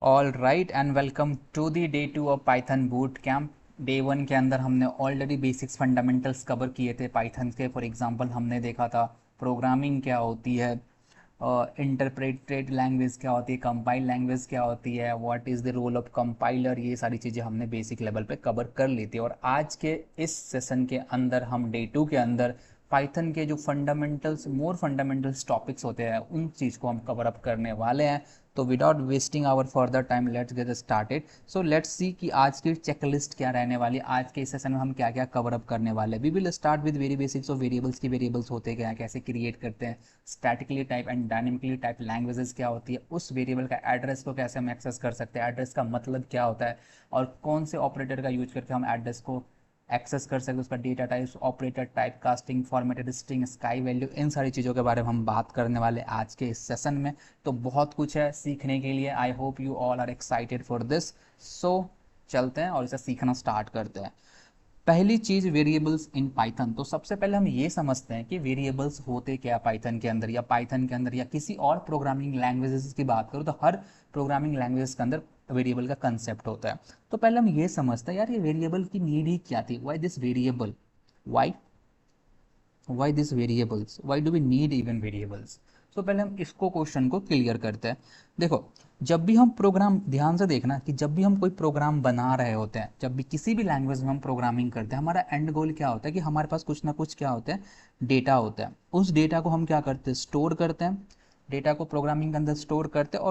All right and welcome to the day 2 of Python boot camp. Day 1 के अंदर हमने already basics fundamentals cover किए थे Python के। फॉर एग्जांपल हमने देखा था प्रोग्रामिंग क्या होती है, इंटरप्रेटेड लैंग्वेज क्या होती है, कंपाइल लैंग्वेज क्या होती है, what is the role of compiler. ये सारी चीज़ें हमने बेसिक लेवल पे कवर कर ली थी। और आज के इस सेशन के अंदर हम डे 2 के अंदर पाइथन के जो फंडामेंटल्स मोर फंडामेंटल्स टॉपिक्स होते हैं उन चीज़ को हम कवर अप करने वाले हैं। तो without wasting our further time let's get started. So let's see कि आज की चेकलिस्ट क्या रहने वाली है। आज के इस सेशन में हम क्या क्या कवर अप करने वाले हैं। We will start with very basics of variables की वेरिएबल्स होते क्या हैं, कैसे क्रिएट करते हैं, statically type and dynamically type languages क्या होती है, उस वेरिएबल का एड्रेस को कैसे हम एक्सेस कर सकते हैं, एड्रेस का मतलब क्या होता है, और कौन से ऑपरेटर का यूज करके हम एड्रेस को एक्सेस कर सकते हैं, उसका data types, operator type casting, formatted string, sky value, इन सारी चीज़ों के बारे में हम बात करने वाले आज के इस सेशन में। तो बहुत कुछ है सीखने के लिए। I hope you all are excited for this. So चलते हैं और इसे सीखना स्टार्ट करते हैं। पहली चीज वेरिएबल्स इन पाइथन। तो सबसे पहले हम ये समझते हैं कि वेरिएबल्स होते क्या पाइथन के अंदर, या पाइथन के अंदर या किसी और प्रोग्रामिंग लैंग्वेजेस की बात करूँ तो हर प्रोग्रामिंग लैंग्वेज के अंदर वेरिएबल का कंसेप्ट होता है। तो पहले हम ये समझते हैं यार ये वेरिएबल की नीड ही क्या थी, why this variable, why why this variables, why do we need even variables. तो पहले हम इसको क्वेश्चन को क्लियर करते हैं। देखो, जब भी हम प्रोग्राम, ध्यान से देखना कि जब भी हम कोई प्रोग्राम बना रहे होते हैं, जब भी किसी भी लैंग्वेज में हम प्रोग्रामिंग करते हैं, हमारा एंड गोल क्या होता है कि हमारे पास कुछ ना कुछ क्या होता है, डेटा होता है। उस डेटा को हम क्या करते हैं, स्टोर करते हैं। डेटा को प्रोग्रामिंग के अंदर स्टोर करते हैं,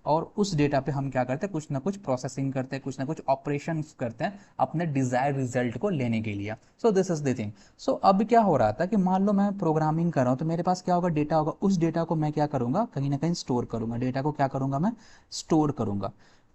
और उस डेटा पे हम क्या करते हैं, कुछ ना कुछ प्रोसेसिंग करते हैं, कुछ ना कुछ ऑपरेशन करते हैं अपने डिजायर रिजल्ट को लेने के लिए। So this is the thing. So अब क्या हो रहा था कि मान लो मैं प्रोग्रामिंग कर रहा हूँ तो मेरे पास क्या होगा, डेटा होगा। उस डेटा को मैं क्या करूंगा, कहीं ना कहीं स्टोर करूंगा। डेटा को क्या करूंगा, मैं स्टोर करूंगा।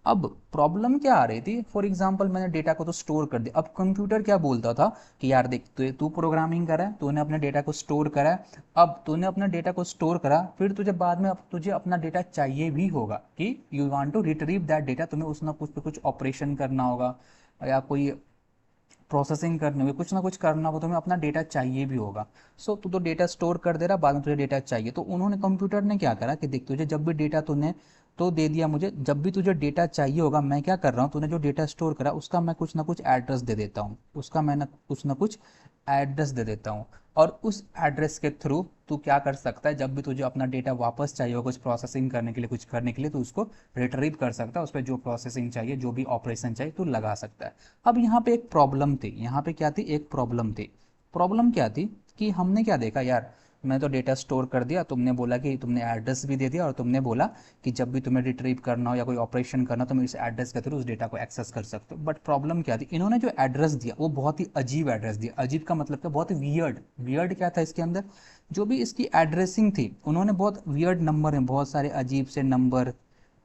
अब प्रॉब्लम क्या आ रही थी, फॉर एग्जाम्पल मैंने डेटा को तो स्टोर कर दिया। अब कंप्यूटर क्या बोलता था कि यार देख, तू प्रोग्रामिंग करा है, तूने अपने डेटा को स्टोर करा है। अब तूने अपने डेटा को स्टोर करा, फिर तुझे बाद में अब तुझे अपना डेटा चाहिए भी होगा कि you want to retrieve that data. तुम्हें उस ना कुछ पे कुछ ऑपरेशन करना होगा, या कोई प्रोसेसिंग करनी होगी, कुछ ना कुछ करना होगा, तुम्हें अपना डेटा चाहिए भी होगा। सो तू तो डेटा स्टोर कर दे रहा, बाद में तुझे डेटा चाहिए। तो उन्होंने, कंप्यूटर ने क्या करा कि देख, तुझे जब भी डेटा तूने तो दे दिया मुझे, जब भी तुझे डेटा चाहिए होगा, मैं क्या कर रहा हूँ, तूने जो डेटा स्टोर करा उसका मैं कुछ ना कुछ एड्रेस दे देता हूँ, उसका मैं ना कुछ एड्रेस दे देता हूँ। और उस एड्रेस के थ्रू तू क्या कर सकता है, जब भी तुझे अपना डेटा वापस चाहिए हो कुछ प्रोसेसिंग करने के लिए, कुछ करने के लिए, तो उसको रिट्रीव कर सकता है। उस पर जो प्रोसेसिंग चाहिए, जो भी ऑपरेशन चाहिए, तू लगा सकता है। अब यहाँ पे एक प्रॉब्लम थी, यहाँ पे क्या थी, एक प्रॉब्लम थी। प्रॉब्लम क्या थी कि हमने क्या देखा यार, मैं तो डेटा स्टोर कर दिया, तुमने बोला कि तुमने एड्रेस भी दे दिया, और तुमने बोला कि जब भी तुम्हें रिट्रीव करना हो या कोई ऑपरेशन करना हो तो मैं इस एड्रेस के थ्रू उस डेटा को एक्सेस कर सकते हो। बट प्रॉब्लम क्या थी, इन्होंने जो एड्रेस दिया वो बहुत ही अजीब एड्रेस दिया। अजीब का मतलब क्या, बहुत ही वियर्ड। वियर्ड क्या था इसके अंदर, जो भी इसकी एड्रेसिंग थी, उन्होंने बहुत वियर्ड नंबर में बहुत सारे अजीब से नंबर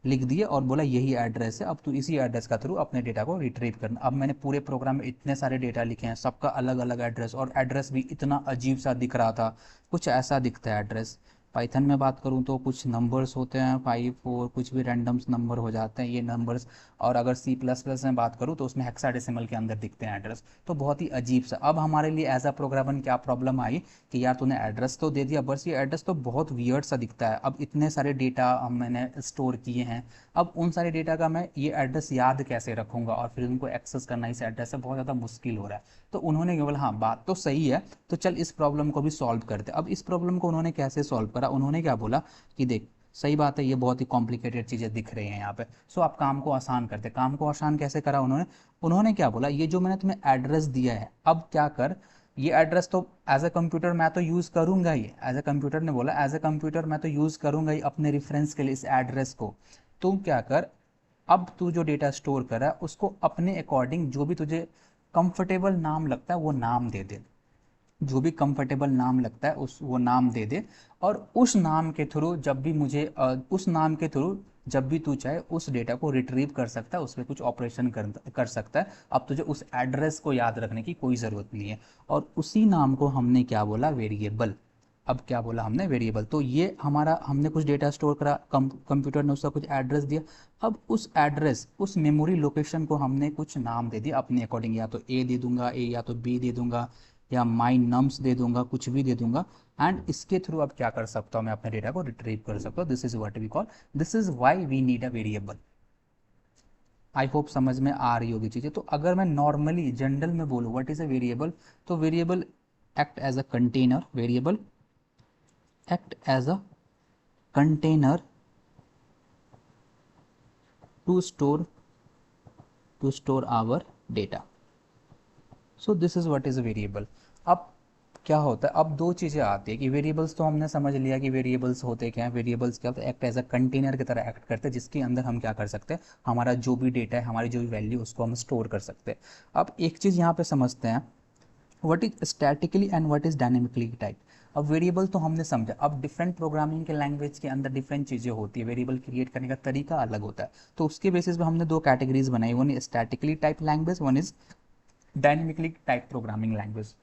लिख दिए और बोला यही एड्रेस है, अब तू इसी एड्रेस का थ्रू अपने डेटा को रिट्रीव करना। अब मैंने पूरे प्रोग्राम में इतने सारे डेटा लिखे हैं, सबका अलग अलग एड्रेस, और एड्रेस भी इतना अजीब सा दिख रहा था। कुछ ऐसा दिखता है एड्रेस। पाइथन में बात करूँ तो कुछ नंबर्स होते हैं 5 4, कुछ भी रैंडम्स नंबर हो जाते हैं ये नंबर्स। और अगर सी प्लस प्लस में बात करूँ तो उसमें हेक्साडेसिमल के अंदर दिखते हैं एड्रेस। तो बहुत ही अजीब सा। अब हमारे लिए एज अ प्रोग्रामर क्या प्रॉब्लम आई कि यार तूने एड्रेस तो दे दिया, बस ये एड्रेस तो बहुत वियर्ड सा दिखता है। अब इतने सारे डेटा हम मैंने स्टोर किए हैं, अब उन सारे डेटा का मैं ये एड्रेस याद कैसे रखूंगा, और फिर उनको एक्सेस करना इस एड्रेस से बहुत ज़्यादा मुश्किल हो रहा है। तो उन्होंने केवल, हाँ बात तो सही है, तो चल इस प्रॉब्लम को भी सॉल्व करते। अब इस प्रॉब्लम को उन्होंने कैसे सॉल्व करा, उन्होंने क्या बोला कि देख, सही बात है, ये बहुत ही कॉम्प्लिकेटेड चीज़ें दिख रही हैं यहाँ पे। सो आप काम को आसान करते। काम को आसान कैसे करा उन्होंने, उन्होंने क्या बोला, ये जो मैंने तुम्हें एड्रेस दिया है, अब क्या कर, ये एड्रेस तो एज अ कंप्यूटर मैं तो यूज़ करूंगा ही, एज अ कंप्यूटर ने बोला, एज अ कंप्यूटर मैं तो यूज़ करूंगा ही अपने रेफरेंस के लिए इस एड्रेस को। तुम क्या कर, अब तू जो डेटा स्टोर कर रहा है उसको अपने अकॉर्डिंग जो भी तुझे कंफर्टेबल नाम लगता है वो नाम दे दे। जो भी कंफर्टेबल नाम लगता है उस वो नाम दे दे। और उस नाम के थ्रू जब भी मुझे उस नाम के थ्रू जब भी तू चाहे उस डेटा को रिट्रीव कर सकता है, उस पर कुछ ऑपरेशन कर सकता है। अब तुझे उस एड्रेस को याद रखने की कोई ज़रूरत नहीं है। और उसी नाम को हमने क्या बोला, वेरिएबल। अब क्या बोला हमने, वेरिएबल। तो ये हमारा, हमने कुछ डेटा स्टोर करा, कंप्यूटर ने उसका कुछ एड्रेस दिया। अब उस एड्रेस, उस मेमोरी लोकेशन को हमने कुछ नाम दे दिया अपने अकॉर्डिंग, या तो ए दे दूंगा, ए या तो बी दे दूंगा, या माई नम्स दे दूंगा, कुछ भी दे दूंगा। एंड इसके थ्रू अब क्या कर सकता हूँ, मैं अपने डेटा को रिट्रीव कर सकता हूँ। This is what we call, this is why we need a variable. I hope समझ में आ रही होगी चीज़ें। तो अगर मैं नॉर्मली जनरल में बोलूँ व्हाट इज़ अ वेरिएबल, तो variable act as a container, variable act as a container to store our data. So this is what is a variable. अब क्या होता है, अब दो चीज़ें आती है कि वेरिएबल्स तो हमने समझ लिया कि वेरिएबल्स होते क्या हैं। वेरिएबल्स क्या होता है, एक्ट एज अ कंटेनर की तरह एक्ट करते हैं, जिसके अंदर हम क्या कर सकते हैं, हमारा जो भी डेटा है, हमारी जो भी वैल्यू, उसको हम स्टोर कर सकते हैं। अब एक चीज़ यहाँ पे समझते हैं, what is statically and what is dynamically type. अब वेरिएबल तो हमने समझा, अब डिफरेंट प्रोग्रामिंग के लैंग्वेज के अंदर डिफरेंट चीज़ें होती है, वेरिएबल क्रिएट करने का तरीका अलग होता है। तो उसके बेसिस पे हमने दो कैटेगरीज बनाई, one is statically type language, one is dynamically type programming language.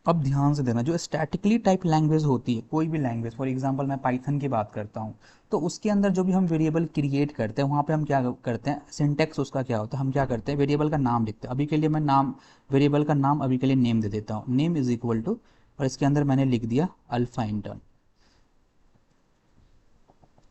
अब ध्यान से देना, जो स्टैटिकली टाइप लैंग्वेज होती है, कोई भी लैंग्वेज, फॉर एग्जांपल मैं पाइथन की बात करता हूँ, तो उसके अंदर जो भी हम वेरिएबल क्रिएट करते हैं, वहाँ पे हम क्या करते हैं, सिंटेक्स उसका क्या होता है, हम क्या करते हैं, वेरिएबल का नाम लिखते हैं। अभी के लिए मैं नाम, वेरिएबल का नाम अभी के लिए नेम दे देता हूँ, नेम इज इक्वल टू, और इसके अंदर मैंने लिख दिया अल्फा इंटर,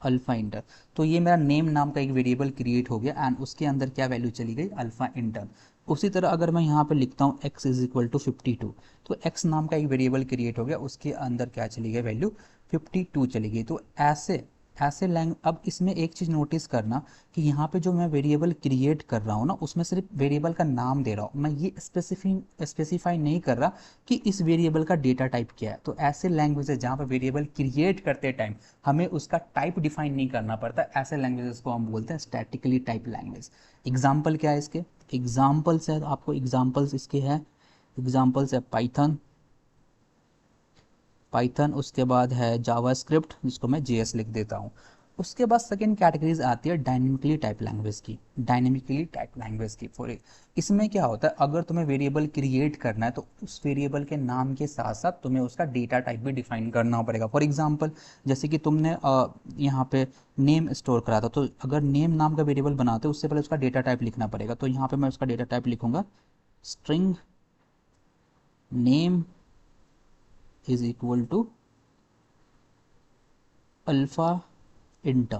अल्फा इंटर। तो ये मेरा नेम नाम का एक वेरिएबल क्रिएट हो गया एंड उसके अंदर क्या वैल्यू चली गई, अल्फा इंटर। उसी तरह अगर मैं यहाँ पे लिखता हूँ x इज इक्वल टू 52, तो x नाम का एक वेरिएबल क्रिएट हो गया, उसके अंदर क्या चली गई वैल्यू, 52 चली गई। तो ऐसे ऐसे लैंग अब इसमें एक चीज़ नोटिस करना कि यहाँ पे जो मैं वेरिएबल क्रिएट कर रहा हूँ ना, उसमें सिर्फ वेरिएबल का नाम दे रहा हूँ, मैं ये स्पेसिफाई नहीं कर रहा कि इस वेरिएबल का डेटा टाइप क्या है। तो ऐसे लैंग्वेजेस जहाँ पर वेरिएबल क्रिएट करते टाइम हमें उसका टाइप डिफाइन नहीं करना पड़ता, ऐसे लैंग्वेजेस को हम बोलते हैं स्टैटिकली टाइप लैंग्वेज। एग्जाम्पल क्या है इसके, एग्जाम्पल्स है, आपको एग्जाम्पल्स इसके हैं, एग्जाम्पल्स है पाइथन, पाइथन उसके बाद है जावास्क्रिप्ट, जिसको मैं जेएस लिख देता हूँ। उसके बाद सेकेंड कैटेगरीज आती है डायनेमिकली टाइप लैंग्वेज की, डायनेमिकली टाइप लैंग्वेज की। फॉर इसमें क्या होता है, अगर तुम्हें वेरिएबल क्रिएट करना है तो उस वेरिएबल के नाम के साथ साथ तुम्हें उसका डेटा टाइप भी डिफाइन करना पड़ेगा। फॉर एग्जांपल जैसे कि तुमने यहाँ पे नेम स्टोर करा था, तो अगर नेम नाम का वेरिएबल बनाते हो उससे पहले उसका डेटा टाइप लिखना पड़ेगा। तो यहाँ पे मैं उसका डेटा टाइप लिखूंगा string name is equal to Alpha Intern.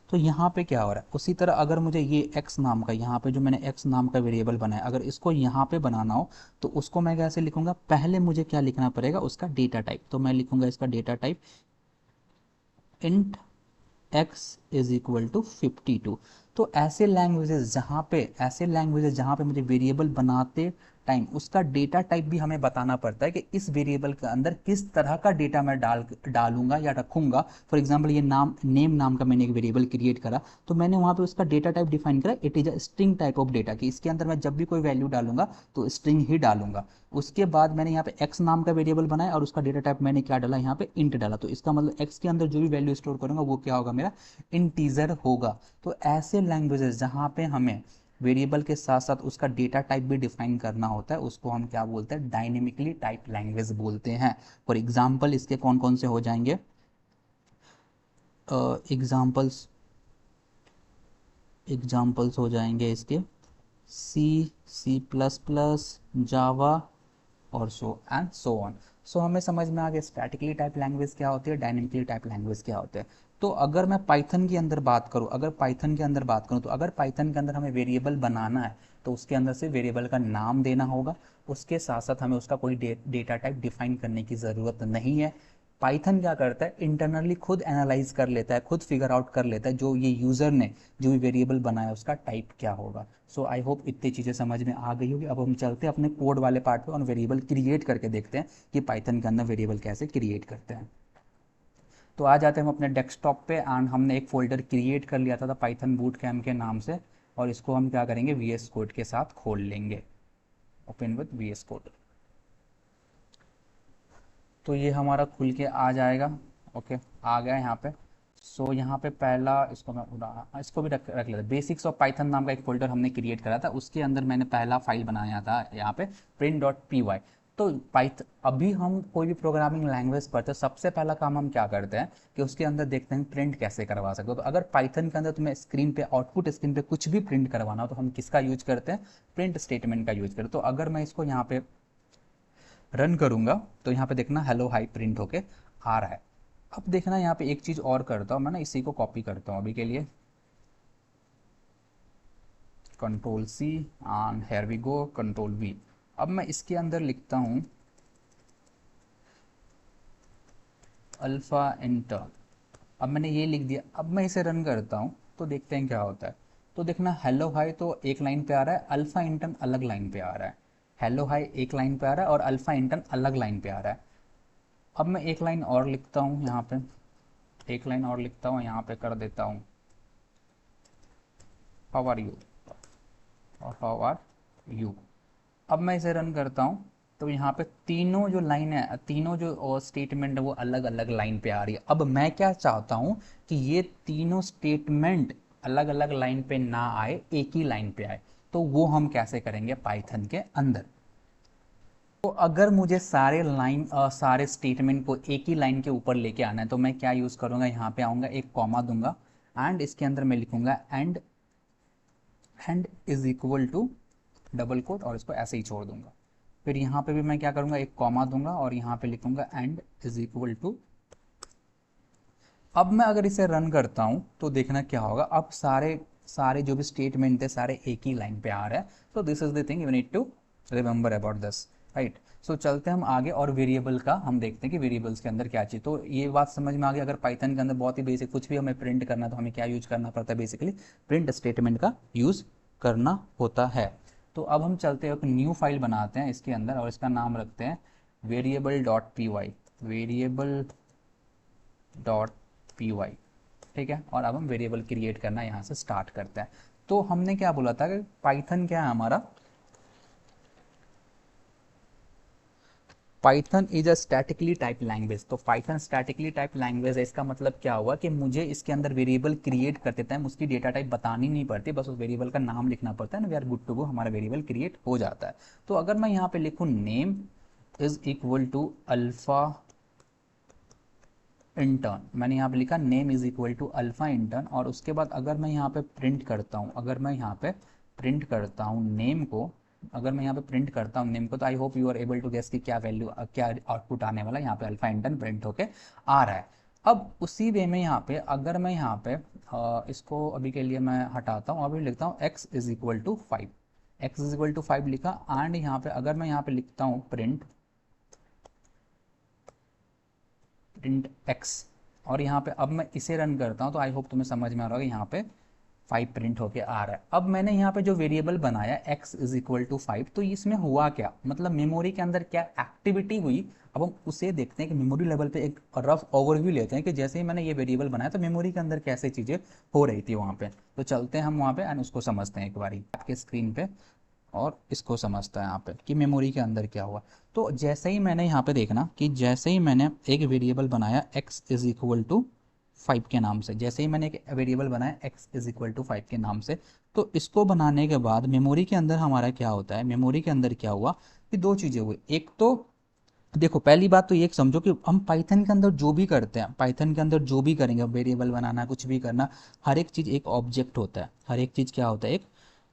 तो यहाँ पे क्या हो रहा है, उसी तरह अगर मुझे ये x नाम का, यहाँ पे जो मैंने x नाम का वेरिएबल बनाया, अगर इसको यहाँ पे बनाना हो तो उसको मैं कैसे लिखूंगा, पहले मुझे क्या लिखना पड़ेगा, उसका डेटा टाइप। तो मैं लिखूंगा इसका data type int x is equal to 52। तो ऐसे लैंग्वेजेस जहाँ पे मुझे वेरिएबल बनाते टाइम उसका डेटा टाइप भी हमें बताना पड़ता है कि इस वेरिएबल के अंदर किस तरह का डेटा मैं डालूंगा या रखूंगा। फॉर एग्जांपल ये नेम नाम का मैंने एक वेरिएबल क्रिएट करा, तो मैंने वहाँ पे उसका डेटा टाइप डिफाइन करा, it is a string type of data, कि इसके अंदर मैं जब भी कोई वैल्यू डालूंगा तो स्ट्रिंग ही डालूंगा। उसके बाद मैंने यहाँ पे x नाम का वेरिएबल बनाया और उसका डेटा टाइप मैंने क्या डाला, यहाँ पे इंट डाला। तो इसका मतलब x के अंदर जो भी वैल्यू स्टोर करूंगा वो क्या होगा, मेरा इंटीजर होगा। तो ऐसे लैंग्वेजेस जहाँ पे हमें वेरिएबल के साथ साथ उसका डेटा टाइप भी डिफाइन करना होता है, उसको हम क्या बोलते हैं, डायनेमिकली टाइप लैंग्वेज बोलते हैं। फॉर एग्जाम्पल इसके कौन कौन से हो जाएंगे एग्जाम्पल्स, एग्जाम्पल्स हो जाएंगे इसके C++, जावा और सो एंड सो ऑन। सो हमें समझ में आ गया स्टैटिकली टाइप लैंग्वेज क्या होती है, डायनेमिकली टाइप लैंग्वेज क्या होते हैं। तो अगर मैं पाइथन के अंदर बात करूँ, अगर पाइथन के अंदर बात करूँ, तो अगर पाइथन के अंदर हमें वेरिएबल बनाना है तो उसके अंदर से वेरिएबल का नाम देना होगा, उसके साथ साथ हमें उसका कोई डेटा टाइप डिफाइन करने की ज़रूरत नहीं है। पाइथन क्या करता है, इंटरनली खुद एनालाइज कर लेता है, खुद फिगर आउट कर लेता है जो ये यूज़र ने जो भी वेरिएबल बनाया उसका टाइप क्या होगा। सो आई होप इतनी चीज़ें समझ में आ गई होगी। अब हम चलते हैं अपने कोड वाले पार्ट पे और वेरिएबल क्रिएट करके देखते हैं कि पाइथन के अंदर वेरिएबल कैसे क्रिएट करते हैं। तो आ जाते हैं हम अपने डेस्कटॉप पे एंड हमने एक फोल्डर क्रिएट कर लिया था पाइथन बूट कैम्प के नाम से, और इसको हम क्या करेंगे, VS कोड के साथ खोल लेंगे, ओपन विद VS कोड। तो ये हमारा खुल के आ जाएगा, ओके आ गया यहाँ पे। सो यहाँ पे पहला इसको मैं इसको भी रख लेता, बेसिक्स ऑफ पाइथन नाम का एक फोल्डर हमने क्रिएट करा था, उसके अंदर मैंने पहला फाइल बनाया था यहाँ पे print.py। तो अभी हम कोई भी प्रोग्रामिंग लैंग्वेज पढ़ते हैं, सबसे पहला काम हम क्या करते हैं कि उसके अंदर देखते हैं प्रिंट कैसे करवा सकते हो। तो अगर पाइथन के अंदर तुम्हें स्क्रीन पे, आउटपुट स्क्रीन पे कुछ भी प्रिंट करवाना हो तो हम किसका यूज करते हैं, प्रिंट स्टेटमेंट का यूज करते हैं। तो अगर मैं इसको यहाँ पे रन करूंगा तो यहाँ पे देखना हेलो हाई प्रिंट होके आ रहा है। अब देखना यहाँ पे एक चीज़ और करता हूँ मैं ना, इसी को कॉपी करता हूँ अभी के लिए, control C and here we go control V. अब मैं इसके अंदर लिखता हूँ अल्फ़ा इंटर। अब मैंने ये लिख दिया, अब मैं इसे रन करता हूँ तो देखते हैं क्या होता है। तो देखना हेलो हाई तो एक लाइन पे आ रहा है, अल्फ़ा इंटन अलग लाइन पे आ रहा है। हेलो हाई एक लाइन पे आ रहा है और अल्फ़ा इंटन अलग लाइन पे आ रहा है। अब मैं एक लाइन और लिखता हूँ यहाँ पे, एक लाइन और लिखता हूँ यहाँ पे, कर देता हूँ हाउ आर यू और हाउ आर यू। अब मैं इसे रन करता हूँ तो यहाँ पे तीनों जो लाइन है, तीनों जो स्टेटमेंट है वो अलग अलग लाइन पे आ रही है। अब मैं क्या चाहता हूँ कि ये तीनों स्टेटमेंट अलग अलग लाइन पे ना आए, एक ही लाइन पे आए। तो वो हम कैसे करेंगे पाइथन के अंदर। तो अगर मुझे सारे सारे स्टेटमेंट को एक ही लाइन के ऊपर लेके आना है तो मैं क्या यूज़ करूँगा, यहाँ पे आऊँगा, एक कॉमा दूंगा एंड इसके अंदर मैं लिखूंगा end is equal to double quote और इसको ऐसे ही छोड़ दूंगा। फिर यहाँ पे भी मैं क्या करूँगा, एक कॉमा दूंगा और यहाँ पे लिखूंगा एंड इज इक्वल टू। अब मैं अगर इसे रन करता हूँ तो देखना क्या होगा, अब सारे सारे जो भी स्टेटमेंट थे सारे एक ही लाइन पे आ रहे हैं। तो this is the thing you need to remember about this, right. So चलते हैं हम आगे और वेरिएबल का हम देखते हैं कि वेरिएबल्स के अंदर क्या चाहिए। तो ये बात समझ में आ गई। अगर पाइथन के अंदर बहुत ही बेसिक कुछ भी हमें प्रिंट करना है तो हमें क्या यूज करना पड़ता है, बेसिकली प्रिंट स्टेटमेंट का यूज़ करना होता है। तो अब हम चलते हैं, एक न्यू फाइल बनाते हैं इसके अंदर और इसका नाम रखते हैं variable dot P Y, variable dot P Y, ठीक है। और अब हम वेरिएबल क्रिएट करना यहाँ से स्टार्ट करते हैं। तो हमने क्या बोला था कि पाइथन क्या है हमारा, Python is a statically type language. तो पाइथन स्टैटिकली टाइप लैंग्वेज है, इसका मतलब क्या हुआ कि मुझे इसके अंदर वेरिएबल क्रिएट करते टाइम उसकी डेटा टाइप बतानी नहीं पड़ती, बस उस वेरिएबल का नाम लिखना पड़ता है ना, we are good to go, हमारा वेरिएबल क्रिएट हो जाता है। तो अगर मैं यहाँ पे लिखूँ name is equal to alpha Intern, मैंने यहाँ पे लिखा name is equal to alpha intern, और उसके बाद अगर मैं यहाँ पे प्रिंट करता हूँ, अगर मैं यहाँ पे प्रिंट करता हूँ नेम को, अगर मैं यहाँ पे प्रिंट करता हूँ नेम को, तो I hope you are able to guess कि क्या वैल्यू, क्या आउटपुट आने वाला है। यहाँ पे अल्फा इंटर्न प्रिंट होके आ रहा है। अब उसी वे में यहाँ पे अगर मैं यहाँ पे इसको अभी के लिए मैं हटाता हूँ, अभी लिखता हूँ x is equal to 5, x is equal to 5 लिखा एंड यहाँ पे अगर मैं यहाँ पे लिखता हूँ प्रिंट x, और यहाँ पे अब मैं इसे रन करता हूँ तो आई होप तुम्हें समझ में आ रहा होगा यहाँ पे 5 प्रिंट होके आ रहा है। अब मैंने यहाँ पे जो वेरिएबल बनाया x इज इक्वल टू 5, तो इसमें हुआ क्या, मतलब मेमोरी के अंदर क्या एक्टिविटी हुई। अब हम उसे देखते हैं कि मेमोरी लेवल पे एक रफ ओवरव्यू लेते हैं कि जैसे ही मैंने ये वेरिएबल बनाया तो मेमोरी के अंदर कैसे चीज़ें हो रही थी वहाँ पे। तो चलते हैं हम वहाँ पे एंड उसको समझते हैं एक बारी आपके स्क्रीन पे, और इसको समझता है यहाँ पे कि मेमोरी के अंदर क्या हुआ। तो जैसे ही मैंने यहाँ पे देखना कि जैसे ही मैंने एक वेरिएबल बनाया x इज इक्वल टू 5 के नाम से, जैसे ही मैंने एक वेरिएबल बनाया x इज इक्वल टू 5 के नाम से, तो इसको बनाने के बाद मेमोरी के अंदर हमारा क्या होता है, मेमोरी के अंदर क्या हुआ कि दो चीज़ें हुई। एक तो देखो पहली बात तो ये समझो कि हम पाइथन के अंदर जो भी करते हैं, पाइथन के अंदर जो भी करेंगे, वेरिएबल बनाना कुछ भी करना, हर एक चीज़ एक ऑब्जेक्ट होता है, हर एक चीज़ क्या होता है, एक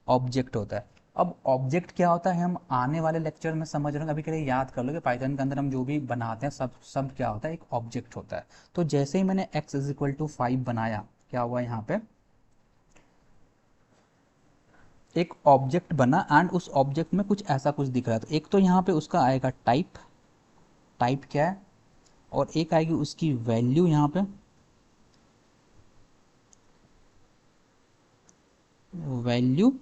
ऑब्जेक्ट होता है। अब ऑब्जेक्ट क्या होता है हम आने वाले लेक्चर में समझ रहे हैं, अभी के लिए याद कर लो कि पाइथन के अंदर हम जो भी बनाते हैं सब सब क्या होता है, एक ऑब्जेक्ट होता है। तो जैसे ही मैंने x इज इक्वल टू 5 बनाया, क्या हुआ यहाँ पे, एक ऑब्जेक्ट बना एंड उस ऑब्जेक्ट में कुछ ऐसा कुछ दिख रहा था। एक तो यहाँ पे उसका आएगा टाइप, टाइप क्या है, और एक आएगी उसकी वैल्यू यहाँ पे, वैल्यू,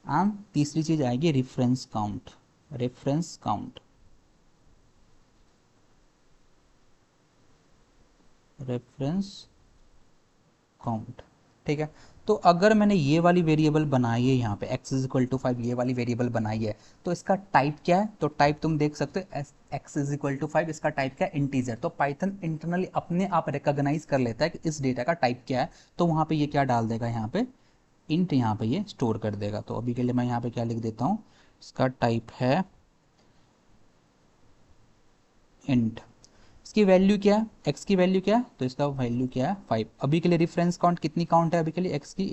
एंड तीसरी चीज आएगी reference count, reference count, reference count, ठीक है। तो अगर मैंने ये वाली वेरिएबल बनाई है यहाँ पे x इज इक्वल टू 5, ये वाली वेरिएबल बनाई है, तो इसका टाइप क्या है, तो टाइप तुम देख सकते हो x इज इक्वल टू 5, इसका टाइप क्या है, इंटीजर। तो पाइथन इंटरनली अपने आप रिकॉग्नाइज कर लेता है कि इस डेटा का टाइप क्या है, तो वहाँ पे ये क्या डाल देगा, यहाँ पे इंट, यहाँ पे ये स्टोर कर देगा। तो अभी के लिए मैं यहाँ पे क्या लिख देता हूँ, इसका टाइप है इंट, इसकी वैल्यू क्या है, x की वैल्यू क्या है, तो इसका वैल्यू क्या है 5। अभी के लिए रेफरेंस काउंट कितनी काउंट है, अभी के लिए x की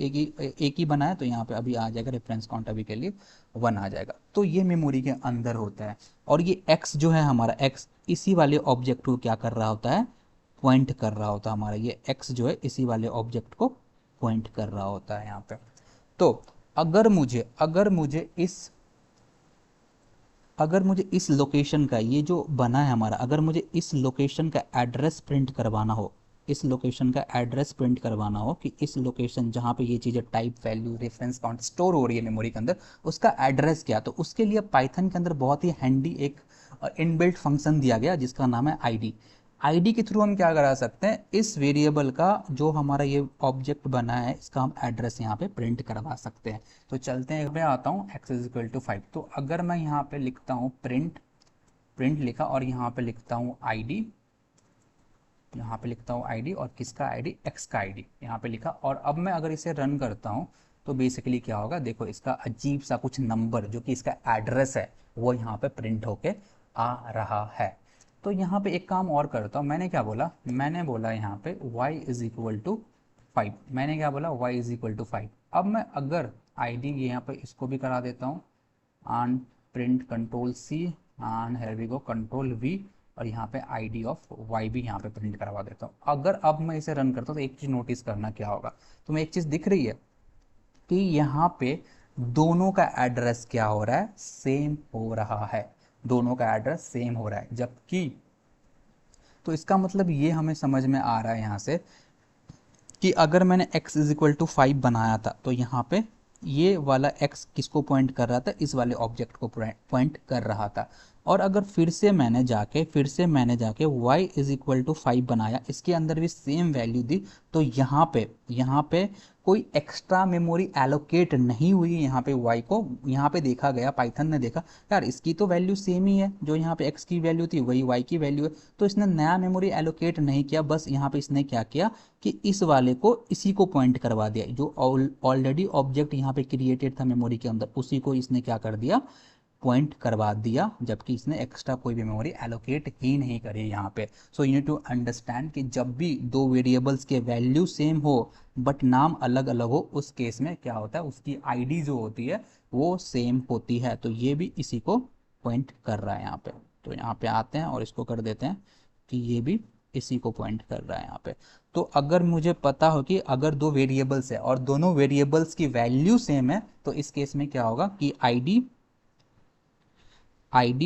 एक ही बना है, तो यहाँ पे अभी आ जाएगा रेफरेंस काउंट, अभी के लिए 1 आ जाएगा। तो ये मेमोरी के अंदर होता है, और ये x जो है हमारा, x इसी वाले ऑब्जेक्ट को क्या कर रहा होता है, पॉइंट कर रहा होता है, हमारा ये x जो है इसी वाले ऑब्जेक्ट को पॉइंट कर रहा होता है यहाँ पे। तो अगर मुझे इस लोकेशन का, ये जो बना है हमारा, अगर मुझे इस लोकेशन का एड्रेस प्रिंट करवाना हो, इस लोकेशन का एड्रेस प्रिंट करवाना हो कि इस लोकेशन जहाँ पे ये चीज़ें type, value, reference count store हो रही है मेमोरी के अंदर, उसका एड्रेस क्या, तो उसके लिए पाइथन के अंदर बहुत ही हैंडी एक इनबिल्ट फंक्शन दिया गया जिसका नाम है आईडी। आईडी के थ्रू हम क्या करा सकते हैं, इस वेरिएबल का जो हमारा ये ऑब्जेक्ट बना है इसका हम एड्रेस यहाँ पे प्रिंट करवा सकते हैं। तो चलते हैं, मैं आता हूँ x इज इक्वल टू 5। तो अगर मैं यहाँ पे लिखता हूँ प्रिंट लिखा और यहाँ पे लिखता हूँ आईडी, यहाँ पे लिखता हूँ आईडी और किसका आईडी, x का आईडी यहाँ पे लिखा। और अब मैं अगर इसे रन करता हूँ तो बेसिकली क्या होगा, देखो इसका अजीब सा कुछ नंबर जो कि इसका एड्रेस है वो यहाँ पे प्रिंट होके आ रहा है। तो यहाँ पे एक काम और करता हूँ, मैंने क्या बोला, मैंने बोला यहाँ पे y इज इक्वल टू 5, मैंने क्या बोला, y इज इक्वल टू 5। अब मैं अगर आईडी यहाँ पे इसको भी करा देता हूँ and print control C and here we go control V, और यहाँ पे आईडी ऑफ वाई भी यहाँ पे प्रिंट करवा देता हूँ। अगर अब मैं इसे रन करता हूँ तो एक चीज़ नोटिस करना क्या होगा, तुम्हें एक चीज़ दिख रही है कि यहाँ पे दोनों का एड्रेस क्या हो रहा है, सेम हो रहा है, दोनों का एड्रेस सेम हो रहा है। जबकि तो इसका मतलब ये हमें समझ में आ रहा है यहाँ से कि अगर मैंने x इज इक्वल टू 5 बनाया था तो यहाँ पे ये वाला x किसको पॉइंट कर रहा था, इस वाले ऑब्जेक्ट को पॉइंट कर रहा था। और अगर फिर से मैंने जाके y इज इक्वल टू 5 बनाया, इसके अंदर भी सेम वैल्यू दी, तो यहाँ पे कोई एक्स्ट्रा मेमोरी एलोकेट नहीं हुई यहाँ पे y को। यहाँ पे देखा गया, पाइथन ने देखा यार इसकी तो वैल्यू सेम ही है, जो यहाँ पे x की वैल्यू थी वही y की वैल्यू है, तो इसने नया मेमोरी एलोकेट नहीं किया, बस यहाँ पे इसने क्या किया कि इस वाले को इसी को पॉइंट करवा दिया, जो ऑलरेडी ऑब्जेक्ट यहाँ पे क्रिएटेड था मेमोरी के अंदर उसी को इसने क्या कर दिया, पॉइंट करवा दिया, जबकि इसने एक्स्ट्रा कोई भी मेमोरी एलोकेट ही नहीं करी यहाँ पे। So you need to understand कि जब भी दो वेरिएबल्स के वैल्यू सेम हो बट नाम अलग अलग हो, उस केस में क्या होता है, उसकी आईडी जो होती है वो सेम होती है। तो ये भी इसी को पॉइंट कर रहा है यहाँ पे। तो यहाँ पे आते हैं और इसको कर देते हैं कि ये भी इसी को पॉइंट कर रहा है यहाँ पे। तो अगर मुझे पता हो कि अगर दो वेरिएबल्स है और दोनों वेरिएबल्स की वैल्यू सेम है, तो इस केस में क्या होगा कि ID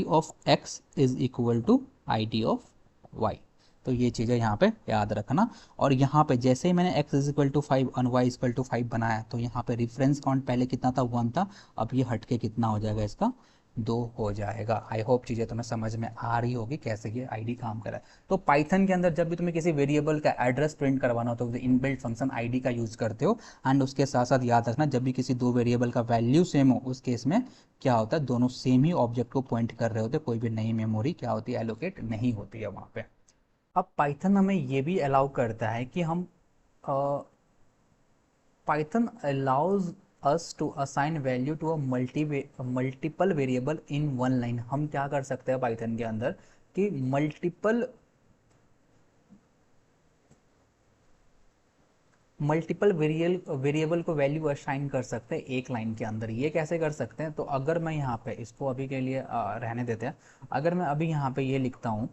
of x is equal to ID of y। तो ये चीज़ें यहाँ पे याद रखना। और यहाँ पे जैसे ही मैंने x इज इक्वल टू 5 और y इज इक्वल टू 5 बनाया, तो यहाँ पे रेफरेंस काउंट पहले कितना था, 1 था, अब ये हटके कितना हो जाएगा, इसका 2 हो जाएगा। आई होप चीज़ें तुम्हें समझ में आ रही होगी कैसे ये आईडी काम कर रहा है। तो पाइथन के अंदर जब भी तुम्हें किसी वेरिएबल का एड्रेस प्रिंट करवाना हो तो इनबिल्ट फंक्शन आईडी का यूज़ करते हो। एंड उसके साथ साथ याद रखना, जब भी किसी दो वेरिएबल का वैल्यू सेम हो उस केस में क्या होता है, दोनों सेम ही ऑब्जेक्ट को पॉइंट कर रहे होते, कोई भी नई मेमोरी क्या होती है, एलोकेट नहीं होती है वहाँ पे। अब पाइथन हमें ये भी अलाउ करता है कि हम Python allows us to assign value to a multiple variable in one line। हम क्या कर सकते हैं पाइथन के अंदर कि मल्टीपल वेरिएबल को वैल्यू असाइन कर सकते हैं एक लाइन के अंदर। ये कैसे कर सकते हैं, तो अगर मैं यहाँ पे इसको अभी के लिए रहने देते हैं, अगर मैं अभी यहाँ पे ये लिखता हूँ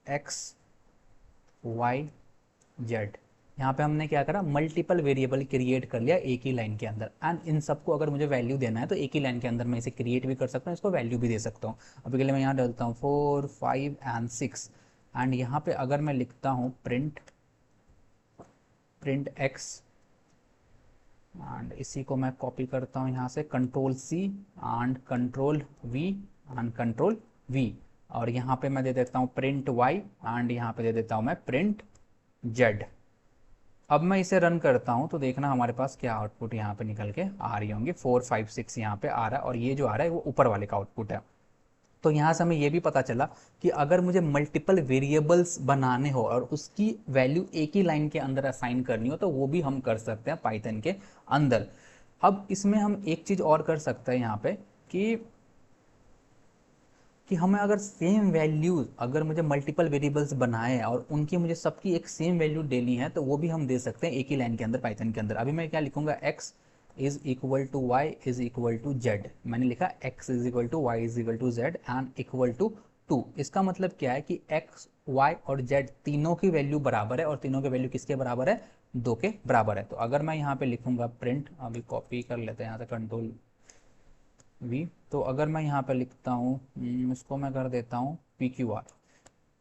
x y z, यहाँ पे हमने क्या करा, मल्टीपल वेरिएबल क्रिएट कर लिया एक ही लाइन के अंदर। एंड इन सबको अगर मुझे वैल्यू देना है तो एक ही लाइन के अंदर मैं इसे क्रिएट भी कर सकता हूँ, इसको वैल्यू भी दे सकता हूँ। अभी के लिए मैं यहाँ डालता हूँ 4 5 एंड 6। एंड यहाँ पे अगर मैं लिखता हूँ प्रिंट x, एंड इसी को मैं कॉपी करता हूँ यहाँ से control C and control V and control V, और यहाँ पे मैं दे देता हूँ प्रिंट y एंड यहाँ पे दे देता हूँ मैं प्रिंट z। अब मैं इसे रन करता हूं तो देखना हमारे पास क्या आउटपुट यहाँ पे निकल के आ रही होंगी। 4 5 6 यहाँ पे आ रहा है, और ये जो आ रहा है वो ऊपर वाले का आउटपुट है। तो यहाँ से हमें ये भी पता चला कि अगर मुझे मल्टीपल वेरिएबल्स बनाने हो और उसकी वैल्यू एक ही लाइन के अंदर असाइन करनी हो तो वो भी हम कर सकते हैं पाइथन के अंदर। अब इसमें हम एक चीज़ और कर सकते हैं यहाँ पे कि हमें अगर सेम वैल्यूज, अगर मुझे मल्टीपल वेरिएबल्स बनाए और उनकी मुझे सबकी एक सेम वैल्यू देनी है तो वो भी हम दे सकते हैं एक ही लाइन के अंदर पाइथन के अंदर। अभी मैं क्या लिखूंगा, x is equal to Y is equal to Z. मैंने लिखा x is equal to Y is equal to Z and equal to 2। इसका मतलब क्या है कि x y और z तीनों की वैल्यू बराबर है, और तीनों की वैल्यू किसके बराबर है, 2 के बराबर है। तो अगर मैं यहाँ पे लिखूंगा प्रिंट, अभी कॉपी कर लेते हैं यहाँ से कंट्रोल वी, तो अगर मैं यहाँ पे लिखता हूँ इसको मैं कर देता हूँ P Q R,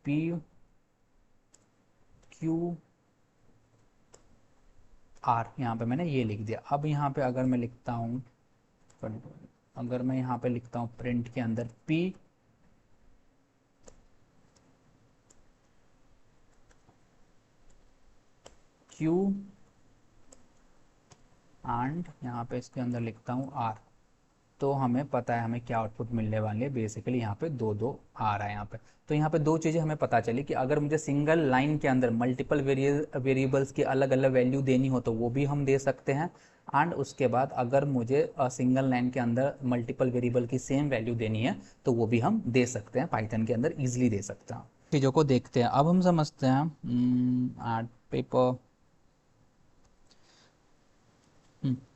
P Q R, यहाँ पे मैंने ये लिख दिया। अब यहाँ पे अगर मैं लिखता हूँ अगर मैं यहाँ पे लिखता हूँ प्रिंट के अंदर पी क्यू एंड यहाँ पे इसके अंदर लिखता हूँ आर, तो हमें पता है हमें क्या आउटपुट मिलने वाली है। बेसिकली यहाँ पे 2 2 आ रहा है यहाँ पे। तो यहाँ पे 2 चीज़ें हमें पता चली कि अगर मुझे सिंगल लाइन के अंदर मल्टीपल वेरिएबल्स की अलग अलग वैल्यू देनी हो तो वो भी हम दे सकते हैं, एंड उसके बाद अगर मुझे सिंगल लाइन के अंदर मल्टीपल वेरिएबल की सेम वैल्यू देनी है तो वो भी हम दे सकते हैं, पाइथन के अंदर ईजिली दे सकते हैं। चीज़ों को देखते हैं, अब हम समझते हैं आर्ट पेपर।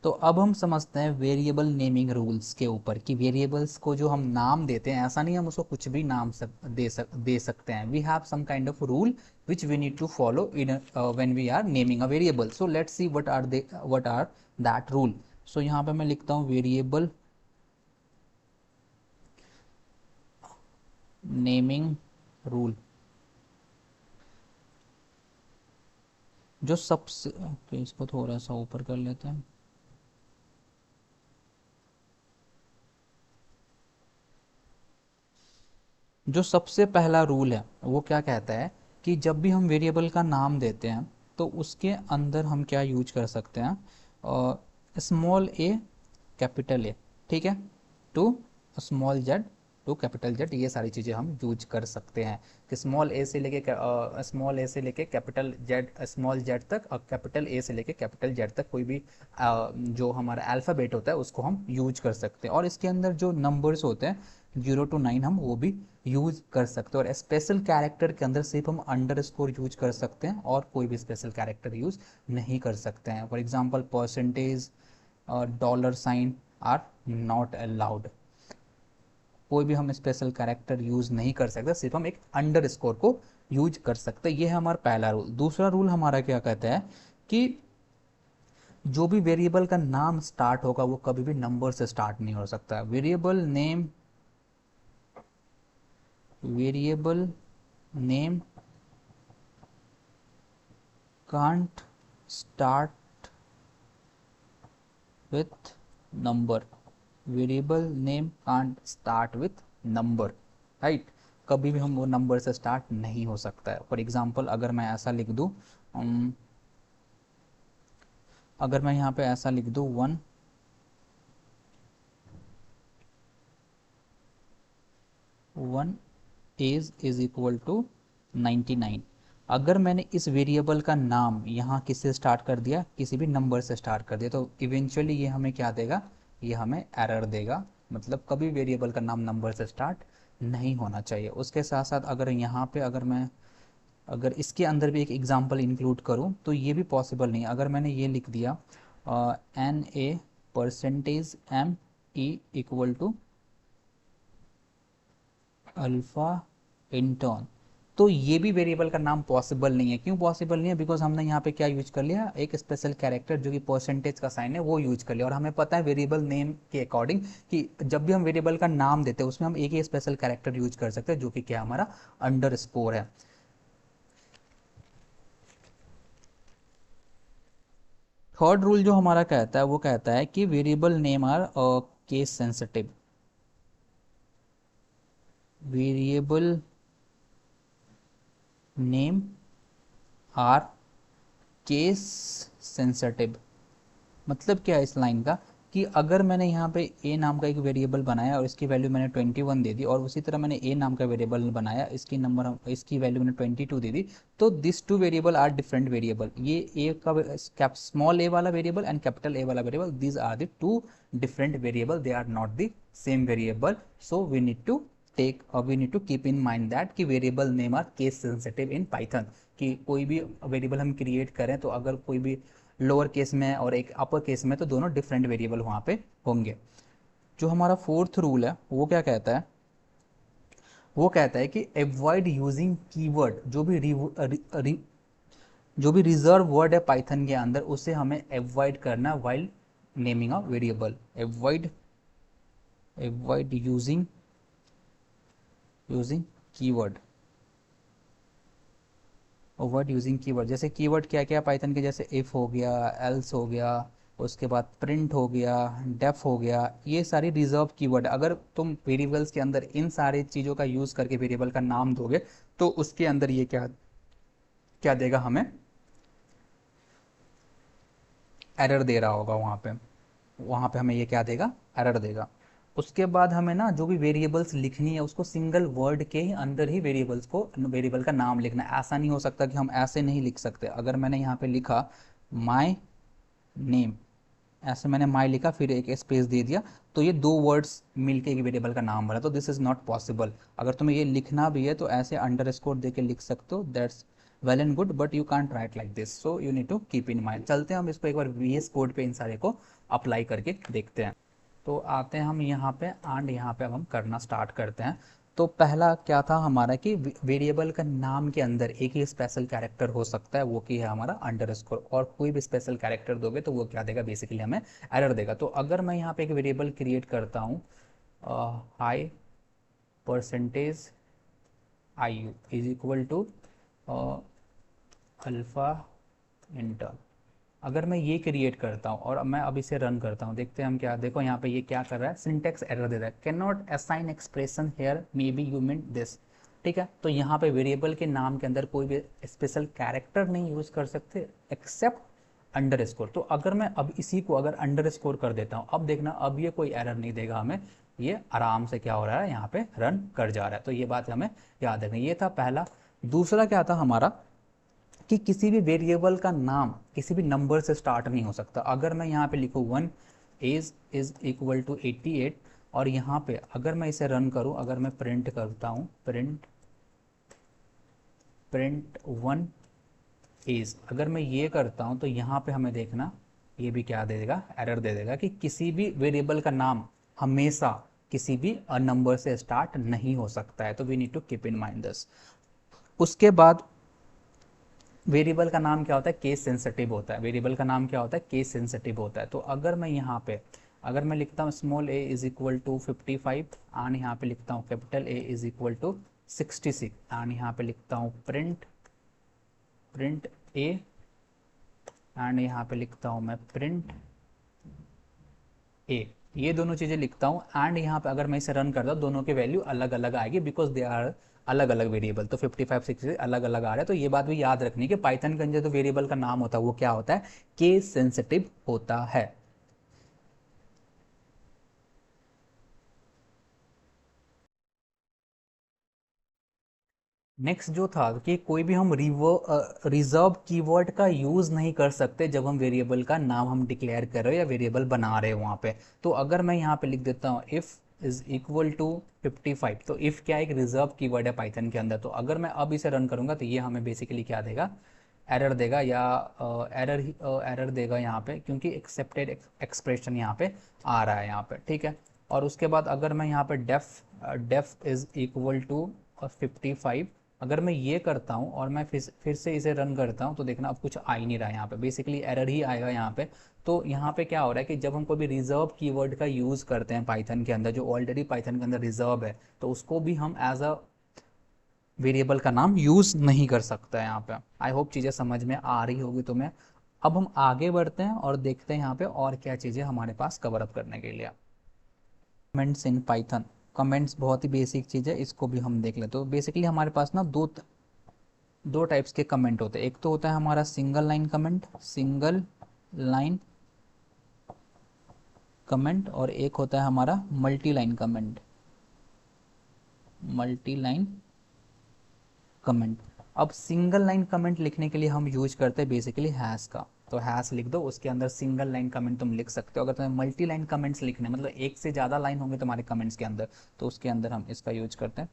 तो अब हम समझते हैं वेरिएबल नेमिंग रूल्स के ऊपर, कि वेरिएबल्स को जो हम नाम देते हैं, ऐसा नहीं हम उसको कुछ भी नाम दे सकते हैं। We have some kind of rule which we need to follow in when we are naming a variable. So let's see what are that rule. So यहाँ पे मैं लिखता हूँ वेरिएबल नेमिंग रूल। जो सबसे, इसको थोड़ा सा ऊपर कर लेते हैं। जो सबसे पहला रूल है वो क्या कहता है कि जब भी हम वेरिएबल का नाम देते हैं तो उसके अंदर हम क्या यूज कर सकते हैं, स्मॉल ए कैपिटल ए, ठीक है, to small Z to capital Z, ये सारी चीज़ें हम यूज कर सकते हैं। कि स्मॉल ए से लेके कैपिटल जेड, स्मॉल जेड तक, और कैपिटल ए से लेके कैपिटल जेड तक कोई भी जो हमारा अल्फ़ाबेट होता है उसको हम यूज कर सकते हैं। और इसके अंदर जो नंबर्स होते हैं 0 to 9 हम वो भी यूज कर सकते हैं। और स्पेशल कैरेक्टर के अंदर सिर्फ हम अंडर स्कोर यूज कर सकते हैं और कोई भी स्पेशल कैरेक्टर यूज नहीं कर सकते हैं। फॉर एग्जाम्पल परसेंटेज और dollar sign are not allowed, कोई भी हम स्पेशल कैरेक्टर यूज नहीं कर सकते, सिर्फ हम एक अंडर स्कोर को यूज कर सकते हैं। ये है हमारा पहला रूल। दूसरा रूल हमारा क्या कहता है कि जो भी वेरिएबल का नाम स्टार्ट होगा वो कभी भी नंबर से स्टार्ट नहीं हो सकता। Variable name can't start with number, variable name can't start with number, right. कभी भी हम वो नंबर से स्टार्ट नहीं हो सकता है। फॉर एग्जाम्पल अगर मैं ऐसा लिख दूँ, अगर मैं यहाँ पे ऐसा लिख दूँ 1 is equal to 99, अगर मैंने इस वेरिएबल का नाम यहाँ किससे स्टार्ट कर दिया, किसी भी नंबर से स्टार्ट कर दिया, तो इवेंचुअली ये हमें क्या देगा, ये हमें एरर देगा। मतलब कभी वेरिएबल का नाम नंबर से स्टार्ट नहीं होना चाहिए। उसके साथ साथ अगर यहाँ पे अगर इसके अंदर भी एक एग्जांपल इंक्लूड करूँ तो ये भी पॉसिबल नहीं। अगर मैंने ये लिख दिया N A percentage M E equal to alpha Intern, तो ये भी वेरिएबल का नाम पॉसिबल नहीं है। क्यों पॉसिबल नहीं है? बिकॉज हमने यहाँ पे क्या यूज कर लिया, एक स्पेशल कैरेक्टर जो कि परसेंटेज का साइन है वो यूज कर लिया। और हमें पता है वेरिएबल नेम के अकॉर्डिंग कि जब भी हम वेरिएबल का नाम देते हैं उसमें हम एक ही स्पेशल कैरेक्टर यूज कर सकते हैं जो कि क्या हमारा अंडर स्कोर है। थर्ड रूल जो हमारा कहता है वो कहता है कि variable name are case sensitive, variable name are case sensitive. मतलब क्या है इस लाइन का, कि अगर मैंने यहाँ पे a नाम का एक वेरिएबल बनाया और इसकी वैल्यू मैंने 21 दे दी, और उसी तरह मैंने a नाम का वेरिएबल बनाया, इसकी वैल्यू मैंने 22 दे दी, तो this two variable are different variable. ये a का स्मॉल a वाला वेरिएबल एंड कैपिटल A वाला variable, these are the two different variable, they are not the same variable. So we need to keep in mind that कि variable name are case sensitive in Python. कि कोई भी variable हम create करें तो अगर कोई भी लोअर केस में और एक अपर केस में, तो दोनों डिफरेंट वेरिएबल वहाँ पे होंगे। जो हमारा फोर्थ रूल है वो क्या कहता है, वो कहता है कि अवॉइड यूजिंग कीवर्ड, जो भी जो भी रिजर्व वर्ड है पाइथन के अंदर उसे हमें अवॉइड करना while naming a variable. Avoid using keyword, avoid using keyword. जैसे कीवर्ड क्या क्या पाइथन के, जैसे इफ हो गया, एल्स हो गया, उसके बाद प्रिंट हो गया, डेफ हो गया, ये सारी रिजर्व कीवर्ड। अगर तुम वेरिएबल्स के अंदर इन सारी चीज़ों का यूज़ करके वेरिएबल का नाम दोगे तो उसके अंदर ये क्या क्या देगा, हमें एरर दे रहा होगा वहाँ पे हमें ये क्या देगा, एरर देगा। उसके बाद हमें ना जो भी वेरिएबल्स लिखनी है उसको सिंगल वर्ड के ही अंदर ही वेरिएबल का नाम लिखना है। ऐसा नहीं हो सकता कि हम ऐसे नहीं लिख सकते। अगर मैंने यहाँ पे लिखा माई नेम, ऐसे मैंने माई लिखा फिर एक स्पेस दे दिया तो ये दो वर्ड्स मिलके एक वेरिएबल का नाम बना, तो दिस इज़ नॉट पॉसिबल। अगर तुम्हें ये लिखना भी है तो ऐसे अंडरस्कोर दे के लिख सकते हो, that's well and good, but you can't write like this, so you need to keep in mind. चलते हैं हम इसको एक बार VS कोड पे इन सारे को अप्लाई करके देखते हैं। तो आते हैं हम यहाँ पे एंड यहाँ पे अब हम करना स्टार्ट करते हैं। तो पहला क्या था हमारा कि वेरिएबल का नाम के अंदर एक ही स्पेशल कैरेक्टर हो सकता है, वो कि है हमारा अंडरस्कोर। और कोई भी स्पेशल कैरेक्टर दोगे तो वो क्या देगा, बेसिकली हमें एरर देगा। तो अगर मैं यहाँ पे एक वेरिएबल क्रिएट करता हूँ hi percentage IU is equal to alpha inter, अगर मैं ये क्रिएट करता हूँ और मैं अब इसे रन करता हूँ, देखते हैं हम क्या, देखो यहाँ पे ये क्या कर रहा है, सिंटेक्स एरर दे रहा है, can not assign expression here may be you mean this. ठीक है, तो यहाँ पे वेरिएबल के नाम के अंदर कोई भी स्पेशल कैरेक्टर नहीं यूज कर सकते एक्सेप्ट अंडरस्कोर। तो अगर मैं अब इसी को अगर अंडरस्कोर कर देता हूँ, अब देखना अब ये कोई एरर नहीं देगा हमें, ये आराम से क्या हो रहा है यहाँ पे रन कर जा रहा है। तो ये बात हमें याद रखनी, ये था पहला। दूसरा क्या था हमारा कि किसी भी वेरिएबल का नाम किसी भी नंबर से स्टार्ट नहीं हो सकता। अगर मैं यहाँ पे लिखूँ 1 इज इक्वल टू 88 और यहाँ पे अगर मैं इसे रन करूँ, अगर मैं प्रिंट करता हूँ प्रिंट 1 इज, अगर मैं ये करता हूँ तो यहाँ पे हमें देखना ये भी क्या दे देगा, एरर दे देगा कि किसी भी वेरिएबल का नाम हमेशा किसी भी नंबर से स्टार्ट नहीं हो सकता है। तो we need to keep in mind this. उसके बाद वेरिएबल का नाम क्या होता है, केस सेंसिटिव होता है। वेरिएबल का नाम क्या होता है, केस सेंसिटिव होता है। तो अगर मैं यहाँ पे अगर मैं लिखता हूँ small a is equal to 55 and यहाँ पे लिखता हूँ capital A is equal to 66 and यहाँ पे लिखता हूँ प्रिंट A एंड यहाँ पे लिखता हूँ मैं प्रिंट A, ये दोनों चीज़ें लिखता हूँ एंड यहाँ पे अगर मैं इसे रन करता हूँ दोनों की वैल्यू अलग अलग आएगी बिकॉज दे आर अलग अलग वेरिएबल। तो 55 60 अलग अलग आ रहा है। तो ये बात भी याद रखनी है कि पाइथन के अंदर जो वेरिएबल का नाम होता है वो क्या होता है, केस सेंसिटिव होता है। नेक्स्ट जो था कि कोई भी हम रिजर्व कीवर्ड का यूज नहीं कर सकते जब हम वेरिएबल का नाम हम डिक्लेयर कर रहे हो या वेरिएबल बना रहे हो वहाँ पे। तो अगर मैं यहाँ पे लिख देता हूँ इफ इज इक्वल टू 55, तो इफ क्या एक रिजर्व कीवर्ड है पाइथन के अंदर। तो अगर मैं अब इसे रन करूंगा तो ये हमें बेसिकली क्या देगा, एरर देगा या एरर देगा यहाँ पे, क्योंकि एक्सेप्टेड एक्सप्रेशन यहाँ पे आ रहा है यहाँ पे। ठीक है, और उसके बाद अगर मैं यहाँ पे डेफ इज इक्वल टू 55, अगर मैं ये करता हूँ और मैं फिर से इसे रन करता हूँ तो देखना अब कुछ आ ही नहीं रहा है यहाँ पे, बेसिकली एरर ही आएगा यहाँ पे। तो यहाँ पे क्या हो रहा है कि जब हम कोई भी रिजर्व कीवर्ड का यूज़ करते हैं पाइथन के अंदर, जो ऑलरेडी पाइथन के अंदर रिजर्व है, तो उसको भी हम एज अ वेरिएबल का नाम यूज़ नहीं कर सकता है यहाँ पे। आई होप चीज़ें समझ में आ रही होगी तुम्हें। अब हम आगे बढ़ते हैं और देखते हैं यहाँ पे और क्या चीज़ें हमारे पास कवर अप करने के लिए। कमेंट्स इन पाइथन, कमेंट्स बहुत ही बेसिक चीज़ है, इसको भी हम देख लेते। तो बेसिकली हमारे पास ना दो टाइप्स के कमेंट होते हैं। एक तो होता है हमारा सिंगल लाइन कमेंट और एक होता है हमारा मल्टी लाइन कमेंट। अब सिंगल लाइन कमेंट लिखने के लिए हम यूज करते हैं बेसिकली हैश का। तो हैश लिख दो, उसके अंदर सिंगल लाइन कमेंट तुम लिख सकते हो। अगर तुम्हें मल्टी लाइन कमेंट्स लिखने मतलब एक से ज़्यादा लाइन होंगे तुम्हारे कमेंट्स के अंदर, तो उसके अंदर हम इसका यूज करते हैं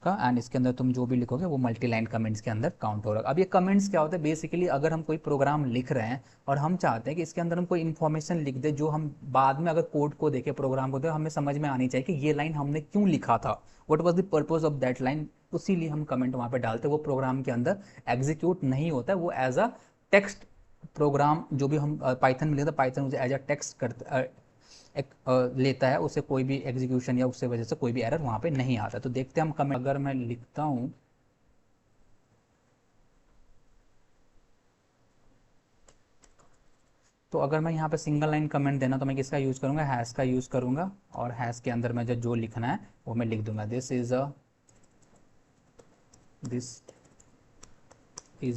का, एंड इसके अंदर तुम जो भी लिखोगे वो मल्टी लाइन कमेंट्स के अंदर काउंट होगा। अब ये कमेंट्स क्या होता है, बेसिकली अगर हम कोई प्रोग्राम लिख रहे हैं और हम चाहते हैं कि इसके अंदर हम कोई इन्फॉर्मेशन लिख दे जो हम बाद में अगर कोड को देखें, प्रोग्राम को देखें, हमें समझ में आनी चाहिए कि ये लाइन हमने क्यों लिखा था, what was the purpose of that line, उसीलिए हम कमेंट वहाँ पे डालते हैं। वो प्रोग्राम के अंदर एग्जीक्यूट नहीं होता है, वो एज अ टेक्स्ट प्रोग्राम जो भी हम पाइथन में लेते हैं, पाइथन उसे एज अ टेक्स्ट करता लेता है, उसे कोई भी एग्जीक्यूशन या उससे वजह से कोई भी एरर वहाँ पे नहीं आता। तो देखते हैं हम कमेंट, अगर मैं लिखता हूँ तो अगर मैं यहाँ पे सिंगल लाइन कमेंट देना तो मैं किसका यूज़ करूँगा, हैश का यूज़ करूँगा, और हैश के अंदर मैं जो लिखना है वो मैं लिख दूंगा, दिस इज़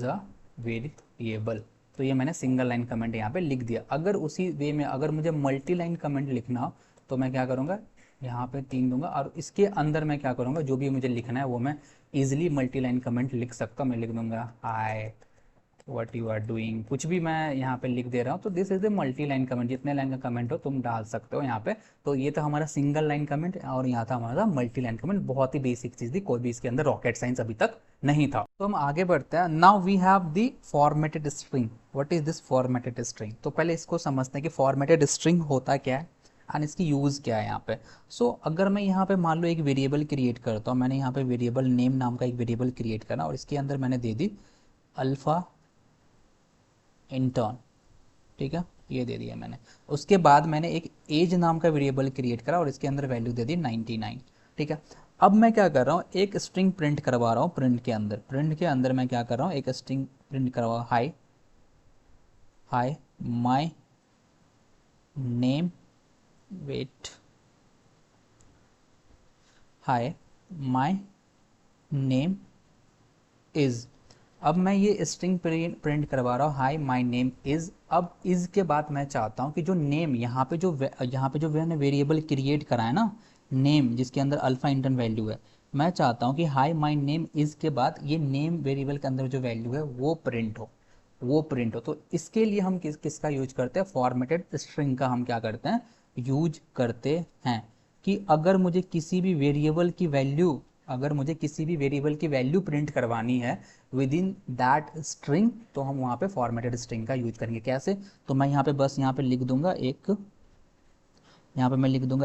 अ वेरिएबल। तो ये मैंने सिंगल लाइन कमेंट यहाँ पे लिख दिया। अगर उसी वे में अगर मुझे मल्टी लाइन कमेंट लिखना हो तो मैं क्या करूँगा, यहाँ पे 3 दूंगा, और इसके अंदर मैं क्या करूँगा, जो भी मुझे लिखना है वो मैं ईजिली मल्टी लाइन कमेंट लिख सकता हूँ। मैं लिख दूंगा hi what you are doing, कुछ भी मैं यहाँ पे लिख दे रहा हूँ। तो this is the multi line comment, जितने लाइन का कमेंट हो तुम डाल सकते हो यहाँ पे। तो ये था हमारा सिंगल लाइन कमेंट और यहाँ था हमारा मल्टी लाइन कमेंट। बहुत ही बेसिक चीज़ थी, कोई भी इसके अंदर रॉकेट साइंस अभी तक नहीं था। तो हम आगे बढ़ते हैं। Now we have the formatted string. What is this formatted string? तो पहले इसको समझते हैं कि फॉर्मेटेड स्ट्रिंग होता क्या है एंड इसकी यूज़ क्या है यहाँ पे। अगर मैं यहाँ पे मान लो एक वेरिएबल क्रिएट करता हूँ, मैंने यहाँ पे वेरिएबल नेम नाम का एक वेरिएबल क्रिएट करना और इसके अंदर मैंने दे दी अल्फ़ा इंटर्न, ठीक है, ये दे दिया मैंने। उसके बाद मैंने एक एज नाम का वेरिएबल क्रिएट करा और इसके अंदर वैल्यू दे दी 99, ठीक है। अब मैं क्या कर रहा हूँ, एक स्ट्रिंग प्रिंट करवा रहा हूँ। प्रिंट के अंदर मैं क्या कर रहा हूँ, एक स्ट्रिंग प्रिंट करवा, hi my name, wait, hi my name is. अब मैं ये स्ट्रिंग प्रिंट करवा रहा हूँ हाय माय नेम इज़। अब इज़ के बाद मैं चाहता हूँ कि जो नेम यहाँ पे जो मैंने वेरिएबल क्रिएट करा है ना, नेम जिसके अंदर अल्फ़ा इंटन वैल्यू है, मैं चाहता हूँ कि हाय माय नेम इज़ के बाद ये नेम वेरिएबल के अंदर जो वैल्यू है वो प्रिंट हो। तो इसके लिए हम किसका यूज करते हैं, फॉर्मेटेड स्ट्रिंग का हम क्या करते हैं, यूज करते हैं। कि अगर मुझे किसी भी वेरिएबल की वैल्यू प्रिंट करवानी है विद इन दैट स्ट्रिंग, तो हम वहाँ पे फॉर्मेटेड स्ट्रिंग का यूज करेंगे। कैसे? तो मैं यहाँ पे बस यहाँ पे लिख दूंगा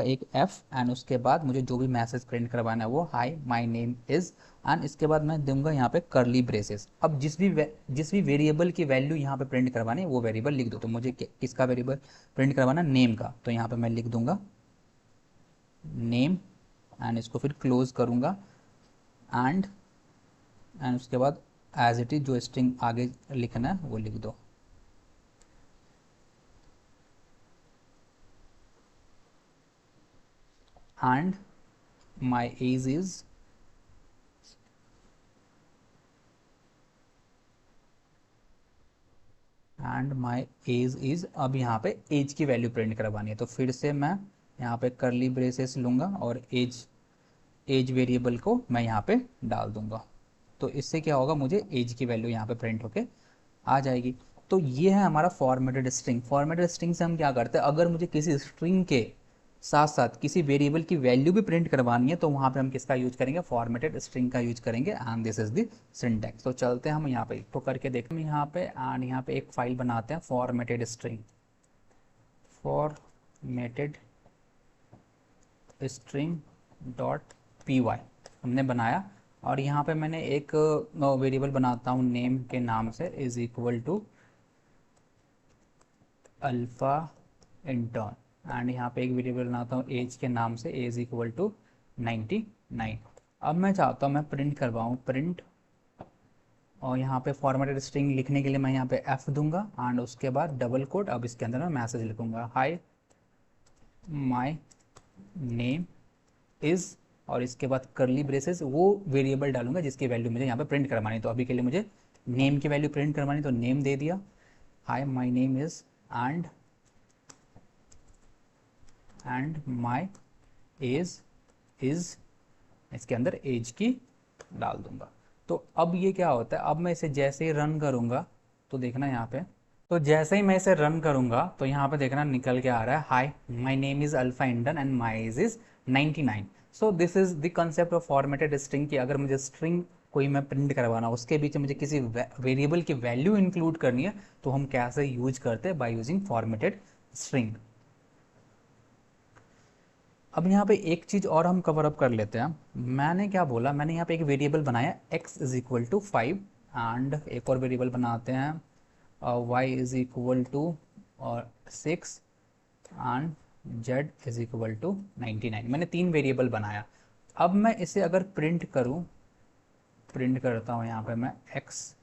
एक एफ एंड उसके बाद मुझे जो भी मैसेज प्रिंट करवाना है वो हाय माय नेम इज़, एंड इसके बाद मैं दूंगा यहाँ पे करली ब्रेसेस। अब जिस भी वेरिएबल की वैल्यू यहाँ पे प्रिंट करवानी है वो वेरिएबल लिख दो। तो मुझे किसका वेरिएबल प्रिंट करवाना, नेम का, तो यहाँ पे मैं लिख दूंगा नेम एंड इसको फिर क्लोज करूँगा एंड उसके बाद एज इट इज जो स्ट्रिंग आगे लिखना है वो लिख दो। एंड माई एज इज अब यहाँ पे एज की वैल्यू प्रिंट करवानी है। तो फिर से मैं यहाँ पे करली ब्रेसेस लूँगा और एज वेरिएबल को मैं यहाँ पे डाल दूँगा। तो इससे क्या होगा, मुझे एज की वैल्यू यहाँ पे प्रिंट होके आ जाएगी। तो ये है हमारा फॉर्मेटेड स्ट्रिंग। फॉर्मेटेड स्ट्रिंग से हम क्या करते हैं, अगर मुझे किसी स्ट्रिंग के साथ साथ किसी वेरिएबल की वैल्यू भी प्रिंट करवानी है तो वहाँ पे हम किसका यूज करेंगे, फॉर्मेटेड स्ट्रिंग का यूज करेंगे and this is the syntax. तो चलते हैं हम यहाँ पे तो करके देखते हैं यहाँ पे, एंड यहाँ पे एक फाइल बनाते हैं formatted string dot P Y हमने बनाया। और यहाँ पे मैंने एक वेरिएबल बनाता हूँ नेम के नाम से, is equal to alpha intern, and यहाँ पे एक वेरिएबल बनाता हूँ एज के नाम से, एज इक्वल टू 99। अब मैं चाहता हूँ मैं प्रिंट करवाऊँ और यहाँ पे फॉर्मेटेड स्ट्रिंग लिखने के लिए मैं यहाँ पे एफ दूंगा एंड उसके बाद डबल कोट। अब इसके अंदर मैं मैसेज लिखूंगा हाय माय नेम इज़, और इसके बाद करली ब्रेसेस वो वेरिएबल डालूंगा जिसकी वैल्यू मुझे यहाँ पे प्रिंट करवानी। तो अभी के लिए मुझे नेम की वैल्यू प्रिंट करवानी, तो नेम दे दिया, हाय my name is and my age is, इसके अंदर एज की डाल दूंगा। तो अब ये क्या होता है, अब मैं इसे जैसे ही रन करूंगा तो देखना यहाँ पे, तो जैसे ही मैं इसे रन करूंगा तो यहाँ पे देखना निकल के आ रहा है हाय my name is alpha intern and my age is 99। So this is the concept of formatted string कि अगर मुझे स्ट्रिंग कोई मैं प्रिंट करवाना उसके बीच में मुझे किसी वेरिएबल की वैल्यू इंक्लूड करनी है तो हम कैसे यूज करते हैं, बाय यूजिंग फॉर्मेटेड स्ट्रिंग। अब यहाँ पे एक चीज़ और हम कवर अप कर लेते हैं। मैंने क्या बोला, मैंने यहाँ पे एक वेरिएबल बनाया x is equal to 5 and एक और वेरिएबल बनाते हैं y इज इक्वल टू और 6 and z is equal to 99। मैंने 3 वेरिएबल बनाया। अब मैं इसे अगर प्रिंट करूँ, प्रिंट करता हूँ यहाँ पे मैं x,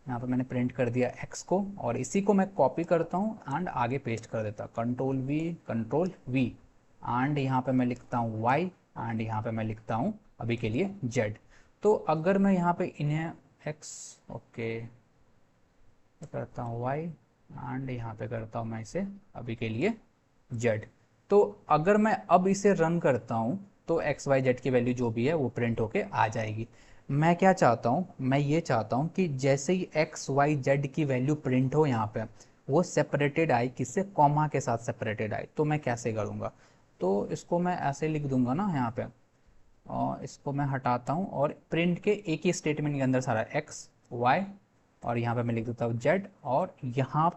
यहाँ पे मैंने प्रिंट कर दिया x को और इसी को मैं कॉपी करता हूँ एंड आगे पेस्ट कर देता हूँ, कंट्रोल v एंड यहाँ पे मैं लिखता हूँ y एंड यहाँ पे मैं लिखता हूँ अभी के लिए z। तो अगर मैं यहाँ पे इन्हें x ओके करता हूँ y एंड यहाँ पे करता हूँ मैं इसे अभी के लिए z। तो अगर मैं अब इसे रन करता हूँ तो x y z की वैल्यू जो भी है वो प्रिंट होके आ जाएगी। मैं क्या चाहता हूँ, मैं ये चाहता हूँ कि जैसे ही x y z की वैल्यू प्रिंट हो यहाँ पे वो सेपरेटेड आए, किससे, कॉमा के साथ सेपरेटेड आए। तो मैं कैसे करूँगा, तो इसको मैं ऐसे लिख दूंगा ना यहाँ पे, और इसको मैं हटाता हूँ और प्रिंट के एक ही स्टेटमेंट के अंदर सारा x y और यहाँ पे मैं लिख देता हूँ z और यहाँ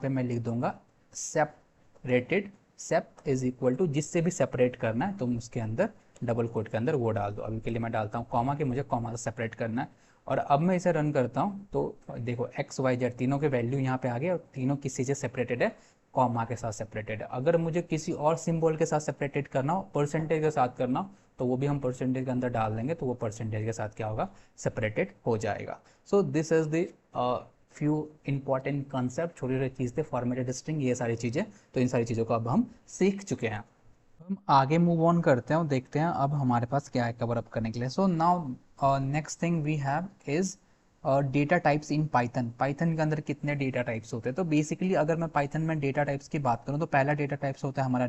पे मैं लिख दूंगा separated, sep is equal to जिससे भी सेपरेट करना है तुम उसके अंदर डबल कोट के अंदर वो डाल दो। अभी के लिए मैं डालता हूँ कॉमा के, मुझे कॉमा से सेपरेट करना है। और अब मैं इसे रन करता हूँ तो देखो x y z तीनों के वैल्यू यहाँ पे आ गए और तीनों किसी से सेपरेटेड है, कॉमा के साथ सेपरेटेड है। अगर मुझे किसी और सिंबल के साथ सेपरेटेड करना हो, परसेंटेज के साथ करना हो, तो वो भी हम परसेंटेज के अंदर डाल देंगे तो वो परसेंटेज के साथ क्या होगा, सेपरेटेड हो जाएगा। सो this is the few important concept, छोटी छोटी चीज़ थे, फॉर्मेटेड स्ट्रिंग, ये सारी चीज़ें। तो इन सारी चीज़ों को अब हम सीख चुके हैं। हम आगे मूव ऑन करते हैं और देखते हैं अब हमारे पास क्या है कवर अप करने के लिए। So now next thing we have is data types in Python. Python के अंदर कितने डेटा टाइप्स होते हैं, तो बेसिकली अगर मैं पाइथन में डेटा टाइप्स की बात करूं तो पहला डेटा टाइप्स होता है हमारा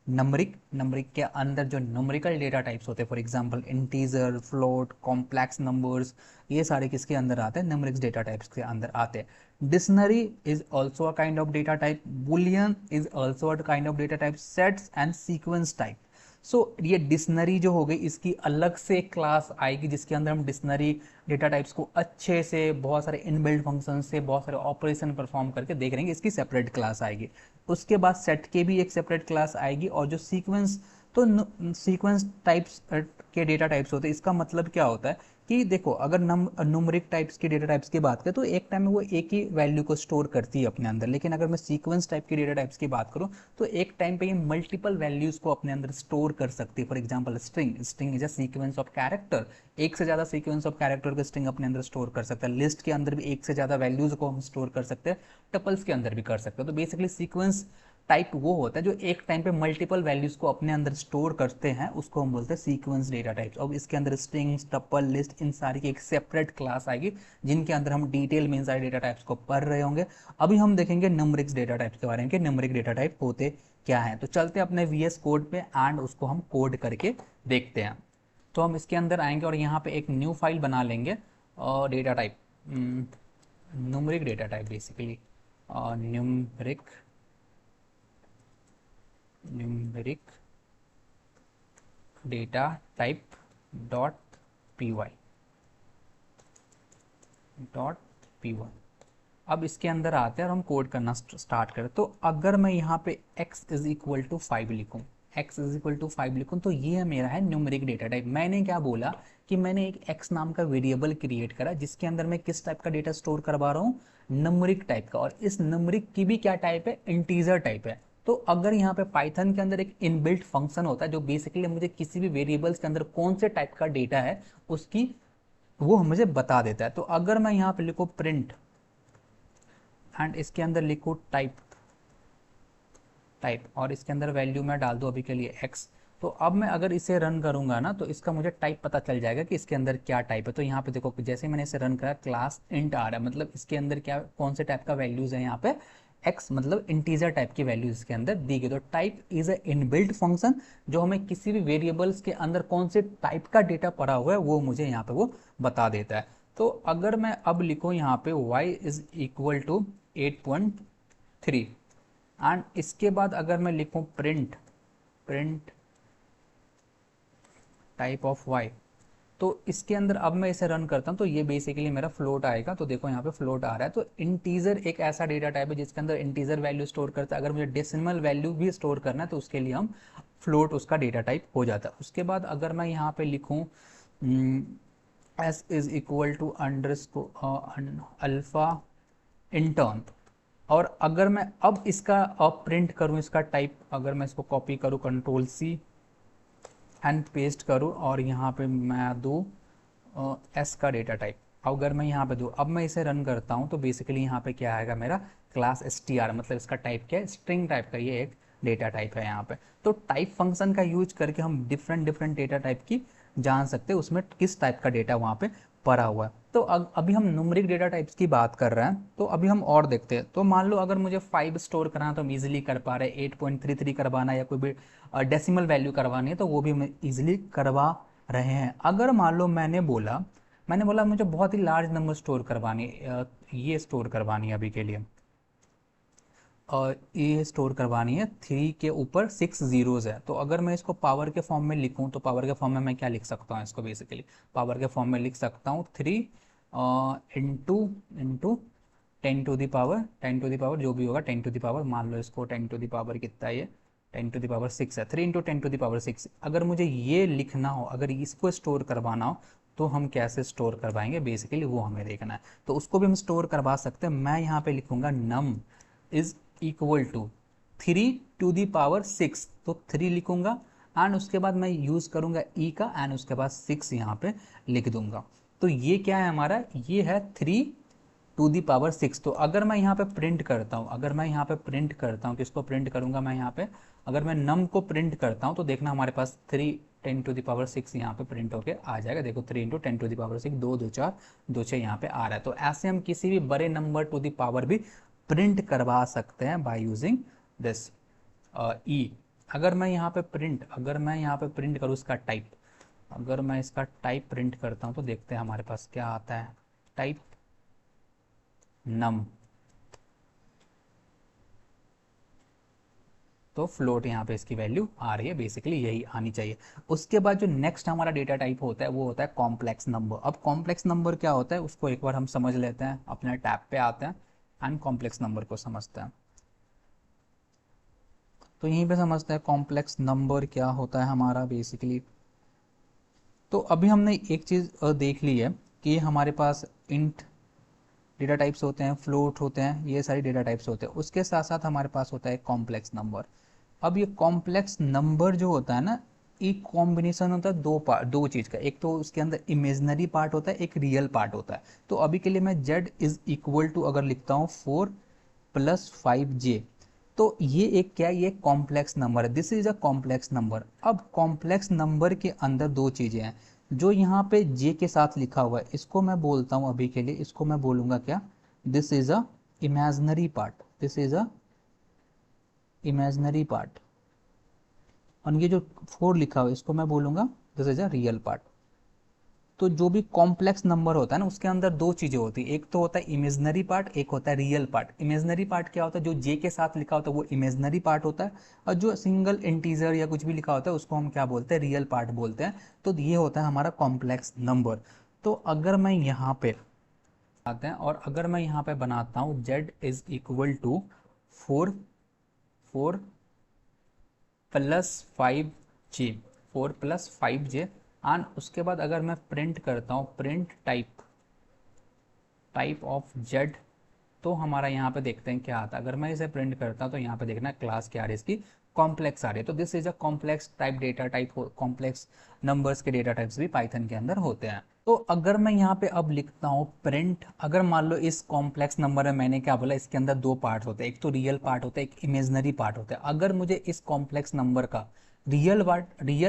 नंबरिक के अंदर जो न्यूमेरिकल डेटा टाइप्स होते हैं, for example integer, float, complex numbers, ये सारे किसके अंदर आते हैं, न्यूमेरिक्स डेटा टाइप्स के अंदर आते हैं। Dictionary is also a kind of data type, boolean is also a kind of data type, sets and sequence type. So ये डिक्शनरी जो हो गई इसकी अलग से क्लास आएगी जिसके अंदर हम डिक्शनरी डेटा टाइप्स को अच्छे से बहुत सारे इनबिल्ट फंक्शन से बहुत सारे ऑपरेशन परफॉर्म करके देख रहेंगे, इसकी सेपरेट क्लास आएगी। उसके बाद सेट के भी एक सेपरेट क्लास आएगी। और जो सीक्वेंस, तो सीक्वेंस टाइप्स के डेटा टाइप्स होते हैं, इसका मतलब क्या होता है कि देखो अगर न्यूमेरिक टाइप्स के डेटा टाइप्स की बात करें तो एक टाइम में वो एक ही वैल्यू को स्टोर करती है अपने अंदर, लेकिन अगर मैं सीक्वेंस टाइप के डेटा टाइप्स की बात करूं तो एक टाइम पे ये मल्टीपल वैल्यूज को अपने अंदर स्टोर कर सकती है। For example string is a sequence of character, एक से ज़्यादा सीक्वेंस ऑफ कैरेक्टर के स्ट्रिंग अपने अंदर स्टोर कर सकता है। लिस्ट के अंदर भी एक से ज़्यादा वैल्यूज को हम स्टोर कर सकते हैं, टपल्स के अंदर भी कर सकते हैं। तो बेसिकली सीक्वेंस टाइप वो होता है जो एक टाइम पे मल्टीपल वैल्यूज को अपने अंदर स्टोर करते हैं, उसको हम बोलते हैं सीक्वेंस डेटा टाइप्स। अब इसके अंदर स्ट्रिंग्स, टपल, लिस्ट, इन सारी की एक सेपरेट क्लास आएगी जिनके अंदर हम डिटेल में इन सारे डेटा टाइप्स को पढ़ रहे होंगे। अभी हम देखेंगे न्यूमेरिक्स डेटा टाइप्स के बारे में कि न्यूमेरिक डेटा टाइप होते क्या है। तो चलते हैं अपने VS कोड पे एंड उसको हम कोड करके देखते हैं। तो हम इसके अंदर आएंगे और यहाँ पे एक न्यू फाइल बना लेंगे और data type numeric data type basically numeric data type .py। अब इसके अंदर आते हैं और हम कोड करना स्टार्ट करें। तो अगर मैं यहाँ पे x इज इक्वल टू 5 लिखूँ, तो ये मेरा है न्यूमेरिक डेटा टाइप। मैंने क्या बोला कि मैंने एक x नाम का वेरिएबल क्रिएट करा जिसके अंदर मैं किस टाइप का डेटा स्टोर करवा रहा हूँ, न्यूमेरिक टाइप का। और इस न्यूमेरिक की भी क्या टाइप है, इंटीजर टाइप है। तो अगर यहाँ पे पाइथन के अंदर एक इनबिल्ट फंक्शन होता है जो बेसिकली मुझे किसी भी वेरिएबल्स के अंदर कौन से टाइप का डेटा है उसकी वो मुझे बता देता है। तो अगर मैं यहाँ पे लिखूँ प्रिंट एंड इसके अंदर लिखूँ टाइप और इसके अंदर वैल्यू मैं डाल दूँ अभी के लिए x, तो अब मैं अगर इसे रन करूंगा ना तो इसका मुझे टाइप पता चल जाएगा कि इसके अंदर क्या टाइप है। तो यहाँ पे देखो जैसे मैंने इसे रन करा क्लास इंट आ रहा है, मतलब इसके अंदर क्या कौन से टाइप का वैल्यूज है, यहाँ पे x मतलब इंटीजर टाइप की वैल्यूज इसके अंदर दी गई। तो type is a inbuilt function जो हमें किसी भी वेरिएबल्स के अंदर कौन से टाइप का डेटा पड़ा हुआ है वो मुझे यहाँ पे वो बता देता है। तो अगर मैं अब लिखूँ यहाँ पे y is equal to 8.3 and इसके बाद अगर मैं लिखूँ प्रिंट टाइप ऑफ वाई। तो इसके अंदर अब मैं इसे रन करता हूँ तो ये बेसिकली मेरा फ्लोट आएगा। तो देखो यहाँ पे फ्लोट आ रहा है। तो इंटीजर एक ऐसा डेटा टाइप है जिसके अंदर इंटीजर वैल्यू स्टोर करता है। अगर मुझे डेसिमल वैल्यू भी स्टोर करना है तो उसके लिए हम फ्लोट उसका डेटा टाइप हो जाता है। उसके बाद अगर मैं यहाँ पे लिखूँ S is equal to alpha intern, और अगर मैं अब इसका अब प्रिंट करूँ इसका टाइप, अगर मैं इसको कॉपी करूँ कंट्रोल सी एंड पेस्ट करूँ और यहाँ पे मैं दूँ एस का डेटा टाइप, अगर मैं यहाँ पे दूँ, अब मैं इसे रन करता हूँ तो बेसिकली यहाँ पे क्या आएगा मेरा क्लास str, मतलब इसका टाइप क्या है, स्ट्रिंग टाइप का ये एक डेटा टाइप है यहाँ पे। तो टाइप फंक्शन का यूज करके हम डिफरेंट डिफरेंट डेटा टाइप की जान सकते हैं उसमें किस टाइप का डेटा वहाँ पे पड़ा हुआ है। तो अभी हम न्यूमेरिक डेटा टाइप्स की बात कर रहे हैं, तो अभी हम और देखते हैं। तो मान लो अगर मुझे 5 स्टोर करना है तो हम इजीली कर पा रहे हैं, 8.33 करवाना है या कोई भी डेसिमल वैल्यू करवानी है तो वो भी हम इजीली करवा रहे हैं। अगर मान लो मैंने बोला मुझे बहुत ही लार्ज नंबर स्टोर करवानी, ये स्टोर करवानी है अभी के लिए, और ये स्टोर करवानी है 3 के ऊपर 6 जीरोज है। तो अगर मैं इसको पावर के फॉर्म में लिखूं तो पावर के फॉर्म में मैं क्या लिख सकता हूँ, इसको बेसिकली पावर के फॉर्म में लिख सकता हूँ 3 into into 10 to the power जो भी होगा 10 टू दी पावर, मान लो इसको 10 टू दी पावर कितना है, ये 10 टू दी पावर 6 है, 3 इंटू 10 टू दी पावर 6। अगर मुझे ये लिखना हो, अगर इसको स्टोर करवाना हो तो हम कैसे स्टोर करवाएंगे, बेसिकली वो हमें देखना है। तो उसको भी हम स्टोर करवा सकते हैं। मैं यहाँ पे लिखूंगा num is equal to 3 to the power 6, तो 3 लिखूंगा एंड उसके बाद मैं यूज करूंगा ई का एंड उसके बाद 6 यहाँ पे लिख दूंगा। तो ये क्या है हमारा, ये है 3 टू दी पावर 6। तो अगर मैं यहाँ पे प्रिंट करता हूँ, किसको प्रिंट करूंगा मैं यहाँ पे, अगर मैं नम को प्रिंट करता हूँ तो देखना हमारे पास 3 10 टू दी पावर 6 यहाँ पे प्रिंट होके आ जाएगा। देखो 3 इंटू 10 टू दी पावर 6, 2 2 4 2 6 यहाँ पे आ रहा है। तो ऐसे हम किसी भी बड़े नंबर टू दी पावर भी प्रिंट करवा सकते हैं बाय यूजिंग दिस ई। अगर मैं यहाँ पे प्रिंट करूँ इसका टाइप, अगर मैं इसका टाइप प्रिंट करता हूँ तो देखते हैं हमारे पास क्या आता है, टाइप नम, तो फ्लोट यहाँ पे इसकी वैल्यू आ रही है, बेसिकली यही आनी चाहिए। उसके बाद जो नेक्स्ट हमारा डेटा टाइप होता है वो होता है कॉम्प्लेक्स नंबर। अब कॉम्प्लेक्स नंबर क्या होता है उसको एक बार हम समझ लेते हैं, अपने टैब पे आते हैं एंड कॉम्प्लेक्स नंबर को समझते हैं। तो यहीं पे समझते हैं कॉम्प्लेक्स नंबर क्या होता है हमारा बेसिकली। तो अभी हमने एक चीज़ देख ली है कि हमारे पास इंट डेटा टाइप्स होते हैं, फ्लोट होते हैं, ये सारी डेटा टाइप्स होते हैं। उसके साथ साथ हमारे पास होता है कॉम्प्लेक्स नंबर। अब ये कॉम्प्लेक्स नंबर जो होता है ना, एक कॉम्बिनेशन होता है दो पार्ट, दो चीज़ का, एक तो उसके अंदर इमेजनरी पार्ट होता है, एक रियल पार्ट होता है। तो अभी के लिए मैं z इज इक्वल टू अगर लिखता हूँ 4 + 5j, तो ये एक क्या है, ये कॉम्प्लेक्स नंबर है, this is a complex number. अब कॉम्प्लेक्स नंबर के अंदर दो चीज़ें हैं, जो यहाँ पे जे के साथ लिखा हुआ है इसको मैं बोलता हूँ अभी के लिए, इसको मैं बोलूँगा क्या, this is a imaginary part, this is a imaginary part. और ये जो 4 लिखा हुआ है इसको मैं बोलूँगा this is a real part. तो जो भी कॉम्प्लेक्स नंबर होता है ना उसके अंदर दो चीज़ें होती है, एक तो होता है इमेजनरी पार्ट, एक होता है रियल पार्ट। इमेजनरी पार्ट क्या होता है, जो जे के साथ लिखा होता है वो इमेजनरी पार्ट होता है, और जो सिंगल इंटीजर या कुछ भी लिखा होता है उसको हम क्या बोलते हैं, रियल पार्ट बोलते हैं। तो ये होता है हमारा कॉम्प्लेक्स नंबर। तो अगर मैं यहाँ पे आते हैं और अगर मैं यहाँ पे बनाता हूँ z is equal to 4 4 + 5j, 4 + 5j, and उसके बाद अगर मैं प्रिंट करता हूँ प्रिंट टाइप ऑफ z, तो हमारा यहाँ पे देखते हैं क्या आता है। अगर मैं इसे प्रिंट करता हूँ तो यहाँ पे देखना क्लास क्या आ रही है इसकी, कॉम्प्लेक्स आ रही है। तो this is a complex type data type, complex numbers के डेटा टाइप्स भी पाइथन के अंदर होते हैं। तो अगर मैं यहाँ पे अब लिखता हूँ प्रिंट, अगर मान लो इस कॉम्प्लेक्स नंबर में मैंने क्या बोला, इसके अंदर दो पार्ट होते हैं, एक तो रियल पार्ट होता है, एक इमेजनरी पार्ट होता है। अगर मुझे इस कॉम्प्लेक्स नंबर का रियल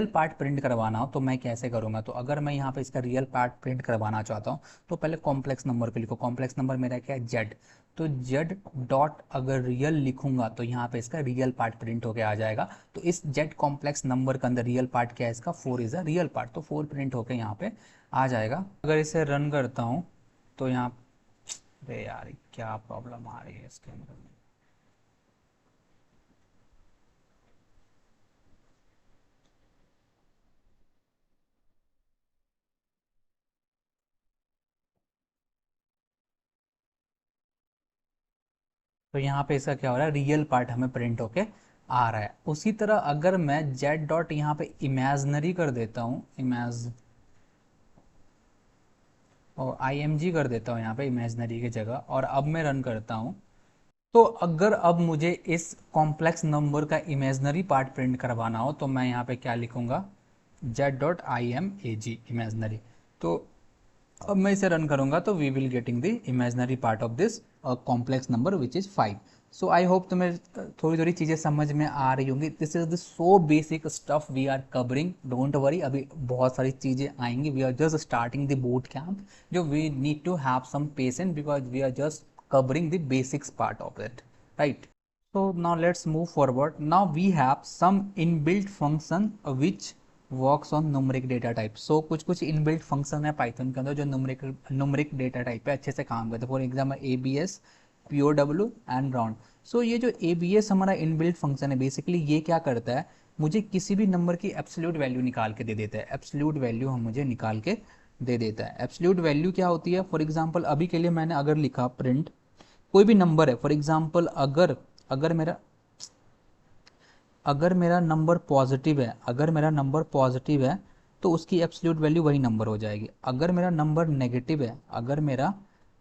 पार्ट प्रिंट करवाना हो तो मैं कैसे करूँगा, तो अगर मैं यहाँ पे इसका रियल पार्ट प्रिंट करवाना चाहता हूँ तो पहले कॉम्प्लेक्स नंबर पे लिखो, कॉम्प्लेक्स नंबर मेरा क्या है जेड, तो जेड डॉट अगर रियल लिखूंगा तो यहाँ पे इसका रियल पार्ट प्रिंट होके आ जाएगा। तो इस जेड कॉम्प्लेक्स नंबर के अंदर रियल पार्ट क्या है इसका, 4 इज अ रियल पार्ट, तो 4 प्रिंट होके यहाँ पे आ जाएगा। अगर इसे रन करता हूँ तो यहाँ, अरे यार क्या प्रॉब्लम आ रही है इसके अंदर। तो यहाँ पे इसका क्या हो रहा है, रियल पार्ट हमें प्रिंट होके आ रहा है। उसी तरह अगर मैं जेड डॉट यहाँ पे इमेजनरी कर देता हूँ, इमेज और IMG कर देता हूँ यहाँ पे इमेजनरी की जगह, और अब मैं रन करता हूँ, तो अगर अब मुझे इस कॉम्प्लेक्स नंबर का इमेजनरी पार्ट प्रिंट करवाना हो तो मैं यहाँ पे क्या लिखूंगा, z.imag इमेजनरी। तो अब मैं इसे रन करूंगा तो we will getting the imaginary part of this complex number which is 5। So I hope तुम्हें थोड़ी थोड़ी चीज़ें समझ में आ रही होंगी। This is the so basic stuff we are covering, don't worry, अभी बहुत सारी चीज़ें आएंगी। We are just starting the boot camp, जो we need to have some patience because we are just covering the basics part of it, right? So now let's move forward. Now we have some inbuilt function which works on numeric data type. So कुछ inbuilt function है Python के अंदर जो numeric data type पे अच्छे से काम करते हैं। For example ABS, POW and round. So ये जो ABS हमारा inbuilt function है, बेसिकली ये क्या करता है, मुझे किसी भी नंबर की एब्सोल्यूट वैल्यू निकाल के दे देता है। एब्सोल्यूट वैल्यू हम मुझे निकाल के दे देता है। एब्सोल्यूट वैल्यू क्या होती है, फॉर एग्जांपल अभी के लिए मैंने अगर लिखा प्रिंट कोई भी नंबर है, फॉर एग्जांपल अगर अगर मेरा अगर मेरा नंबर पॉजिटिव है, अगर मेरा नंबर पॉजिटिव है तो उसकी एब्सोल्यूट वैल्यू वही नंबर हो जाएगी। अगर मेरा नंबर नेगेटिव है, अगर मेरा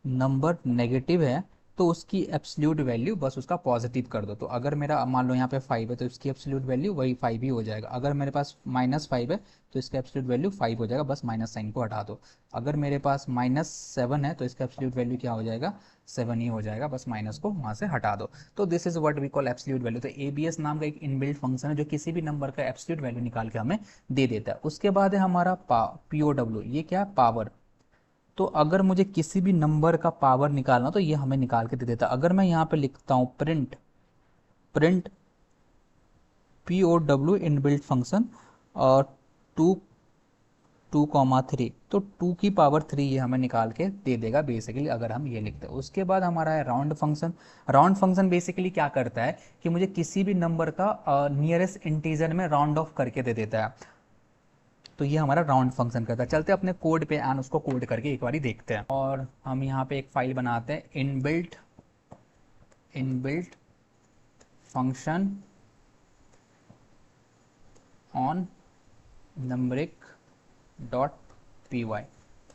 नंबर नेगेटिव है तो उसकी एब्सोल्यूट वैल्यू बस उसका पॉजिटिव कर दो। तो अगर मेरा मान लो यहाँ पे 5 है तो इसकी एब्सोल्यूट वैल्यू वही 5 ही हो जाएगा। अगर मेरे पास -5 है तो इसका एब्सोल्यूट वैल्यू 5 हो जाएगा, बस माइनस साइन को हटा दो। अगर मेरे पास -7 है तो इसका एब्सोल्यूट वैल्यू क्या हो जाएगा, 7 ही हो जाएगा, बस माइनस को वहाँ से हटा दो। तो this is what we call absolute value. तो ABS नाम का एक इनबिल्ट फंक्शन है जो किसी भी नंबर का एब्सोल्यूट वैल्यू निकाल के हमें दे देता है। उसके बाद है हमारा POW, ये क्या है, पावर। तो अगर मुझे किसी भी नंबर का पावर निकालना तो ये हमें निकाल के दे देता है। अगर मैं यहाँ पे लिखता हूँ print print POW inbuilt function और 2,3, तो 2 की पावर 3 ये हमें निकाल के दे देगा बेसिकली, अगर हम ये लिखते हैं। उसके बाद हमारा है round function. Round function basically क्या करता है कि मुझे किसी भी नंबर का नियरेस्ट इंटीजर में राउंड ऑफ करके दे देता है। तो ये हमारा राउंड फंक्शन करता है। चलते हैं अपने कोड पे एंड उसको कोड करके एक बार देखते हैं। और हम यहाँ पे एक फाइल बनाते हैं, इनबिल्ट फंक्शन ऑन numeric.py।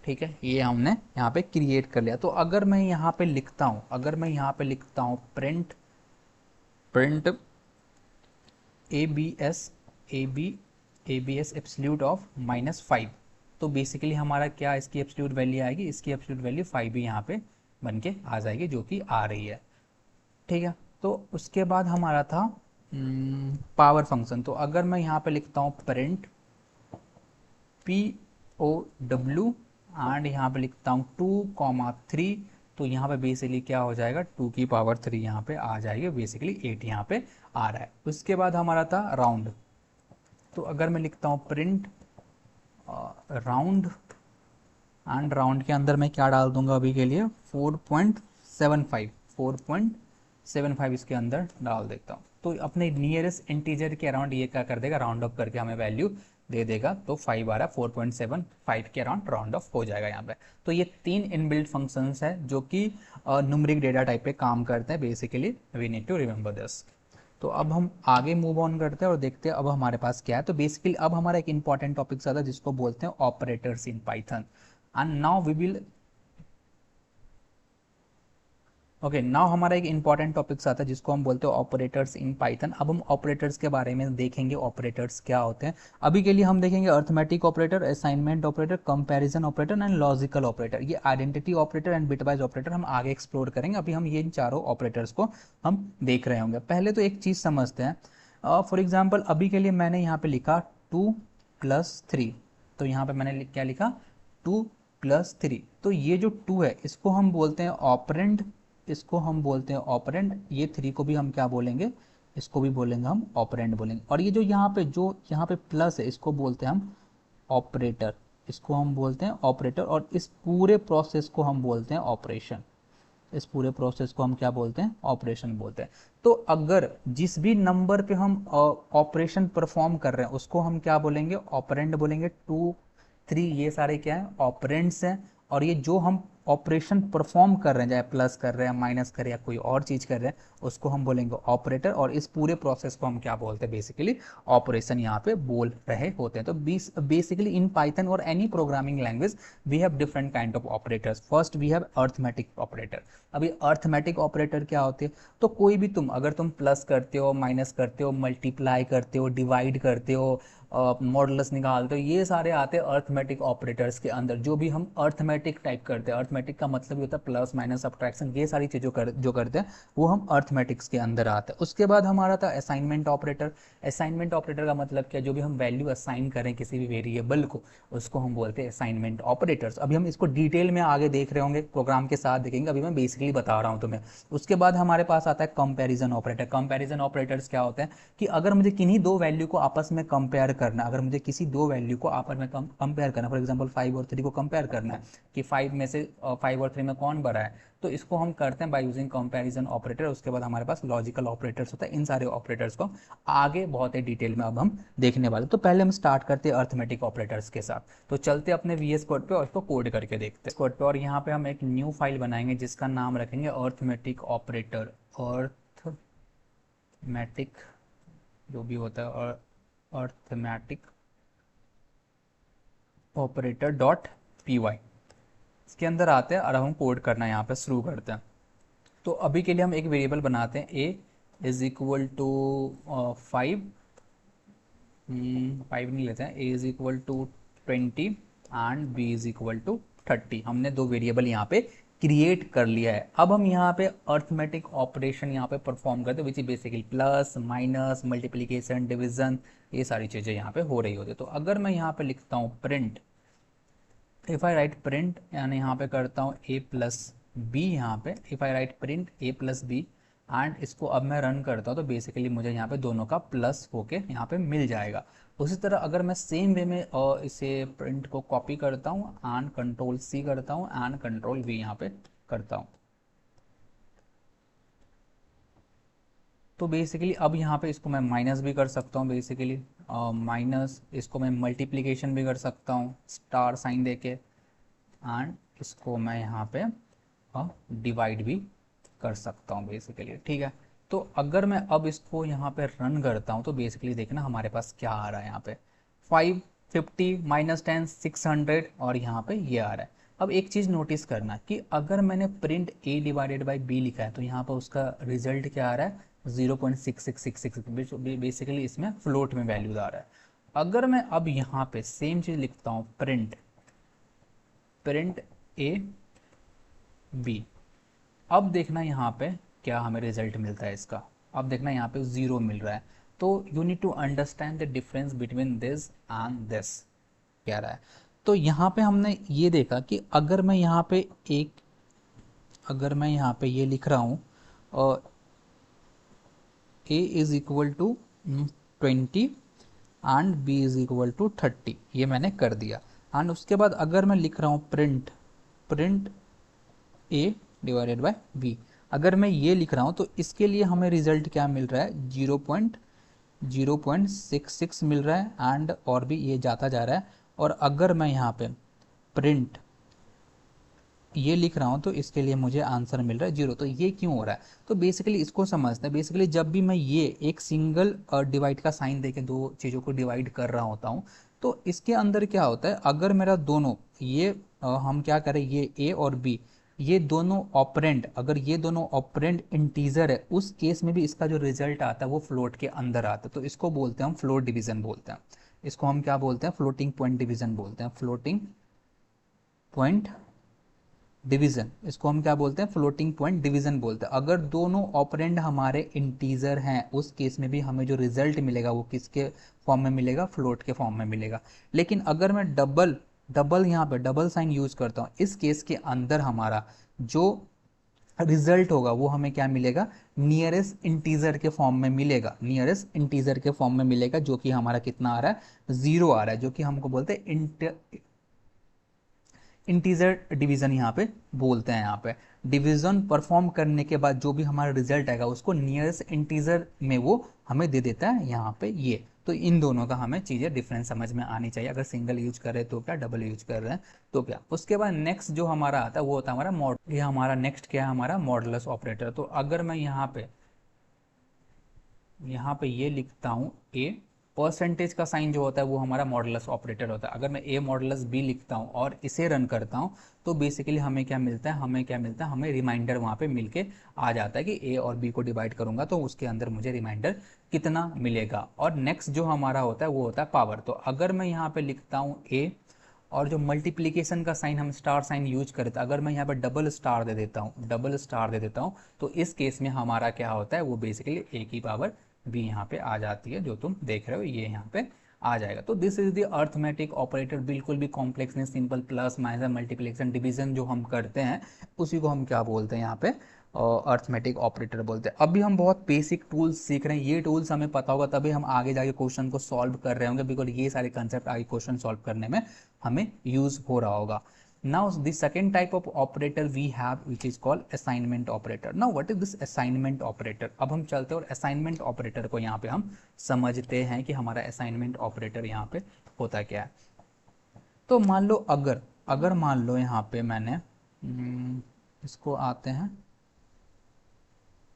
ठीक है, ये हमने यहाँ पे क्रिएट कर लिया। तो अगर मैं यहाँ पे लिखता हूँ, प्रिंट ABS एब्सोल्यूट ऑफ -5, तो बेसिकली हमारा क्या इसकी एब्सोल्यूट वैल्यू आएगी, इसकी एब्सोल्यूट वैल्यू 5 भी यहाँ पे बन के आ जाएगी, जो कि आ रही है। ठीक है, तो उसके बाद हमारा था पावर फंक्शन। तो अगर मैं यहाँ पे लिखता हूँ प्रिंट POW एंड यहाँ पे लिखता हूँ 2,3, तो यहाँ पे बेसिकली क्या हो जाएगा, 2 की पावर 3 यहाँ पे आ जाएगी, बेसिकली 8 यहाँ पे आ रहा है। उसके बाद हमारा था राउंड। तो अगर मैं लिखता हूँ प्रिंट राउंड एंड राउंड के अंदर मैं क्या डाल दूंगा अभी के लिए, 4.75 इसके अंदर डाल देता हूँ। तो अपने नियरेस्ट इंटीजर के अराउंड ये क्या कर देगा, राउंड ऑफ करके हमें वैल्यू दे देगा। तो 5 आ रहा है, 4.75 के अराउंड राउंड ऑफ हो जाएगा यहाँ पे। तो ये 3 इनबिल्ट फंक्शंस है जो कि न्यूमेरिक डेटा टाइप पे काम करते हैं। Basically we need to remember this. तो अब हम आगे मूव ऑन करते हैं और देखते हैं अब हमारे पास क्या है। तो बेसिकली अब हमारा एक इंपॉर्टेंट टॉपिक आता है जिसको बोलते हैं operators in Python. And now we will now हमारा एक इंपॉर्टेंट टॉपिक्स आता है जिसको हम बोलते हैं ऑपरेटर्स इन पाइथन। अब हम ऑपरेटर्स के बारे में देखेंगे, ऑपरेटर्स क्या होते हैं। अभी के लिए हम देखेंगे arithmetic operator, assignment operator, comparison operator and logical operator. ये identity operator and bitwise operator हम आगे एक्सप्लोर करेंगे। अभी हम ये चारों ऑपरेटर्स को हम देख रहे होंगे। पहले तो एक चीज़ समझते हैं, फॉर एग्जाम्पल अभी के लिए मैंने यहाँ पे लिखा 2+3, तो यहाँ पे मैंने क्या लिखा, 2+3। तो ये जो 2 है इसको हम बोलते हैं ऑपरेंड, ये 3 को भी हम क्या बोलेंगे, इसको भी बोलेंगे हम ऑपरेंड बोलेंगे। और ये जो यहाँ पे प्लस है इसको बोलते हैं हम ऑपरेटर, और इस पूरे प्रोसेस को हम बोलते हैं ऑपरेशन। हम क्या बोलते हैं, ऑपरेशन बोलते हैं। तो अगर जिस भी नंबर पे हम ऑपरेशन परफॉर्म कर रहे हैं उसको हम क्या बोलेंगे, ऑपरेंड बोलेंगे। 2, 3 ये सारे क्या है, ऑपरेंड्स हैं। और ये जो हम ऑपरेशन परफॉर्म कर रहे हैं, चाहे प्लस कर रहे हैं, माइनस कर रहे हैं, या कोई और चीज़ कर रहे हैं, उसको हम बोलेंगे ऑपरेटर। और इस पूरे प्रोसेस को हम क्या बोलते हैं, बेसिकली ऑपरेशन यहाँ पे बोल रहे होते हैं। तो बेसिकली इन पाइथन और any programming language we have different kind of operators. First we have arithmetic operator. अभी अर्थमेटिक ऑपरेटर क्या होते हैं, तो कोई भी अगर तुम प्लस करते हो, माइनस करते हो, मल्टीप्लाई करते हो, डिवाइड करते हो, मॉडुलस निकालते हो, ये सारे आते हैं अर्थमेटिक ऑपरेटर्स के अंदर। जो भी हम अर्थमेटिक टाइप करते हैं, अर्थमेटिक का मतलब ही होता है प्लस माइनस सब्ट्रैक्शन, ये सारी चीज़ों जो करते हैं वो हम अर्थमेटिक्स के अंदर आते हैं। उसके बाद हमारा था असाइनमेंट ऑपरेटर। असाइनमेंट ऑपरेटर का मतलब क्या, जो भी हम वैल्यू असाइन करें किसी भी वेरिएबल को, उसको हम बोलते हैं असाइनमेंट ऑपरेटर्स। अभी हम इसको डिटेल में आगे देख रहे होंगे, प्रोग्राम के साथ देखेंगे, अभी मैं बेसिकली बता रहा हूँ तुम्हें। उसके बाद हमारे पास आता है कंपैरिजन ऑपरेटर। कंपैरिजन ऑपरेटर्स क्या होते हैं कि अगर मुझे किन्हीं दो वैल्यू को आपस में कंपेयर करना, अगर मुझे किसी दो वैल्यू को आपस में कंपेयर करना, फॉर एग्जांपल 5 और 3 को कंपेयर करना है कि 5 में से 5 और 3 में कौन बड़ा है, तो इसको हम करते हैं बाय यूजिंग कंपैरिजन ऑपरेटर। उसके बाद हमारे पास लॉजिकल ऑपरेटर्स होता है। इन सारे ऑपरेटर्स को आगे बहुत ही डिटेल में अब हम देखने वाले। तो पहले हम स्टार्ट करते हैं अर्थमेटिक ऑपरेटर्स के साथ। तो चलते अपने VS कोड पे और इसको कोड करके देखते हैं कोड पे। और यहाँ पे हम एक न्यू फाइल बनाएंगे जिसका नाम रखेंगे अर्थमेटिक ऑपरेटर, अर्थमेटिक जो भी होता है, और अर्थमेटिक ऑपरेटर डॉट py। इसके अंदर आते हैं और हम कोड करना यहाँ पे शुरू करते हैं। तो अभी के लिए हम एक वेरिएबल बनाते हैं, a इज इक्वल टू 5 नहीं लेते हैं, a is equal to 20 and b is equal to 30। हमने दो वेरिएबल यहाँ पे क्रिएट कर लिया है। अब हम यहाँ पे अर्थमेटिक ऑपरेशन यहाँ पे परफॉर्म करते हैं, which is basically plus minus multiplication division, ये सारी चीज़ें यहाँ पे हो रही होती है। तो अगर मैं यहाँ पे लिखता हूँ print, if I write print, यानी यहाँ पे करता हूँ a प्लस बी, यहाँ पे if I write print a plus B and इसको अब मैं रन करता हूँ, तो बेसिकली मुझे यहाँ पे दोनों का प्लस होके यहाँ पे मिल जाएगा। उसी तरह अगर मैं सेम वे में इसे प्रिंट को कॉपी करता हूँ एंड कंट्रोल C करता हूँ एंड कंट्रोल V यहाँ पे करता हूँ, तो बेसिकली अब यहाँ पे इसको मैं माइनस भी कर सकता हूँ, बेसिकली माइनस, इसको मैं मल्टीप्लिकेशन भी कर सकता हूँ स्टार साइन देके, एंड इसको मैं यहाँ पे डिवाइड भी कर सकता हूँ बेसिकली, ठीक है। तो अगर मैं अब इसको यहाँ पे रन करता हूँ, तो बेसिकली देखना हमारे पास क्या आ रहा है, यहाँ पे 550 माइनस 10 600 और यहाँ पे ये आ रहा है। अब एक चीज़ नोटिस करना कि अगर मैंने print a divided by b लिखा है, तो यहाँ पर उसका रिजल्ट क्या आ रहा है, 0.6666, बेसिकली इसमें फ्लोट में वैल्यूज आ रहा है। अगर मैं अब यहाँ पे सेम चीज़ लिखता हूँ, प्रिंट a b, अब देखना यहाँ पे क्या हमें रिजल्ट मिलता है इसका। अब देखना यहाँ पे 0 मिल रहा है। तो you need to understand the difference between this and this कह रहा है। तो यहाँ पे हमने ये देखा कि अगर मैं यहाँ पे ये लिख रहा हूँ a is equal to 20 and b is equal to 30, ये मैंने कर दिया। एंड उसके बाद अगर मैं लिख रहा हूँ print a divided by b, अगर मैं ये लिख रहा हूँ, तो इसके लिए हमें रिजल्ट क्या मिल रहा है, 0.66 मिल रहा है एंड और भी ये जाता जा रहा है। और अगर मैं यहाँ पे प्रिंट ये लिख रहा हूँ, तो इसके लिए मुझे आंसर मिल रहा है 0। तो ये क्यों हो रहा है, तो बेसिकली इसको समझते हैं। बेसिकली जब भी मैं ये एक सिंगल डिवाइड का साइन देके दो चीज़ों को डिवाइड कर रहा होता हूँ, तो इसके अंदर क्या होता है, अगर मेरा दोनों ये हम क्या करें, ये a और b, ये दोनों ऑपरेंड, अगर ये दोनों ऑपरेंड इंटीजर है, उस केस में भी इसका जो रिजल्ट आता है वो फ्लोट के अंदर आता है। तो इसको बोलते हैं हम फ्लोट डिवीजन बोलते हैं। इसको हम क्या बोलते हैं, फ्लोटिंग पॉइंट डिवीजन बोलते हैं। फ्लोटिंग पॉइंट डिवीजन, इसको हम क्या बोलते हैं, फ्लोटिंग पॉइंट डिवीजन बोलते हैं। अगर दोनों ऑपरेंड हमारे इंटीजर हैं, उस केस में भी हमें जो रिजल्ट मिलेगा वो किसके फॉर्म में मिलेगा, फ्लोट के फॉर्म में मिलेगा। लेकिन अगर मैं डबल यहाँ पे डबल साइन यूज करता हूँ, इस केस के अंदर हमारा जो रिजल्ट होगा वो हमें क्या मिलेगा, नियरेस्ट इंटीजर के फॉर्म में मिलेगा। नियरेस्ट इंटीजर के फॉर्म में मिलेगा, जो कि हमारा कितना आ रहा है, 0 आ रहा है, जो कि हमको बोलते हैं इंटीजर डिवीजन यहाँ पे बोलते हैं। यहाँ पे डिवीजन परफॉर्म करने के बाद जो भी हमारा रिजल्ट आएगा उसको नियरेस्ट इंटीजर में वो हमें दे देता है यहाँ पे ये। तो इन दोनों का हमें चीज़ें डिफरेंस समझ में आनी चाहिए, अगर सिंगल यूज कर रहे हैं तो क्या, डबल यूज कर रहे हैं तो क्या। उसके बाद नेक्स्ट जो हमारा आता है वो होता है हमारा मॉड, ये हमारा नेक्स्ट क्या है, हमारा मॉडुलस ऑपरेटर। तो अगर मैं यहाँ पे ये लिखता हूँ ए, परसेंटेज का साइन जो होता है वो हमारा मॉडुलस ऑपरेटर होता है। अगर मैं ए मॉडुलस बी लिखता हूँ और इसे रन करता हूँ तो बेसिकली हमें क्या मिलता है, हमें रिमाइंडर वहाँ पे मिलके आ जाता है कि ए और बी को डिवाइड करूंगा तो उसके अंदर मुझे रिमाइंडर कितना मिलेगा। और नेक्स्ट जो हमारा होता है वो होता है पावर। तो अगर मैं यहाँ पे लिखता हूँ ए और जो मल्टीप्लिकेशन का साइन हम स्टार साइन यूज करते हैं, अगर मैं यहाँ पर डबल स्टार दे देता हूँ तो इस केस में हमारा क्या होता है, वो बेसिकली ए की पावर बी यहाँ पे आ जाती है, जो तुम देख रहे हो ये यहाँ पे आ जाएगा। तो this is the arithmetic operator, बिल्कुल भी कॉम्प्लेक्स नहीं, simple plus minus multiplication division जो हम करते हैं उसी को हम क्या बोलते हैं यहाँ पे, अर्थमेटिक ऑपरेटर बोलते हैं। अभी हम बहुत बेसिक टूल्स सीख रहे हैं, ये टूल्स हमें पता होगा तभी हम आगे जाके क्वेश्चन को सॉल्व कर रहे होंगे, बिकॉज ये सारे कंसेप्ट आगे क्वेश्चन सॉल्व करने में हमें यूज हो रहा होगा। Now the second type of operator we have which is called assignment operator. Now what is this assignment operator? अब हम चलते हैं और assignment operator को यहाँ पे हम समझते हैं कि हमारा assignment operator यहाँ पे होता क्या है। तो मान लो अगर मान लो यहाँ पे मैंने इसको आते हैं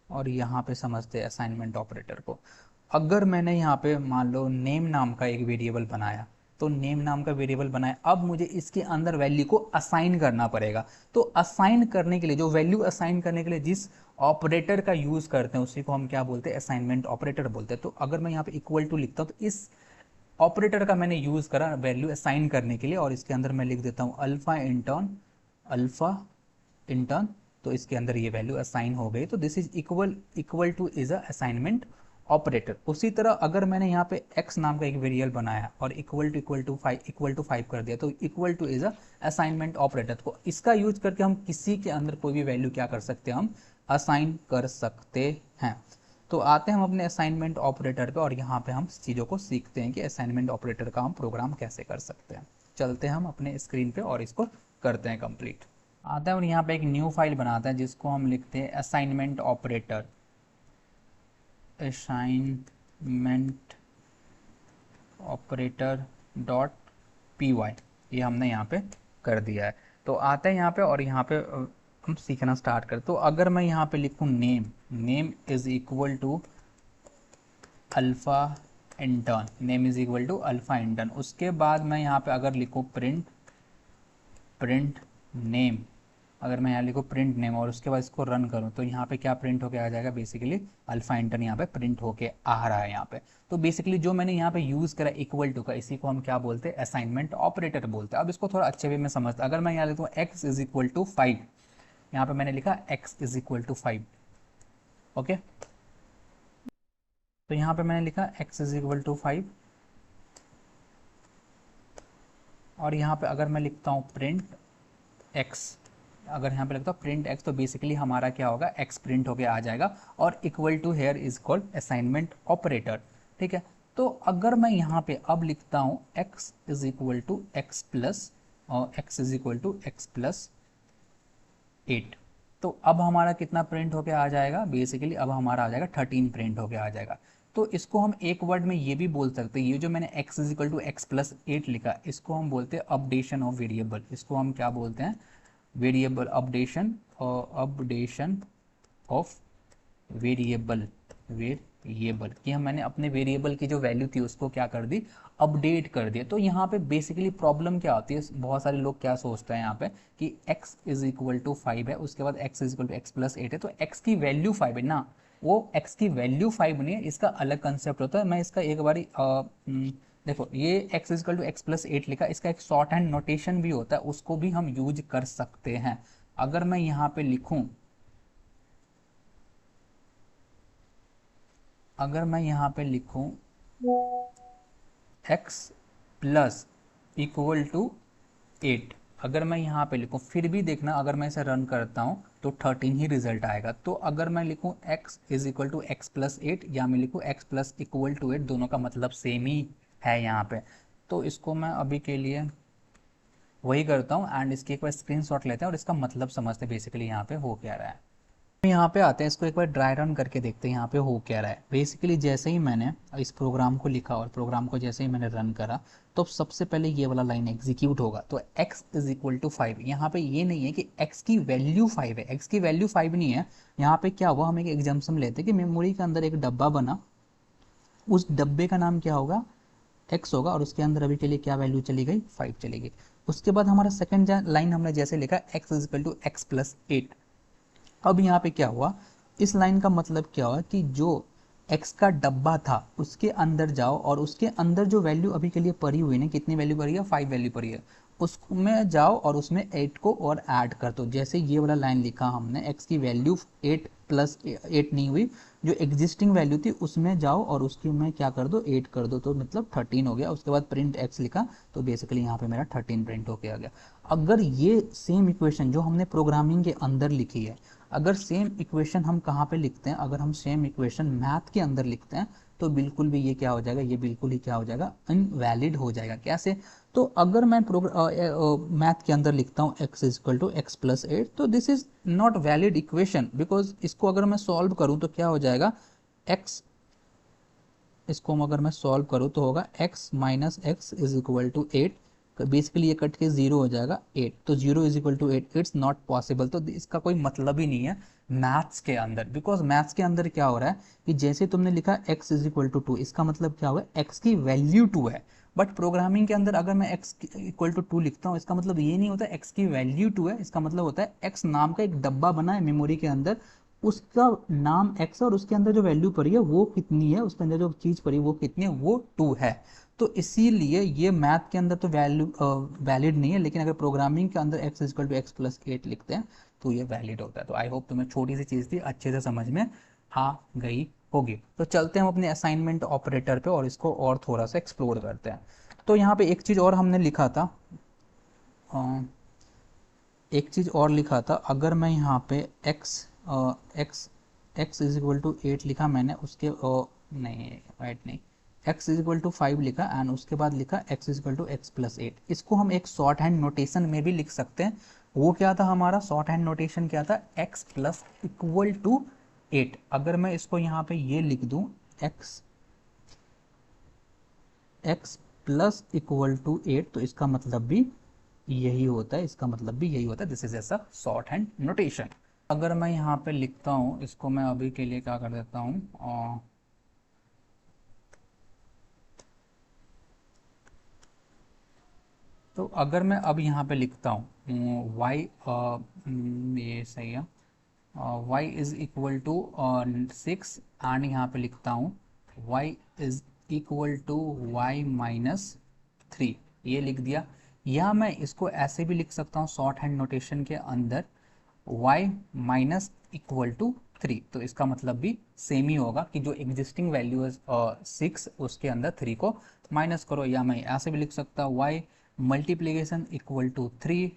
और यहाँ पे समझते हैं असाइनमेंट ऑपरेटर को। अगर मैंने यहाँ पे मान लो नेम नाम का एक वेरिएबल बनाया, तो नेम नाम का वेरिएबल बनाया, अब मुझे इसके अंदर वैल्यू को असाइन करना पड़ेगा। तो असाइन करने के लिए, जो वैल्यू असाइन करने के लिए जिस ऑपरेटर का यूज करते हैं उसी को हम क्या बोलते हैं, असाइनमेंट ऑपरेटर बोलते हैं। तो अगर मैं यहाँ पे इक्वल टू लिखता हूँ तो इस ऑपरेटर का मैंने यूज करा वैल्यू असाइन करने के लिए, और इसके अंदर मैं लिख देता हूँ अल्फा इंटर्न, तो इसके अंदर ये वैल्यू असाइन हो गई। तो this is equal two is a assignment operator. उसी तरह अगर मैंने यहाँ पे x नाम का एक वेरिएबल बनाया और इक्वल टू 5 कर दिया, तो equal two is a assignment operator. को इसका यूज करके हम किसी के अंदर कोई भी वैल्यू क्या कर सकते हैं, हम असाइन कर सकते हैं। तो आते हैं हम अपने असाइनमेंट ऑपरेटर पे और यहाँ पे हम चीज़ों को सीखते हैं कि असाइनमेंट ऑपरेटर का हम प्रोग्राम कैसे कर सकते हैं। चलते हैं हम अपने स्क्रीन पे और इसको करते हैं कंप्लीट। आता है और यहाँ पे एक न्यू फाइल बनाता है जिसको हम लिखते हैं assignment operator, assignment operator dot py, ये हमने यहाँ पे कर दिया है। तो आता है यहाँ पे और यहाँ पे हम सीखना स्टार्ट करते। तो अगर मैं यहाँ पे लिखूँ name is equal to alpha intern, उसके बाद मैं यहाँ पे अगर लिखूँ प्रिंट नेम, अगर मैं यहाँ लिखूँ प्रिंट नेम और उसके बाद इसको रन करूँ तो यहाँ पे क्या प्रिंट होके आ जाएगा, बेसिकली अल्फा इंटर्न यहाँ पे प्रिंट होके आ रहा है यहाँ पे। तो बेसिकली जो मैंने यहाँ पे यूज़ करा इक्वल टू का, इसी को हम क्या बोलते हैं, असाइनमेंट ऑपरेटर बोलते हैं। अब इसको थोड़ा अच्छे वे में समझते हैं। अगर मैं यहाँ लिखूँ x इज इक्वल टू 5, यहाँ पे मैंने लिखा x is equal to 5, okay. तो यहाँ पे मैंने लिखा x इज इक्वल टू 5 और यहाँ पे अगर मैं लिखता हूँ प्रिंट x, अगर यहाँ पे लगता है प्रिंट x, तो बेसिकली हमारा क्या होगा, x प्रिंट होके आ जाएगा और equal to here is called assignment operator, ठीक है। तो अगर मैं यहाँ पे अब लिखता हूँ x is equal to x plus और x is equal to x plus 8, तो अब हमारा कितना प्रिंट होके आ जाएगा, बेसिकली अब हमारा आ जाएगा 13 प्रिंट होके आ जाएगा। तो इसको हम एक वर्ड में ये भी बोल सकते हैं, ये जो मैंने x is equal to x plus 8 लिखा, इसको हम बोलते हैं अपडेशन ऑफ वेरिएबल। इसको हम क्या बोलते हैं, वेरिएबल अपडेशन, और अपडेशन ऑफ वेरिएबल कि हम मैंने अपने वेरिएबल की जो वैल्यू थी उसको क्या कर दी, अपडेट कर दिया। तो यहाँ पे बेसिकली प्रॉब्लम क्या होती है, बहुत सारे लोग क्या सोचते हैं यहाँ पे कि x इज इक्वल टू 5 है, उसके बाद x is equal to x plus 8 है, तो x की वैल्यू 5 है ना, वो x की वैल्यू 5 नहीं है, इसका अलग कंसेप्ट होता है। मैं इसका एक बारी देखो, ये x is equal to x plus 8 लिखा, इसका एक शॉर्ट हैंड नोटेशन भी होता है, उसको भी हम यूज कर सकते हैं। अगर मैं यहाँ पे लिखूं, अगर मैं यहाँ पे लिखूं x प्लस इक्वल टू 8, अगर मैं यहाँ पे लिखूं, फिर भी देखना अगर मैं इसे रन करता हूँ तो 13 ही रिजल्ट आएगा। तो अगर मैं लिखूं x is equal to x plus 8 या मैं लिखूं x प्लस इक्वल टू 8, दोनों का मतलब सेम ही है यहाँ पे। तो इसको मैं अभी के लिए वही करता हूँ एंड इसकी एक बार स्क्रीनशॉट लेते हैं और इसका मतलब समझते हैं बेसिकली यहाँ पे हो क्या रहा है। यहाँ पे आते हैं, इसको एक बार ड्राई रन करके देखते हैं यहाँ पे हो क्या रहा है। बेसिकली जैसे ही मैंने इस प्रोग्राम को लिखा और प्रोग्राम को जैसे ही मैंने रन करा तो सबसे पहले ये वाला लाइन एग्जीक्यूट होगा। तो x इज इक्वल टू 5। यहाँ पे ये नहीं है कि x की वैल्यू 5 है, x की वैल्यू 5 नहीं है। यहाँ पे क्या हुआ, हम एक एग्जाम्पल लेते हैं कि मेमोरी के अंदर एक डब्बा बना, उस डब्बे का नाम क्या होगा, x होगा, और उसके अंदर अभी के लिए क्या वैल्यू चली गई, 5 चली गई। उसके बाद हमारा सेकंड लाइन हमने जैसे लिखा x is equal to X plus 8। अब यहाँ पे क्या हुआ, इस लाइन का मतलब क्या हुआ कि जो x का डब्बा था उसके अंदर जाओ और उसके अंदर जो वैल्यू अभी के लिए पड़ी हुई है, कितनी वैल्यू पड़ी है, 5 वैल्यू पड़ी है, उसमें जाओ और उसमें 8 को और ऐड कर दो। जैसे ये वाला लाइन लिखा हमने, x की वैल्यू 8 प्लस 8 नहीं हुई, जो एग्जिस्टिंग वैल्यू थी उसमें जाओ और उसकी में क्या कर दो, 8 कर दो, तो मतलब 13 हो गया। उसके बाद प्रिंट x लिखा तो बेसिकली यहाँ पे मेरा 13 प्रिंट होके आ गया। अगर ये सेम इक्वेशन जो हमने प्रोग्रामिंग के अंदर लिखी है, अगर सेम इक्वेशन हम कहाँ पे लिखते हैं, अगर हम सेम इक्वेशन मैथ के अंदर लिखते हैं तो बिल्कुल भी ये क्या हो जाएगा, ये बिल्कुल ही क्या हो जाएगा, इनवैलिड हो जाएगा। कैसे, तो अगर मैं मैथ के अंदर लिखता हूँ x is equal to X plus 8, तो this is not valid equation, because इसको अगर मैं सॉल्व करूँ तो क्या हो जाएगा, x, इसको अगर मैं सॉल्व करूँ तो होगा x minus X is equal to 8। Basically ये कट के 0 हो जाएगा 8, तो 0 is equal to 8, it's not possible. तो इसका कोई मतलब ही नहीं है मैथ्स के अंदर, बिकॉज मैथ्स के अंदर क्या हो रहा है कि जैसे तुमने लिखा x इज इक्वल टू 2, इसका मतलब क्या हुआ, x की वैल्यू 2 है। बट प्रोग्रामिंग के अंदर अगर मैं x इक्वल टू 2 लिखता हूँ, इसका मतलब ये नहीं होता x की वैल्यू 2 है, इसका मतलब होता है x नाम का एक डब्बा बना है मेमोरी के अंदर, उसका नाम x है और उसके अंदर जो वैल्यू पड़ी है वो कितनी है, उसके अंदर जो चीज पड़ी है वो कितनी है, वो 2 है। तो इसीलिए ये मैथ के अंदर तो वैल्यू वैलिड नहीं है, लेकिन अगर प्रोग्रामिंग के अंदर x equal to X plus 8 लिखते हैं तो ये वैलिड होता है। तो आई होप तुम्हें छोटी सी चीज़ थी अच्छे से समझ में आ गई होगी। तो चलते हैं हम अपने असाइनमेंट ऑपरेटर पे और इसको और थोड़ा सा एक्सप्लोर करते हैं। तो यहाँ पे एक चीज़ और हमने लिखा था, एक चीज़ और लिखा था, अगर मैं यहाँ पे x इज इक्वल टू 8 लिखा मैंने, उसके नहीं राइट नहीं, x इज इक्वल टू 5 लिखा एंड उसके बाद लिखा x is equal to X plus 8। इसको हम एक शॉर्ट हैंड नोटेशन में भी लिख सकते हैं। वो क्या था हमारा शॉर्ट हैंड नोटेशन, क्या था, x प्लस इक्वल टू 8। अगर मैं इसको यहाँ पे ये लिख दूँ x प्लस इक्वल टू 8, तो इसका मतलब भी यही होता है, इसका मतलब भी यही होता है। दिस इज ऐसा शॉर्ट हैंड नोटेशन। अगर मैं यहाँ पे लिखता हूँ, इसको मैं अभी के लिए क्या कर देता हूँ, तो अगर मैं अब यहाँ पे लिखता हूँ y, ये सही है, y is equal to 6 and यहाँ पे लिखता हूँ y is equal to y minus 3, ये लिख दिया। या मैं इसको ऐसे भी लिख सकता हूँ शॉर्ट हैंड नोटेशन के अंदर y माइनस इक्वल टू 3, तो इसका मतलब भी सेम ही होगा कि जो एग्जिस्टिंग वैल्यू है 6 उसके अंदर 3 को माइनस करो। या मैं ऐसे भी लिख सकता हूँ y मल्टीप्लीकेशन इक्वल टू 3,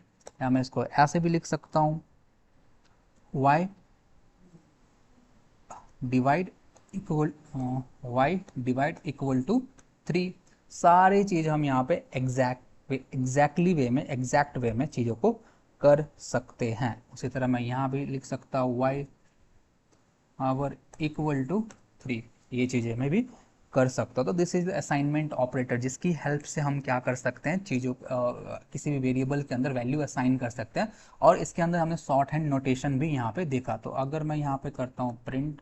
या मैं इसको ऐसे भी लिख सकता हूँ y डिवाइड इक्वल टू 3। सारी चीज़ हम यहाँ पे एग्जैक्ट वे में चीज़ों को कर सकते हैं। उसी तरह मैं यहाँ भी लिख सकता हूँ y पावर इक्वल टू 3, ये चीज़ें मैं भी कर सकता हूँ। तो दिस इज असाइनमेंट ऑपरेटर, जिसकी हेल्प से हम क्या कर सकते हैं, चीज़ों किसी भी वेरिएबल के अंदर वैल्यू असाइन कर सकते हैं। और इसके अंदर हमने शॉर्ट हैंड नोटेशन भी यहाँ पे देखा। तो अगर मैं यहाँ पे करता हूँ प्रिंट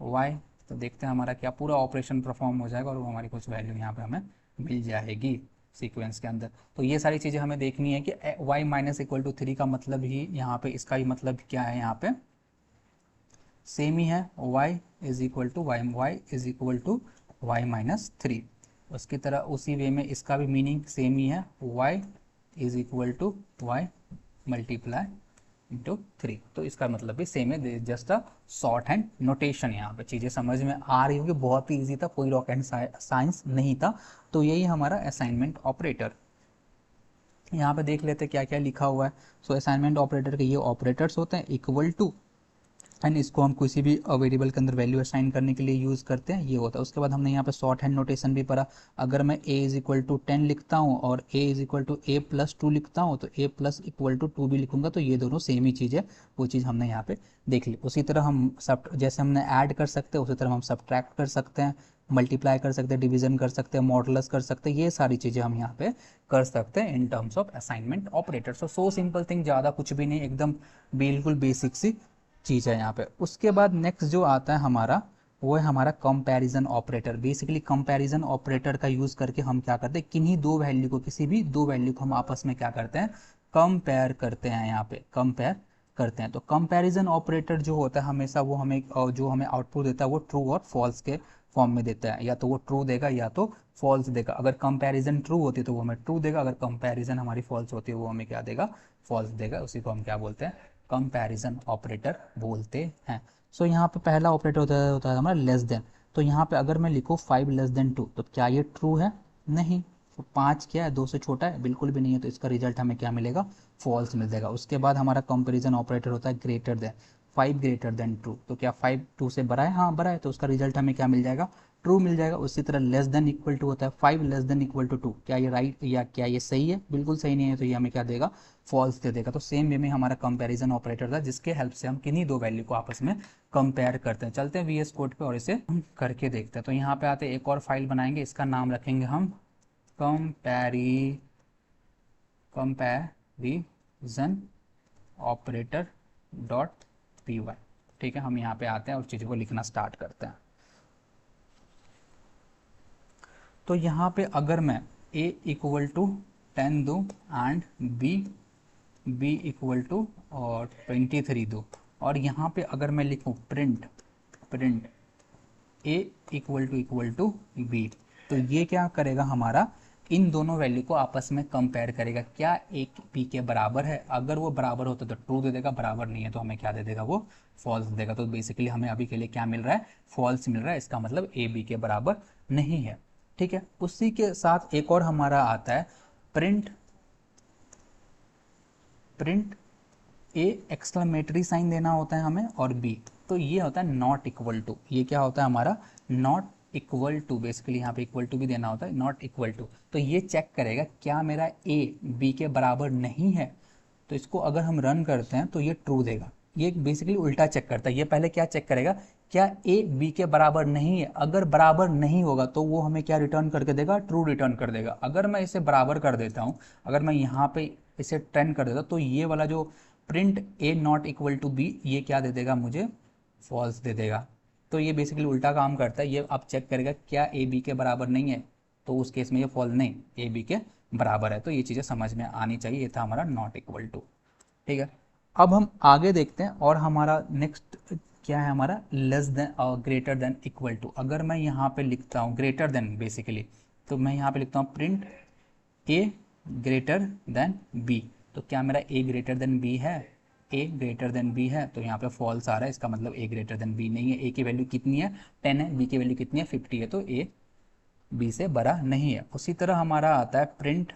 y, तो देखते हैं हमारा क्या पूरा ऑपरेशन परफॉर्म हो जाएगा और वो हमारी कुछ वैल्यू यहाँ पे हमें मिल जाएगी सीक्वेंस के अंदर। तो ये सारी चीज़ें हमें देखनी है कि y माइनस इक्वल टू 3 का मतलब ही यहाँ पे, इसका ही मतलब क्या है, यहाँ पे सेम ही है, y is equal to Y minus 3। उसकी तरह उसी वे में इसका भी मीनिंग सेम ही है, y is equal to Y multiply into 3। तो इसका मतलब भी सेम है, just a shorthand notation. यहाँ पे चीज़ें समझ में आ रही होगी, बहुत ही ईजी था, कोई रॉकेट साइंस नहीं था। तो यही हमारा असाइनमेंट ऑपरेटर। यहाँ पे देख लेते क्या क्या लिखा हुआ है। सो असाइनमेंट ऑपरेटर के ये ऑपरेटर्स होते हैं, इक्वल टू, एंड इसको हम किसी भी वेरिएबल के अंदर वैल्यू असाइन करने के लिए यूज़ करते हैं, ये होता है। उसके बाद हमने यहाँ पे शॉर्ट हैंड नोटेशन भी पढ़ा। अगर मैं a इज इक्वल टू 10 लिखता हूँ और a is equal to a plus 2 लिखता हूँ तो a प्लस इक्वल टू 2 भी लिखूंगा, तो ये दोनों सेम ही चीज़ है, वो चीज़ हमने यहाँ पे देख ली। उसी तरह हम सब जैसे हमने ऐड कर सकते हैं उसी तरह हम सब्ट्रैक्ट कर सकते हैं, मल्टीप्लाई कर सकते हैं, डिवीजन कर सकते हैं, मॉडुलस कर सकते हैं, ये सारी चीज़ें हम यहाँ पे कर सकते हैं in terms of assignment operator. So simple thing, ज़्यादा कुछ भी नहीं, एकदम बिल्कुल बेसिक सी चीज़ है यहाँ पे। उसके बाद नेक्स्ट जो आता है हमारा, वो है हमारा comparison operator. Basically comparison operator का यूज़ करके हम क्या करते हैं, किन्हीं दो वैल्यू को, किसी भी दो वैल्यू को हम आपस में क्या करते हैं, कंपेयर करते हैं। यहाँ पे कंपेयर करते हैं। तो कंपैरिजन ऑपरेटर जो होता है हमेशा वो हमें जो हमें आउटपुट देता है वो ट्रू और फॉल्स के फॉर्म में देता है, या तो वो ट्रू देगा या तो फॉल्स देगा। अगर कंपैरिजन ट्रू होती है तो वो हमें ट्रू देगा, अगर कंपैरिजन हमारी फॉल्स होती है वो हमें क्या देगा, फॉल्स देगा। उसी को हम क्या बोलते हैं, कंपैरिजन ऑपरेटर बोलते हैं। सो यहाँ पे पहला ऑपरेटर होता है हमारा लेस देन। तो यहाँ पे अगर मैं लिखूँ 5 लेस देन 2 तो क्या ये ट्रू है, नहीं। तो 5 क्या है, 2 से छोटा है, बिल्कुल भी नहीं है, तो इसका रिजल्ट हमें क्या मिलेगा, फॉल्स मिल जाएगा। उसके बाद हमारा कंपैरिजन ऑपरेटर होता है greater than, 5 greater than true. तो क्या 5 2 से बड़ा है, हाँ बड़ा है, तो उसका रिजल्ट हमें क्या मिल जाएगा, ट्रू मिल जाएगा। उसी तरह लेस देन इक्वल टू होता है 5 लेस देन इक्वल टू 2, क्या ये राइट या क्या ये सही है, बिल्कुल सही नहीं है, तो ये हमें क्या देगा, फॉल्स दे देगा। तो सेम वे में हमारा कंपैरिजन ऑपरेटर था जिसके हेल्प से हम किन्हीं दो वैल्यू को आपस में कंपेयर करते हैं। चलते हैं VS कोड पे और इसे हम करके देखते हैं। तो यहाँ पे आते एक और फाइल बनाएंगे, इसका नाम रखेंगे हम कंपैरिजन ऑपरेटर डॉट py। ठीक है, हम यहाँ पे आते हैं और चीज़ों को लिखना स्टार्ट करते हैं। तो यहाँ पे अगर मैं a इक्वल टू 10 दूँ एंड b इक्वल टू और 23 दूँ, और यहाँ पे अगर मैं लिखूँ print a equal to b, तो ये क्या करेगा, हमारा इन दोनों वैल्यू को आपस में कंपेयर करेगा, क्या एक b के बराबर है। अगर वो बराबर होता तो ट्रू दे देगा, बराबर नहीं है तो हमें क्या दे देगा, वो फॉल्स देगा। तो बेसिकली हमें अभी के लिए क्या मिल रहा है, फॉल्स मिल रहा है। इसका मतलब a b के बराबर नहीं है। ठीक है, उसी के साथ एक और हमारा आता है प्रिंट ए एक्सक्लेमेटरी साइन देना होता है हमें, और बी, तो ये होता है नॉट इक्वल टू। ये क्या होता है हमारा, नॉट इक्वल टू। बेसिकली यहाँ पे इक्वल टू भी देना होता है, नॉट इक्वल टू। तो ये चेक करेगा क्या मेरा ए बी के बराबर नहीं है। तो इसको अगर हम रन करते हैं तो ये ट्रू देगा। ये बेसिकली उल्टा चेक करता है। ये पहले क्या चेक करेगा, क्या ए बी के बराबर नहीं है। अगर बराबर नहीं होगा तो वो हमें क्या रिटर्न करके देगा, ट्रू रिटर्न कर देगा। अगर मैं इसे बराबर कर देता हूँ, अगर मैं यहाँ पे इसे 10 कर देता तो ये वाला जो print A not equal to B, ये क्या दे देगा मुझे, फॉल्स दे देगा। तो ये बेसिकली उल्टा काम करता है। ये अब चेक करेगा क्या ए बी के बराबर नहीं है, तो उस केस में ये फॉल्स, नहीं ए बी के बराबर है। तो ये चीज़ें समझ में आनी चाहिए। ये था हमारा नॉट इक्वल टू। ठीक है, अब हम आगे देखते हैं और हमारा नेक्स्ट क्या है, हमारा लेस देन और ग्रेटर देन इक्वल टू। अगर मैं यहाँ पे लिखता हूँ ग्रेटर देन, बेसिकली तो मैं यहाँ पे लिखता हूँ print A greater then B. तो क्या मेरा ए ग्रेटर देन बी है, ए ग्रेटर देन बी है, तो यहाँ पे फॉल्स आ रहा है। इसका मतलब ए ग्रेटर देन बी नहीं है। ए की वैल्यू कितनी है, 10 है, बी की वैल्यू कितनी है, 50 है, तो ए बी से बड़ा नहीं है। उसी तरह हमारा आता है print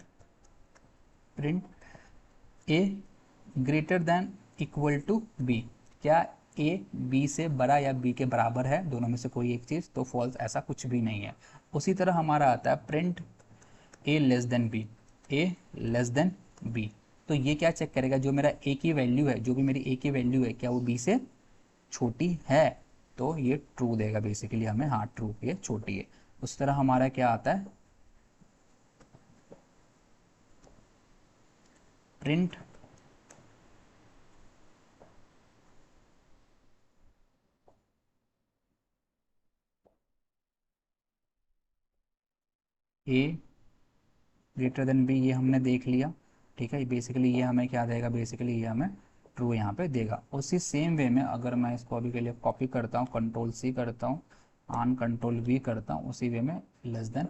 A greater than equal to B. क्या ए बी से बड़ा या बी के बराबर है, दोनों में से कोई एक चीज़, तो फॉल्स, ऐसा कुछ भी नहीं है। उसी तरह हमारा आता है प्रिंट ए लेस देन बी, ए लेस देन बी। तो ये क्या चेक करेगा, जो मेरा ए की वैल्यू है, जो भी मेरी ए की वैल्यू है, क्या वो बी से छोटी है, तो ये ट्रू देगा बेसिकली हमें, हाँ ट्रू, ये छोटी है। उस तरह हमारा क्या आता है print A greater then B, ये हमने देख लिया। ठीक है, बेसिकली ये हमें क्या देगा, बेसिकली ये हमें ट्रू यहाँ पे देगा। उसी सेम वे में अगर मैं इसको अभी के लिए कॉपी करता हूँ, कंट्रोल सी करता हूँ, ऑन कंट्रोल वी करता हूँ, उसी वे में लेस देन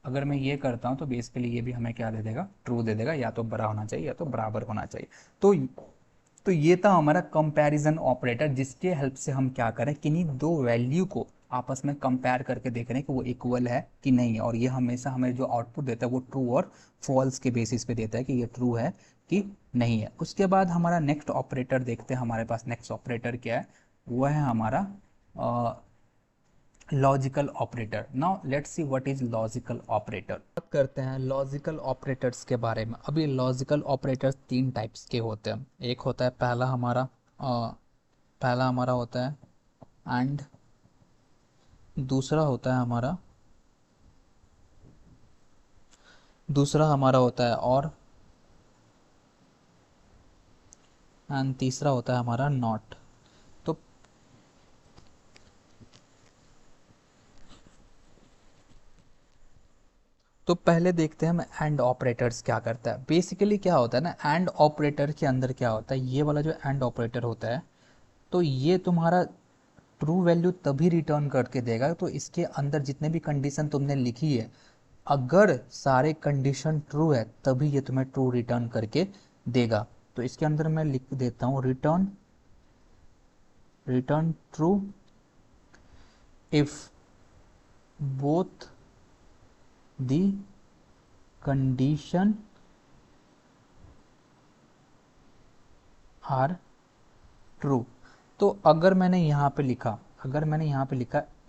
अगर मैं ये करता हूँ तो बेसिकली ये भी हमें क्या दे देगा, ट्रू दे देगा। या तो बड़ा होना चाहिए या तो बराबर होना चाहिए। तो ये था हमारा कंपैरिजन ऑपरेटर, जिसके हेल्प से हम क्या करें, किन्हीं दो वैल्यू को आपस में कंपेयर करके देख रहे हैं कि वो इक्वल है कि नहीं है। और ये हमेशा हमें जो आउटपुट देता है वो ट्रू और फॉल्स के बेसिस पे देता है कि ये ट्रू है कि नहीं है। उसके बाद हमारा नेक्स्ट ऑपरेटर देखते हैं, हमारे पास नेक्स्ट ऑपरेटर क्या है, वो है हमारा logical operator. Now let's see what is logical operator. बात करते हैं लॉजिकल ऑपरेटर्स के बारे में। अभी लॉजिकल ऑपरेटर्स तीन टाइप्स के होते हैं। एक होता है पहला हमारा होता है एंड, दूसरा हमारा होता है और, एंड तीसरा होता है हमारा नॉट। तो पहले देखते हैं हम एंड ऑपरेटर्स क्या करता है। बेसिकली क्या होता है ना, एंड ऑपरेटर के अंदर क्या होता है, ये वाला जो एंड ऑपरेटर होता है, तो ये तुम्हारा ट्रू वैल्यू तभी रिटर्न करके देगा, तो इसके अंदर जितने भी कंडीशन तुमने लिखी है, अगर सारे कंडीशन ट्रू है तभी ये तुम्हें ट्रू रिटर्न करके देगा। तो इसके अंदर मैं लिख देता हूँ return true if both the condition are true. तो अगर मैंने यहाँ पे लिखा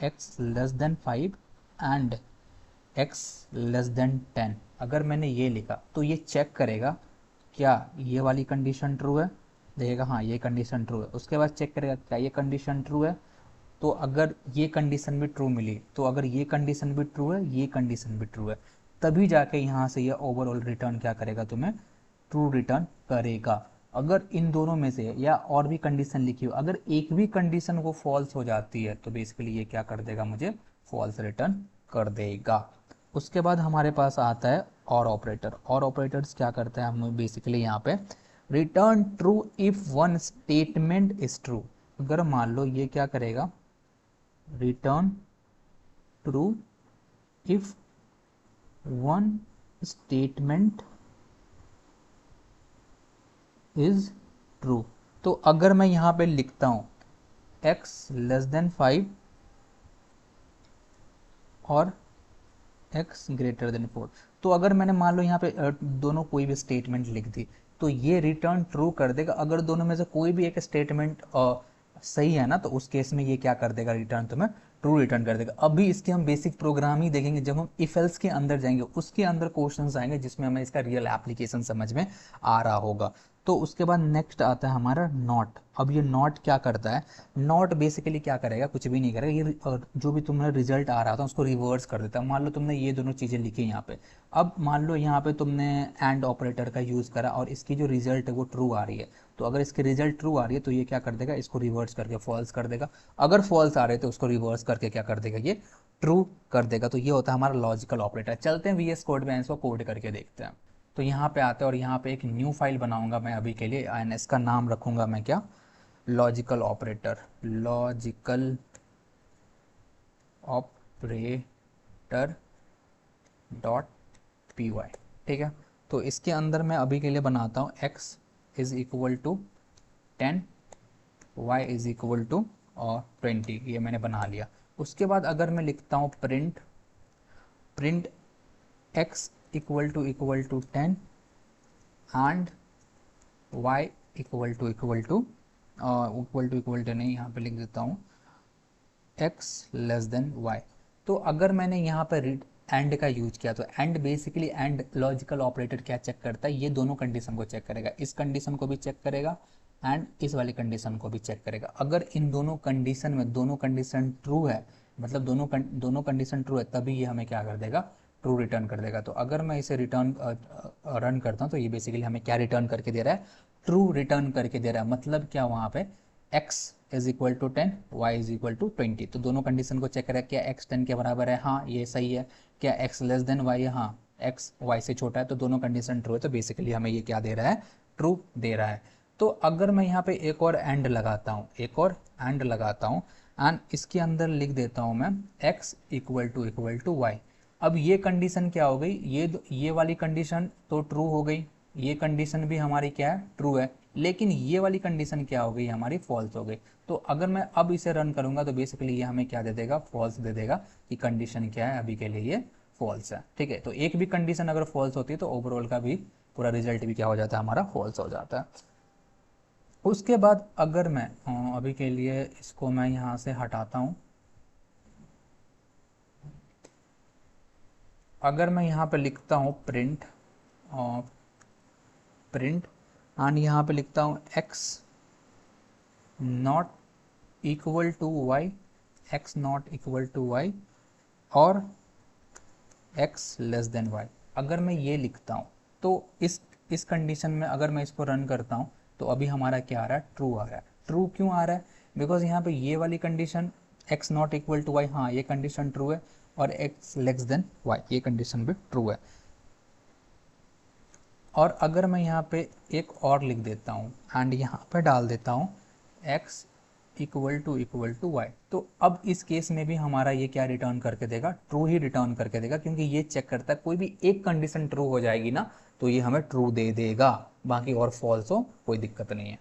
x<5 एंड x<10, अगर मैंने ये लिखा तो ये चेक करेगा क्या ये वाली कंडीशन ट्रू है, देखेगा हाँ ये कंडीशन ट्रू है। उसके बाद चेक करेगा क्या ये कंडीशन ट्रू है, तो अगर ये कंडीशन भी ट्रू मिली, तो अगर ये कंडीशन भी ट्रू है, ये कंडीशन भी ट्रू है, तभी जाके यहाँ से ये ओवरऑल रिटर्न क्या करेगा, तुम्हें ट्रू रिटर्न करेगा। अगर इन दोनों में से या और भी कंडीशन लिखी हो, अगर एक भी कंडीशन वो फॉल्स हो जाती है, तो बेसिकली ये क्या कर देगा, मुझे फॉल्स रिटर्न कर देगा। उसके बाद हमारे पास आता है और ऑपरेटर। और ऑपरेटर्स क्या करते हैं, हम बेसिकली यहाँ पे return true if one statement is true. अगर मान लो ये क्या करेगा, return true if one statement is true. तो अगर मैं यहाँ पे लिखता हूँ x 5 और x 4, तो अगर मैंने मान लो यहाँ पे दोनों कोई भी स्टेटमेंट लिख दी, तो ये रिटर्न ट्रू कर देगा। अगर दोनों में से कोई भी एक स्टेटमेंट सही है ना, तो उस केस में ये क्या कर देगा, रिटर्न तुम्हें ट्रू रिटर्न कर देगा। अभी इसके हम बेसिक प्रोग्राम ही देखेंगे, जब हम इफ एल्स के अंदर जाएंगे उसके अंदर क्वेश्चंस आएंगे जिसमें हमें इसका रियल एप्लीकेशन समझ में आ रहा होगा। तो उसके बाद नेक्स्ट आता है हमारा नॉट। अब ये नॉट क्या करता है, नॉट बेसिकली क्या करेगा, कुछ भी नहीं करेगा, ये जो भी तुम्हें रिजल्ट आ रहा था उसको रिवर्स कर देता है। मान लो तुमने ये दोनों चीज़ें लिखी यहाँ पे, अब मान लो यहाँ पे तुमने एंड ऑपरेटर का यूज़ करा और इसकी जो रिजल्ट है वो ट्रू आ रही है, तो अगर इसकी रिजल्ट ट्रू आ रही है तो ये क्या कर देगा, इसको रिवर्स करके फॉल्स कर देगा। अगर फॉल्स आ रहे तो उसको रिवर्स करके क्या कर देगा, ये ट्रू कर देगा। तो ये होता है हमारा लॉजिकल ऑपरेटर। चलते हैं VS कोड में, इसको कोड करके देखते हैं। तो यहाँ पे आते हैं और यहाँ पे एक न्यू फाइल बनाऊंगा मैं अभी के लिए, एंड इसका नाम रखूंगा मैं क्या, लॉजिकल ऑपरेटर डॉट py। ठीक है, तो इसके अंदर मैं अभी के लिए बनाता हूँ x=10, y=20, ये मैंने बना लिया। उसके बाद अगर मैं लिखता हूँ प्रिंट x=10 एंड y== नहीं, यहाँ पे लिख देता हूँ x<y। तो अगर मैंने यहाँ पर एंड का यूज किया, तो and basically and logical operator क्या चेक करता है, ये दोनों कंडीशन को चेक करेगा, इस कंडीशन को भी चेक करेगा एंड इस वाली कंडीशन को भी चेक करेगा। अगर इन दोनों कंडीशन में दोनों कंडीशन ट्रू है, मतलब दोनों कंडीशन ट्रू है, तभी ये हमें क्या कर देगा, ट्रू रिटर्न कर देगा। तो अगर मैं इसे रिटर्न रन करता हूँ, तो ये बेसिकली हमें क्या रिटर्न करके दे रहा है, ट्रू रिटर्न करके दे रहा है। मतलब क्या, वहाँ पे x=10, y=20। तो दोनों कंडीशन को चेक करें, क्या x 10 के बराबर है, हाँ ये सही है, क्या x<y है, हाँ x y से छोटा है, तो दोनों कंडीशन ट्रू है। तो बेसिकली हमें ये क्या दे रहा है, ट्रू दे रहा है। तो अगर मैं यहाँ पे एक और एंड लगाता हूँ एंड इसके अंदर लिख देता हूँ मैं x=y। अब ये कंडीशन क्या हो गई, ये वाली कंडीशन तो ट्रू हो गई, ये कंडीशन भी हमारी क्या है, ट्रू है, लेकिन ये वाली कंडीशन क्या हो गई, हमारी फॉल्स हो गई। तो अगर मैं अब इसे रन करूंगा, तो बेसिकली ये हमें क्या दे देगा, फॉल्स दे देगा, कि कंडीशन क्या है, अभी के लिए ये फॉल्स है। ठीक है, तो एक भी कंडीशन अगर फॉल्स होती है तो ओवरऑल का भी पूरा रिजल्ट भी क्या हो जाता है हमारा फॉल्स हो जाता है। उसके बाद अगर मैं अभी के लिए इसको मैं यहाँ से हटाता हूँ, अगर मैं यहाँ पे लिखता हूँ प्रिंट प्रिंट एंड यहाँ पे लिखता हूँ x not equal to Y, x not equal to Y और x लेस देन वाई, अगर मैं ये लिखता हूँ तो इस कंडीशन में अगर मैं इसको रन करता हूँ तो अभी हमारा क्या आ रहा है, ट्रू आ रहा है। ट्रू क्यों आ रहा है, बिकॉज यहाँ पे ये वाली condition x not equal to Y, हाँ ये कंडीशन ट्रू है, और x लेस देन वाई ये कंडीशन भी ट्रू है। और अगर मैं यहाँ पे एक और लिख देता हूँ एंड यहाँ पे डाल देता हूँ x इक्वल टू वाई, तो अब इस केस में भी हमारा ये क्या रिटर्न करके देगा, ट्रू ही रिटर्न करके देगा, क्योंकि ये चेक करता है कोई भी एक कंडीशन ट्रू हो जाएगी ना तो ये हमें ट्रू दे देगा, बाकी और फॉल्स हो कोई दिक्कत नहीं है।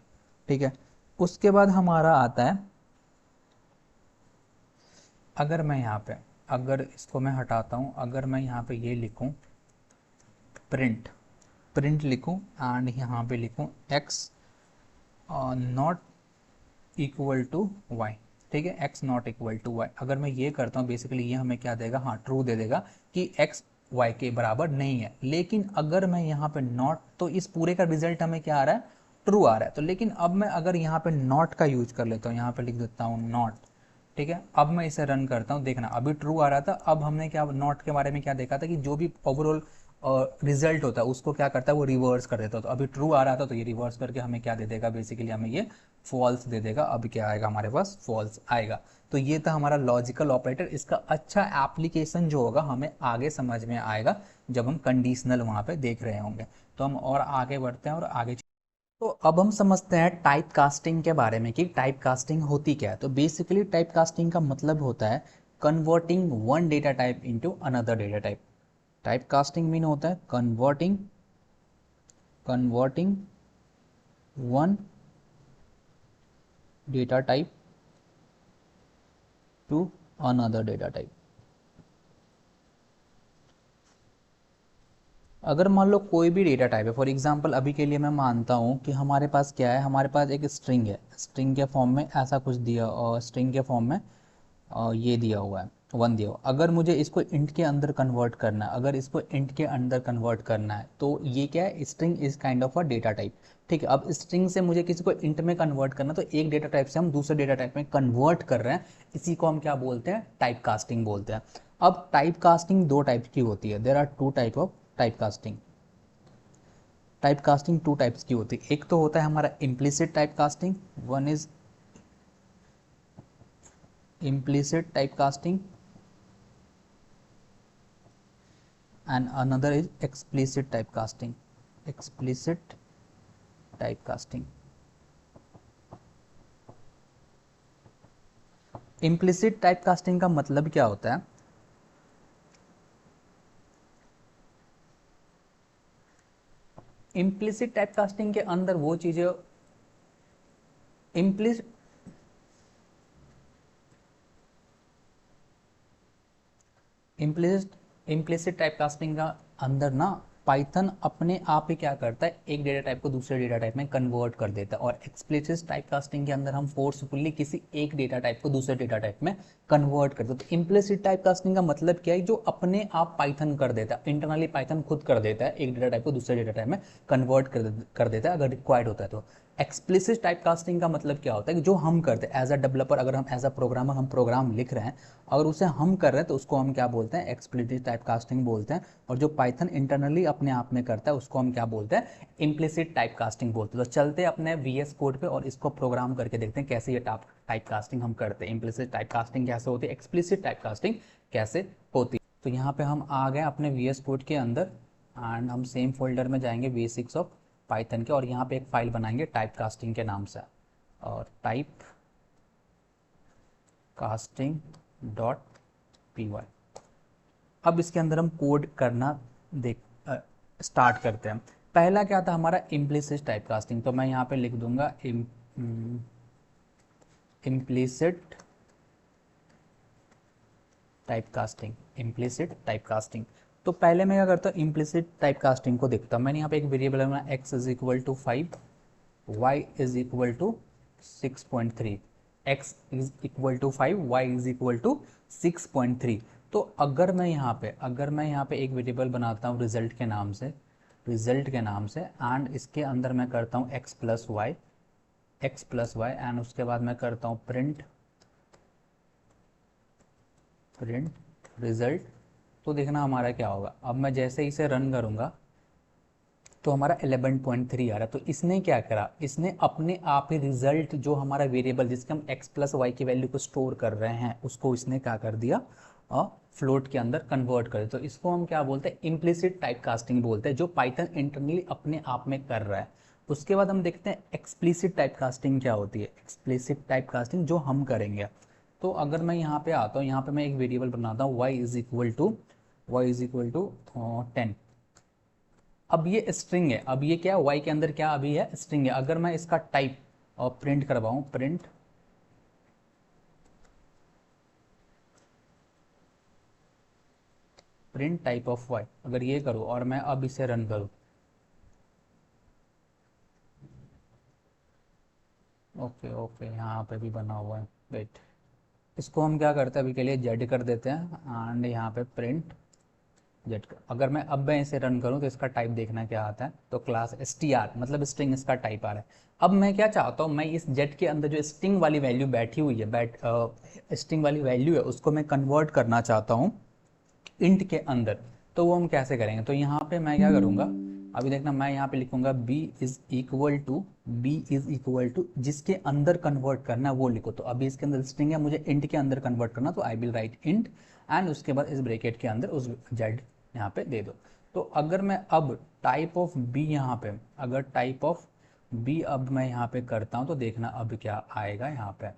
ठीक है, उसके बाद हमारा आता है, अगर मैं यहाँ पे अगर इसको मैं हटाता हूँ, अगर मैं यहाँ पे ये लिखूँ प्रिंट लिखूँ एंड यहाँ पे लिखूँ x not equal to Y, ठीक है, x not equal to Y, अगर मैं ये करता हूँ बेसिकली ये हमें क्या देगा, हाँ ट्रू दे देगा कि x y के बराबर नहीं है। लेकिन अगर मैं यहाँ पे नॉट, तो इस पूरे का रिजल्ट हमें क्या आ रहा है, ट्रू आ रहा है। तो लेकिन अब मैं अगर यहाँ पे नॉट का यूज कर लेता हूँ, यहाँ पे लिख देता हूँ नॉट, ठीक है, अब मैं इसे रन करता हूँ, देखना अभी ट्रू आ रहा था, अब हमने क्या नॉट के बारे में क्या देखा था कि जो भी ओवरऑल रिजल्ट होता है उसको क्या करता है वो रिवर्स कर देता है। तो अभी ट्रू आ रहा था तो ये रिवर्स करके हमें क्या दे देगा, बेसिकली हमें ये फॉल्स दे देगा। अब क्या आएगा हमारे पास, फॉल्स आएगा। तो ये था हमारा लॉजिकल ऑपरेटर। इसका अच्छा एप्लीकेशन जो होगा हमें आगे समझ में आएगा जब हम कंडीशनल वहाँ पे देख रहे होंगे। तो हम और आगे बढ़ते हैं और आगे, तो अब हम समझते हैं टाइप कास्टिंग के बारे में कि टाइप कास्टिंग होती क्या है। तो बेसिकली टाइप कास्टिंग का मतलब होता है converting one data type into another data type. Type casting mean होता है converting one data type two another data type. अगर मान लो कोई भी डेटा टाइप है, फॉर एग्जांपल अभी के लिए मैं मानता हूँ कि हमारे पास क्या है, हमारे पास एक स्ट्रिंग है, स्ट्रिंग के फॉर्म में ऐसा कुछ दिया, और स्ट्रिंग के फॉर्म में ये दिया हुआ है, वन दिया हुआ। अगर मुझे इसको इंट के अंदर कन्वर्ट करना है, अगर इसको इंट के अंदर कन्वर्ट करना है तो ये क्या है, string is kind of a data type. ठीक है, अब स्ट्रिंग से मुझे किसी को इंट में कन्वर्ट करना, तो एक डेटा टाइप से हम दूसरे डेटा टाइप में कन्वर्ट कर रहे हैं, इसी को हम क्या बोलते हैं, टाइप कास्टिंग बोलते हैं। अब टाइप कास्टिंग दो टाइप की होती है, there are two type of type casting. Type casting two types की होती है, एक तो होता है हमारा implicit type casting, one is implicit type casting and another is explicit typecasting. Explicit typecasting. Implicit typecasting का मतलब क्या होता है, इम्प्लिसिट टाइपकास्टिंग के अंदर वो चीजें इम्प्लिसिट इम्प्लिसिट इम्प्लिसिट टाइपकास्टिंग का अंदर ना पाइथन अपने आप ही क्या करता है, एक डेटा टाइप को दूसरे डेटा टाइप में कन्वर्ट कर देता है। और एक्सप्लिसिट टाइपकास्टिंग के अंदर हम फोर्सफुली किसी एक डेटा टाइप को दूसरे डेटा टाइप में कन्वर्ट करते हैं। तो इम्प्लिसिट टाइपकास्टिंग का मतलब क्या है, जो अपने आप पाइथन कर देता है, इंटरनली पाइथन खुद कर देता है, एक डेटा टाइप को दूसरे डेटा टाइप में कन्वर्ट कर देता है अगर रिक्वायर्ड होता है तो। एक्सप्लिसिट टाइपकास्टिंग का मतलब क्या होता है कि जो हम करते हैं एज अ डेवलपर, अगर हम एज अ प्रोग्रामर हम प्रोग्राम लिख रहे हैं, अगर उसे हम कर रहे हैं तो उसको हम क्या बोलते हैं, एक्सप्लिसिट टाइपकास्टिंग बोलते हैं। और जो पाइथन इंटरनली अपने आप में करता है उसको हम क्या बोलते हैं, इम्प्लिसिट टाइपकास्टिंग बोलते हैं। तो चलते अपने VS कोड पे और इसको प्रोग्राम करके देखते हैं कैसे ये टाइपकास्टिंग हम करते हैं, इम्प्लिसिट टाइपकास्टिंग कैसे होती है, एक्सप्लिसिट टाइपकास्टिंग कैसे होती है। तो यहाँ पे हम आ गए अपने VS कोड के अंदर एंड हम सेम फोल्डर में जाएंगे बेसिक्स ऑफ पाइथन के, और यहाँ पे एक फाइल बनाएंगे टाइपकास्टिंग के नाम से, और टाइप कास्टिंग डॉट py। अब इसके अंदर हम कोड करना देख स्टार्ट करते हैं। पहला क्या था हमारा, इम्प्लिसिट टाइपकास्टिंग, तो मैं यहाँ पे लिख दूंगा इम्प्लिसिट टाइपकास्टिंग, इम्प्लिसिट टाइपकास्टिंग। तो पहले मैं क्या करता हूँ, इम्प्लिसिट टाइप कास्टिंग को देखता हूँ। मैंने यहाँ पे एक वेरिएबल है X is equal to 5, Y is equal to 6.3, X is equal to 5, Y is equal to 6.3। तो अगर मैं यहाँ पे एक वेरिएबल बनाता हूँ रिजल्ट के नाम से एंड इसके अंदर मैं करता हूँ एक्स प्लस वाई एंड उसके बाद मैं करता हूँ प्रिंट रिजल्ट, तो देखना हमारा क्या होगा। अब मैं जैसे ही इसे रन करूँगा तो हमारा 11.3 आ रहा है। तो इसने क्या करा, इसने अपने आप ही रिजल्ट जो हमारा वेरिएबल जिसके हम x प्लस वाई की वैल्यू को स्टोर कर रहे हैं उसको इसने क्या कर दिया, फ्लोट के अंदर कन्वर्ट कर दिया। तो इसको हम क्या बोलते हैं, इम्प्लिसिट टाइप कास्टिंग बोलते हैं, जो पाइथन इंटरनली अपने आप में कर रहा है। उसके बाद हम देखते हैं एक्सप्लिसिट टाइप कास्टिंग क्या होती है। एक्सप्लिसिट टाइप कास्टिंग जो हम करेंगे, तो अगर मैं यहाँ पे आता हूँ, यहाँ पे मैं एक वेरिएबल बनाता हूँ y इज इक्वल टू 10। अब ये स्ट्रिंग है, अब ये क्या है, y के अंदर क्या अभी है, स्ट्रिंग है। अगर मैं इसका टाइप और प्रिंट करवाऊँ, प्रिंट टाइप ऑफ y, अगर ये करूँ और मैं अब इसे रन करूँ, ओके ओके यहाँ पे भी बना हुआ है, वेट, इसको हम क्या करते हैं अभी के लिए जेड कर देते हैं एंड यहाँ पे प्रिंट जेड। अगर मैं इसे रन करूँ तो इसका टाइप देखना क्या आता है, तो क्लास str मतलब स्ट्रिंग इसका टाइप आ रहा है। अब मैं क्या चाहता हूँ, मैं इस जेड के अंदर जो स्ट्रिंग वाली वैल्यू बैठी हुई है, स्ट्रिंग वाली वैल्यू है, उसको मैं कन्वर्ट करना चाहता हूँ इंट के अंदर। तो वो हम कैसे करेंगे, तो यहाँ पे मैं क्या करूँगा, अभी देखना मैं यहाँ पे लिखूंगा b इज इक्वल टू जिसके अंदर कन्वर्ट करना है वो लिखो। तो अभी इसके अंदर स्ट्रिंग है, मुझे इंट के अंदर कन्वर्ट करना, तो I will write int and उसके बाद इस ब्रैकेट के अंदर उस जेड यहाँ पे दे दो। तो अगर मैं अब टाइप ऑफ बी यहाँ पे, अगर टाइप ऑफ बी अब मैं यहाँ पे करता हूँ तो देखना अब क्या आएगा यहाँ पे,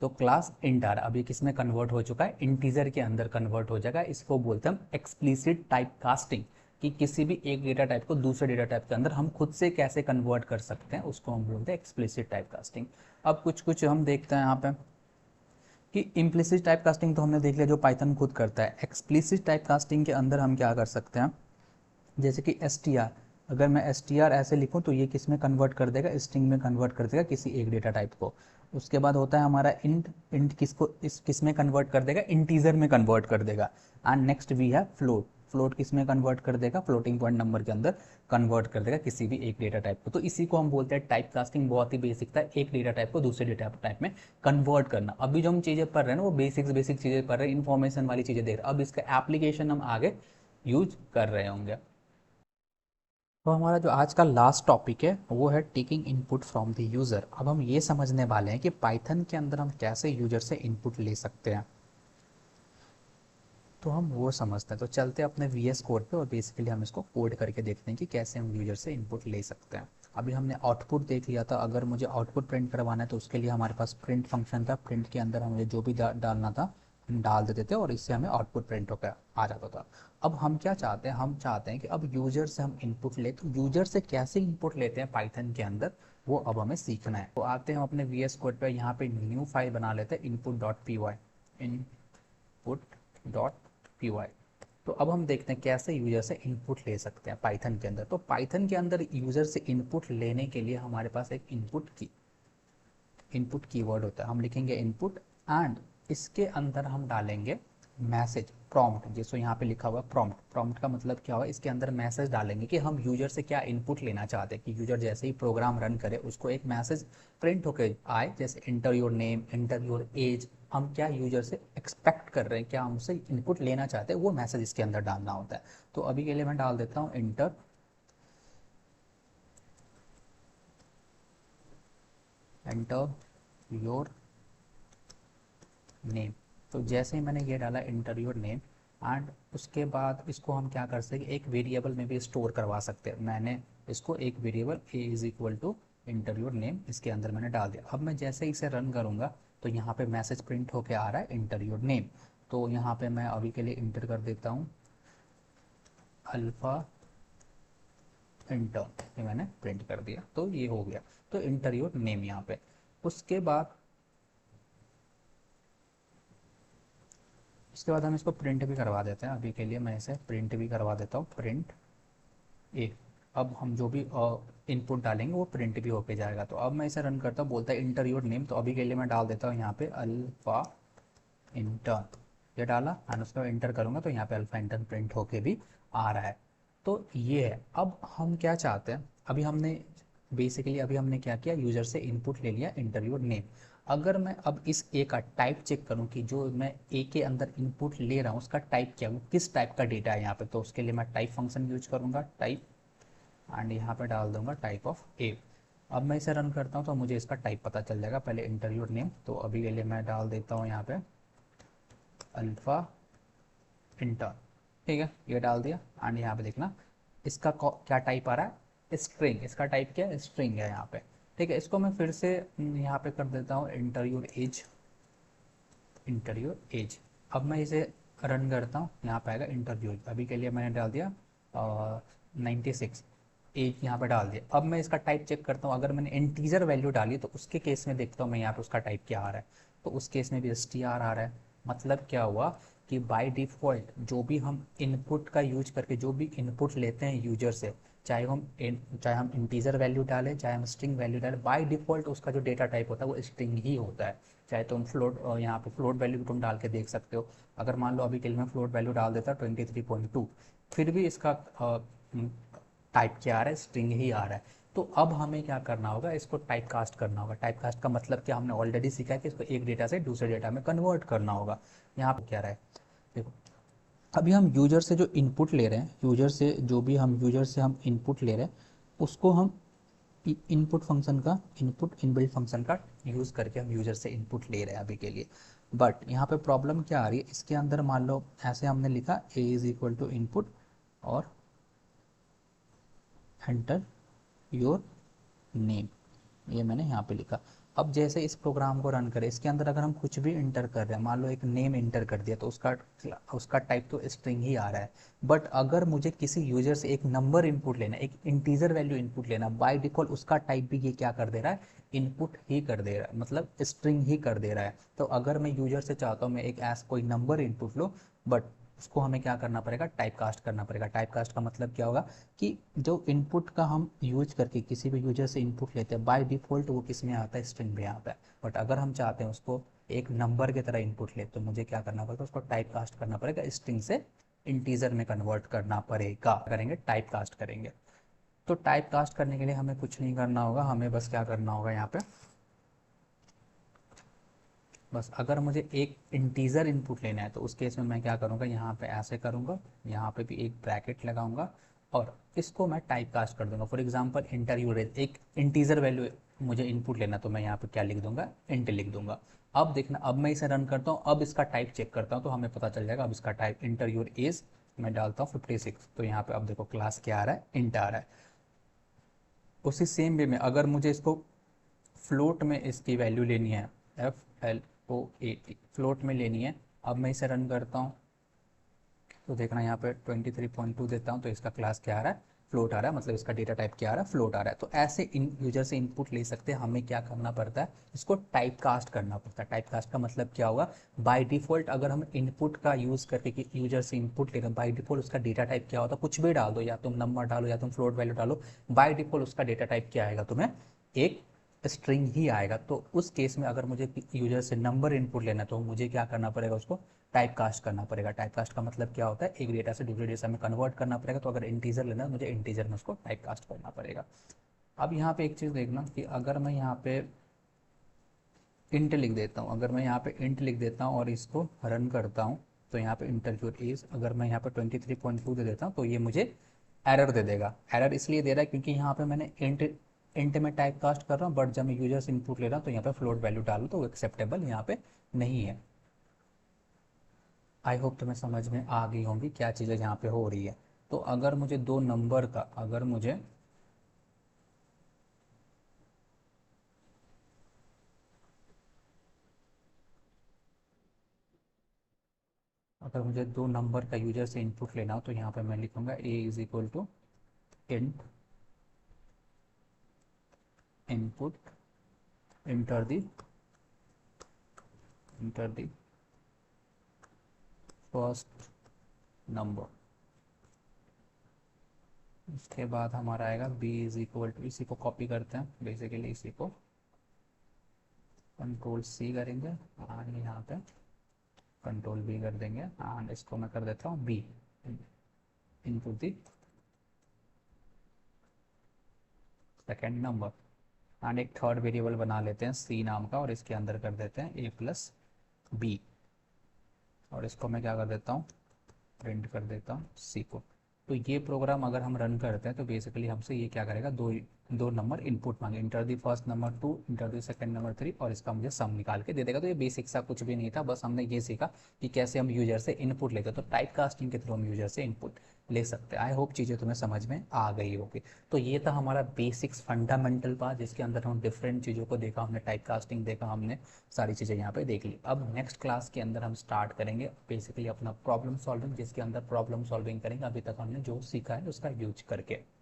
तो क्लास इंट आ रहा है। अभी किस में कन्वर्ट हो चुका है, इंटीजर के अंदर कन्वर्ट हो जाएगा। इसको बोलते हैं हम एक्सप्लिसिट टाइप कास्टिंग, कि किसी भी एक डेटा टाइप को दूसरे डेटा टाइप के अंदर हम खुद से कैसे कन्वर्ट कर सकते हैं, उसको हम बोलते हैं एक्सप्लिसिट टाइप कास्टिंग। अब कुछ हम देखते हैं यहाँ पे कि इम्प्लिसिट टाइप कास्टिंग तो हमने देख लिया जो पाइथन खुद करता है। एक्सप्लिसिट टाइप कास्टिंग के अंदर हम क्या कर सकते हैं, जैसे कि str, अगर मैं str ऐसे लिखूं तो ये किस में कन्वर्ट कर देगा, स्ट्रिंग में कन्वर्ट कर देगा किसी एक डेटा टाइप को। उसके बाद होता है हमारा इंट किसको किस में कन्वर्ट कर देगा, इंटीजर में कन्वर्ट कर देगा। एंड नेक्स्ट वी है फ्लोट किस में कन्वर्ट कर देगा, फ्लोटिंग पॉइंट नंबर के अंदर कन्वर्ट कर देगा किसी भी एक डेटा टाइप को। तो इसी को हम बोलते हैं टाइप कास्टिंग। बहुत ही बेसिक था, एक डेटा टाइप को दूसरे डेटा टाइप में कन्वर्ट करना। अभी जो हम चीज़ें पढ़ रहे हैं ना वो बेसिक चीज़ें पढ़ रहे हैं, इन्फॉर्मेशन वाली चीज़ें देख रहे हैं। अब इसका एप्लीकेशन हम आगे यूज कर रहे होंगे। तो हमारा जो आज का लास्ट टॉपिक है वो है taking input from the user. अब हम ये समझने वाले हैं कि पाइथन के अंदर हम कैसे यूजर से इनपुट ले सकते हैं, तो हम वो समझते हैं। तो चलते हैं अपने वी एस कोड पे और बेसिकली हम इसको कोड करके देखते हैं कि कैसे हम यूजर से इनपुट ले सकते हैं। अभी हमने आउटपुट देख लिया था, अगर मुझे आउटपुट प्रिंट करवाना है तो उसके लिए हमारे पास प्रिंट फंक्शन था। प्रिंट के अंदर हमें जो भी डालना था हम डाल देते थे और इससे हमें आउटपुट प्रिंट होकर आ जाता था। अब हम क्या चाहते हैं, हम चाहते हैं कि अब यूजर से हम इनपुट ले, तो यूजर से कैसे इनपुट लेते हैं पाइथन के अंदर, वो अब हमें सीखना है। तो आते हैं हम अपने वी एस कोड पर, यहाँ पे न्यू फाइल बना लेते हैं input.py। तो अब हम देखते हैं कैसे यूजर से इनपुट ले सकते हैं पाइथन के अंदर। तो पाइथन के अंदर यूजर से इनपुट लेने के लिए हमारे पास एक इनपुट कीवर्ड होता है। हम लिखेंगे इनपुट एंड इसके अंदर हम डालेंगे मैसेज प्रॉम्प्ट, जिसको यहाँ पे लिखा हुआ प्रॉम्प्ट का मतलब क्या हुआ, इसके अंदर मैसेज डालेंगे कि हम यूजर से क्या इनपुट लेना चाहते हैं, कि यूजर जैसे ही प्रोग्राम रन करे उसको एक मैसेज प्रिंट होकर आए, जैसे inter your name, inter your age. हम क्या यूजर से एक्सपेक्ट कर रहे हैं, क्या हमसे इनपुट लेना चाहते हैं, वो मैसेज इसके अंदर डालना होता है। तो अभी के लिए मैं डाल देता हूँ एंटर योर नेम। तो जैसे ही मैंने ये डाला इंटर योर नेम एंड उसके बाद इसको हम क्या कर सकते हैं, एक वेरिएबल में भी स्टोर करवा सकते हैं। मैंने इसको एक variable A is equal to enter your name इसके अंदर मैंने डाल दिया। अब मैं जैसे ही इसे रन करूँगा तो यहाँ पे मैसेज प्रिंट होके आ रहा है इंटर योर नेम। तो यहाँ पे मैं अभी के लिए इंटर कर देता हूँ अल्फ़ा इंटर, ये मैंने प्रिंट कर दिया, तो ये हो गया। तो इंटर योर नेम यहाँ पे। उसके बाद उसके बाद हम इसको प्रिंट भी करवा देते हैं। अभी के लिए मैं इसे प्रिंट भी करवा देता हूँ, प्रिंट ए। अब हम जो भी इनपुट डालेंगे वो प्रिंट भी होके जाएगा। तो अब मैं इसे रन करता हूँ, बोलता है इंटर योर नेम। तो अभी के लिए मैं डाल देता हूँ यहाँ पे अल्फ़ा इंटर्न, ये डाला एंड उसको इंटर करूँगा तो यहाँ पे अल्फ़ा इंटर्न प्रिंट होके भी आ रहा है। तो ये है। अब हम क्या चाहते हैं, अभी हमने बेसिकली अभी हमने क्या किया, यूज़र से इनपुट ले लिया इंटर योर नेम। अगर मैं अब इस ए का टाइप चेक करूं कि जो मैं ए के अंदर इनपुट ले रहा हूं उसका टाइप क्या है, वो किस टाइप का डेटा है यहाँ पे, तो उसके लिए मैं टाइप फंक्शन यूज करूंगा, टाइप, एंड यहाँ पे डाल दूंगा टाइप ऑफ ए। अब मैं इसे रन करता हूँ तो मुझे इसका टाइप पता चल जाएगा। पहले इंटर योर नेम, तो अभी के लिए मैं डाल देता हूँ यहाँ पे अल्फ़ा इंटर्न, ठीक है, ये डाल दिया। एंड यहाँ पे देखना इसका क्या टाइप आ रहा है, स्ट्रिंग। इसका टाइप क्या है, स्ट्रिंग है यहाँ पे, ठीक है। इसको मैं फिर से यहाँ पे कर देता हूँ inter your age, inter your age. अब मैं इसे रन करता हूँ, यहाँ पे आएगा इंटर योर। अभी के लिए मैंने डाल दिया 96, एज यहाँ पे डाल दिया। अब मैं इसका टाइप चेक करता हूँ, अगर मैंने इंटीजर वैल्यू डाली तो उसके केस में देखता हूँ मैं यहाँ पे उसका टाइप क्या आ रहा है। तो उस केस में भी str आ रहा है। मतलब क्या हुआ कि बाय डिफ़ॉल्ट जो भी हम इनपुट का यूज करके जो भी इनपुट लेते हैं यूजर से, चाहे हम इंटीजर वैल्यू डालें चाहे हम स्ट्रिंग वैल्यू डालें, बाय डिफ़ॉल्ट उसका जो डेटा टाइप होता है वो स्ट्रिंग ही होता है। चाहे तुम फ्लोट, यहाँ पे फ्लोट वैल्यू भी तुम डाल के देख सकते हो। अगर मान लो अभी के लिए मैं फ्लोट वैल्यू डाल देता 23.2, फिर भी इसका टाइप क्या आ रहा है, स्ट्रिंग ही आ रहा है। तो अब हमें क्या करना होगा, इसको टाइप कास्ट करना होगा। टाइप कास्ट का मतलब क्या, हमने ऑलरेडी सीखा है कि इसको एक डेटा से दूसरे डेटा में कन्वर्ट करना होगा। यहाँ पर क्या रहा है, देखो अभी हम यूजर से जो इनपुट ले रहे हैं, यूजर से जो भी हम यूजर से हम इनपुट ले रहे हैं उसको हम इनपुट फंक्शन का, इनपुट इनबिल्ट फंक्शन का यूज़ करके हम यूजर से इनपुट ले रहे हैं अभी के लिए। बट यहाँ पे प्रॉब्लम क्या आ रही है, इसके अंदर मान लो ऐसे हमने लिखा ए इज इक्वल टू इनपुट और एंटर योर नेम, ये मैंने यहाँ पे लिखा। अब जैसे इस प्रोग्राम को रन करें, इसके अंदर अगर हम कुछ भी इंटर कर रहे हैं, मान लो एक नेम इंटर कर दिया तो उसका उसका टाइप तो स्ट्रिंग ही आ रहा है। बट अगर मुझे किसी यूजर से एक नंबर इनपुट लेना है, एक इंटीजर वैल्यू इनपुट लेना, बाय डिफॉल्ट उसका टाइप भी ये क्या कर दे रहा है, इनपुट ही कर दे रहा है, मतलब स्ट्रिंग ही कर दे रहा है। तो अगर मैं यूजर से चाहता हूँ मैं एक ऐसा कोई नंबर इनपुट लो, बट उसको हमें क्या करना पड़ेगा, टाइप कास्ट करना पड़ेगा। टाइप कास्ट का मतलब क्या होगा कि जो इनपुट का हम यूज करके किसी भी यूजर से इनपुट लेते हैं बाय डिफ़ॉल्ट वो किस में आता है, स्ट्रिंग में आता है। बट अगर हम चाहते हैं उसको एक नंबर की तरह इनपुट ले तो मुझे क्या करना पड़ेगा, उसको टाइप कास्ट करना पड़ेगा, स्ट्रिंग से इंटीजर में कन्वर्ट करना पड़ेगा। करेंगे टाइप कास्ट करेंगे। तो टाइप कास्ट करने के लिए हमें कुछ नहीं करना होगा, हमें बस क्या करना होगा यहाँ पे, बस अगर मुझे एक इंटीजर इनपुट लेना है तो उस केस में मैं क्या करूँगा, यहाँ पे ऐसे करूँगा, यहाँ पे भी एक ब्रैकेट लगाऊंगा और इसको मैं टाइप कास्ट कर दूंगा। फॉर एग्जांपल इंटर यूरेज, एक इंटीजर वैल्यू मुझे इनपुट लेना, तो मैं यहाँ पे क्या लिख दूंगा, इंट लिख दूंगा। अब देखना, अब मैं इसे रन करता हूँ, अब इसका टाइप चेक करता हूँ तो हमें पता चल जाएगा। अब इसका टाइप इंटर यूर एज मैं डालता हूँ 56, तो यहाँ पे अब देखो क्लास क्या आ रहा है, इंट आ रहा है। उसी सेम वे में अगर मुझे इसको फ्लोट में इसकी वैल्यू लेनी है, FLOAT फ्लोट में लेनी है, अब मैं इसे रन करता हूँ तो देखना यहाँ पे 23.2 देता हूँ तो इसका क्लास क्या आ रहा है, फ्लोट आ रहा है, मतलब इसका डेटा टाइप क्या आ रहा है, फ्लोट आ रहा है। तो ऐसे इन यूजर से इनपुट ले सकते हैं। हमें क्या करना पड़ता है, इसको टाइप कास्ट करना पड़ता है। टाइप कास्ट का मतलब क्या होगा, बाय डिफॉल्ट अगर हम इनपुट का यूज़ करके कि यूजर से इनपुट ले रहे हैं, बाय डिफॉल्ट उसका डेटा टाइप क्या होता है, कुछ भी डाल दो, या तुम नंबर डालो या तुम फ्लोट वैल्यू डालो, बाय डिफॉल्ट उसका डेटा टाइप क्या आएगा, तुम्हें एक स्ट्रिंग ही आएगा। तो उस केस में अगर मुझे यूजर से नंबर इनपुट लेना है तो मुझे क्या करना पड़ेगा, उसको टाइप कास्ट करना पड़ेगा। टाइप कास्ट का मतलब क्या होता है, एक डेटा से दूसरे डेटा में कन्वर्ट करना पड़ेगा। तो अगर इंटीजर लेना है मुझे इंटीजर में उसको टाइप कास्ट करना पड़ेगा। अब यहाँ पे एक चीज़ देखना कि अगर मैं यहाँ पे इंट लिख देता हूँ, अगर मैं यहाँ पे इंट लिख देता हूँ और इसको रन करता हूँ तो यहाँ पे इंटरव्यूर इज, अगर मैं यहाँ पे 23.2 दे देता हूँ तो ये मुझे एरर दे देगा। एरर इसलिए दे रहा है क्योंकि यहाँ पे मैंने इंट में टाइप कास्ट कर रहा हूँ, बट जब मैं यूजर्स इनपुट ले रहा हूँ तो यहाँ पे फ्लोट वैल्यू डालूँ तो वो एक्सेप्टेबल यहाँ पे नहीं है। आई होप तुम्हें समझ में आ गई होंगी क्या चीज़ें यहाँ पे हो रही है। तो अगर मुझे दो नंबर का, अगर मुझे दो नंबर का यूजर से इनपुट लेना हो तो यहाँ पे मैं लिखूंगा a is equal to int input enter the first number. उसके बाद हमारा आएगा b इज इक्वल टू, इसी को कॉपी करते हैं बेसिकली, इसी को कंट्रोल C करेंगे एंड यहाँ पे कंट्रोल V कर देंगे एंड इसको मैं कर देता हूँ b into the second number and एक थर्ड वेरिएबल बना लेते हैं C नाम का और इसके अंदर कर देते हैं a प्लस b और इसको मैं क्या कर देता हूँ, प्रिंट कर देता हूँ C को। तो ये प्रोग्राम अगर हम रन करते हैं तो बेसिकली हमसे ये क्या करेगा, दो नंबर इनपुट मांगे, inter the first number 2, inter the second number 3 और इसका मुझे सम निकाल के दे देगा। तो ये बेसिक सा कुछ भी नहीं था, बस हमने ये सीखा कि कैसे हम यूजर से इनपुट लेते हैं। तो टाइप कास्टिंग के थ्रू हम यूजर से इनपुट ले सकते हैं। आई होप चीज़ें तुम्हें समझ में आ गई होगी। तो ये था हमारा बेसिक्स फंडामेंटल पार्ट, जिसके अंदर हम डिफरेंट चीज़ों को देखा, हमने टाइप कास्टिंग देखा, हमने सारी चीज़ें यहाँ पे देख ली। अब नेक्स्ट क्लास के अंदर हम स्टार्ट करेंगे बेसिकली अपना प्रॉब्लम सॉल्विंग, जिसके अंदर प्रॉब्लम सॉल्विंग करेंगे अभी तक हमने जो सीखा है उसका यूज करके।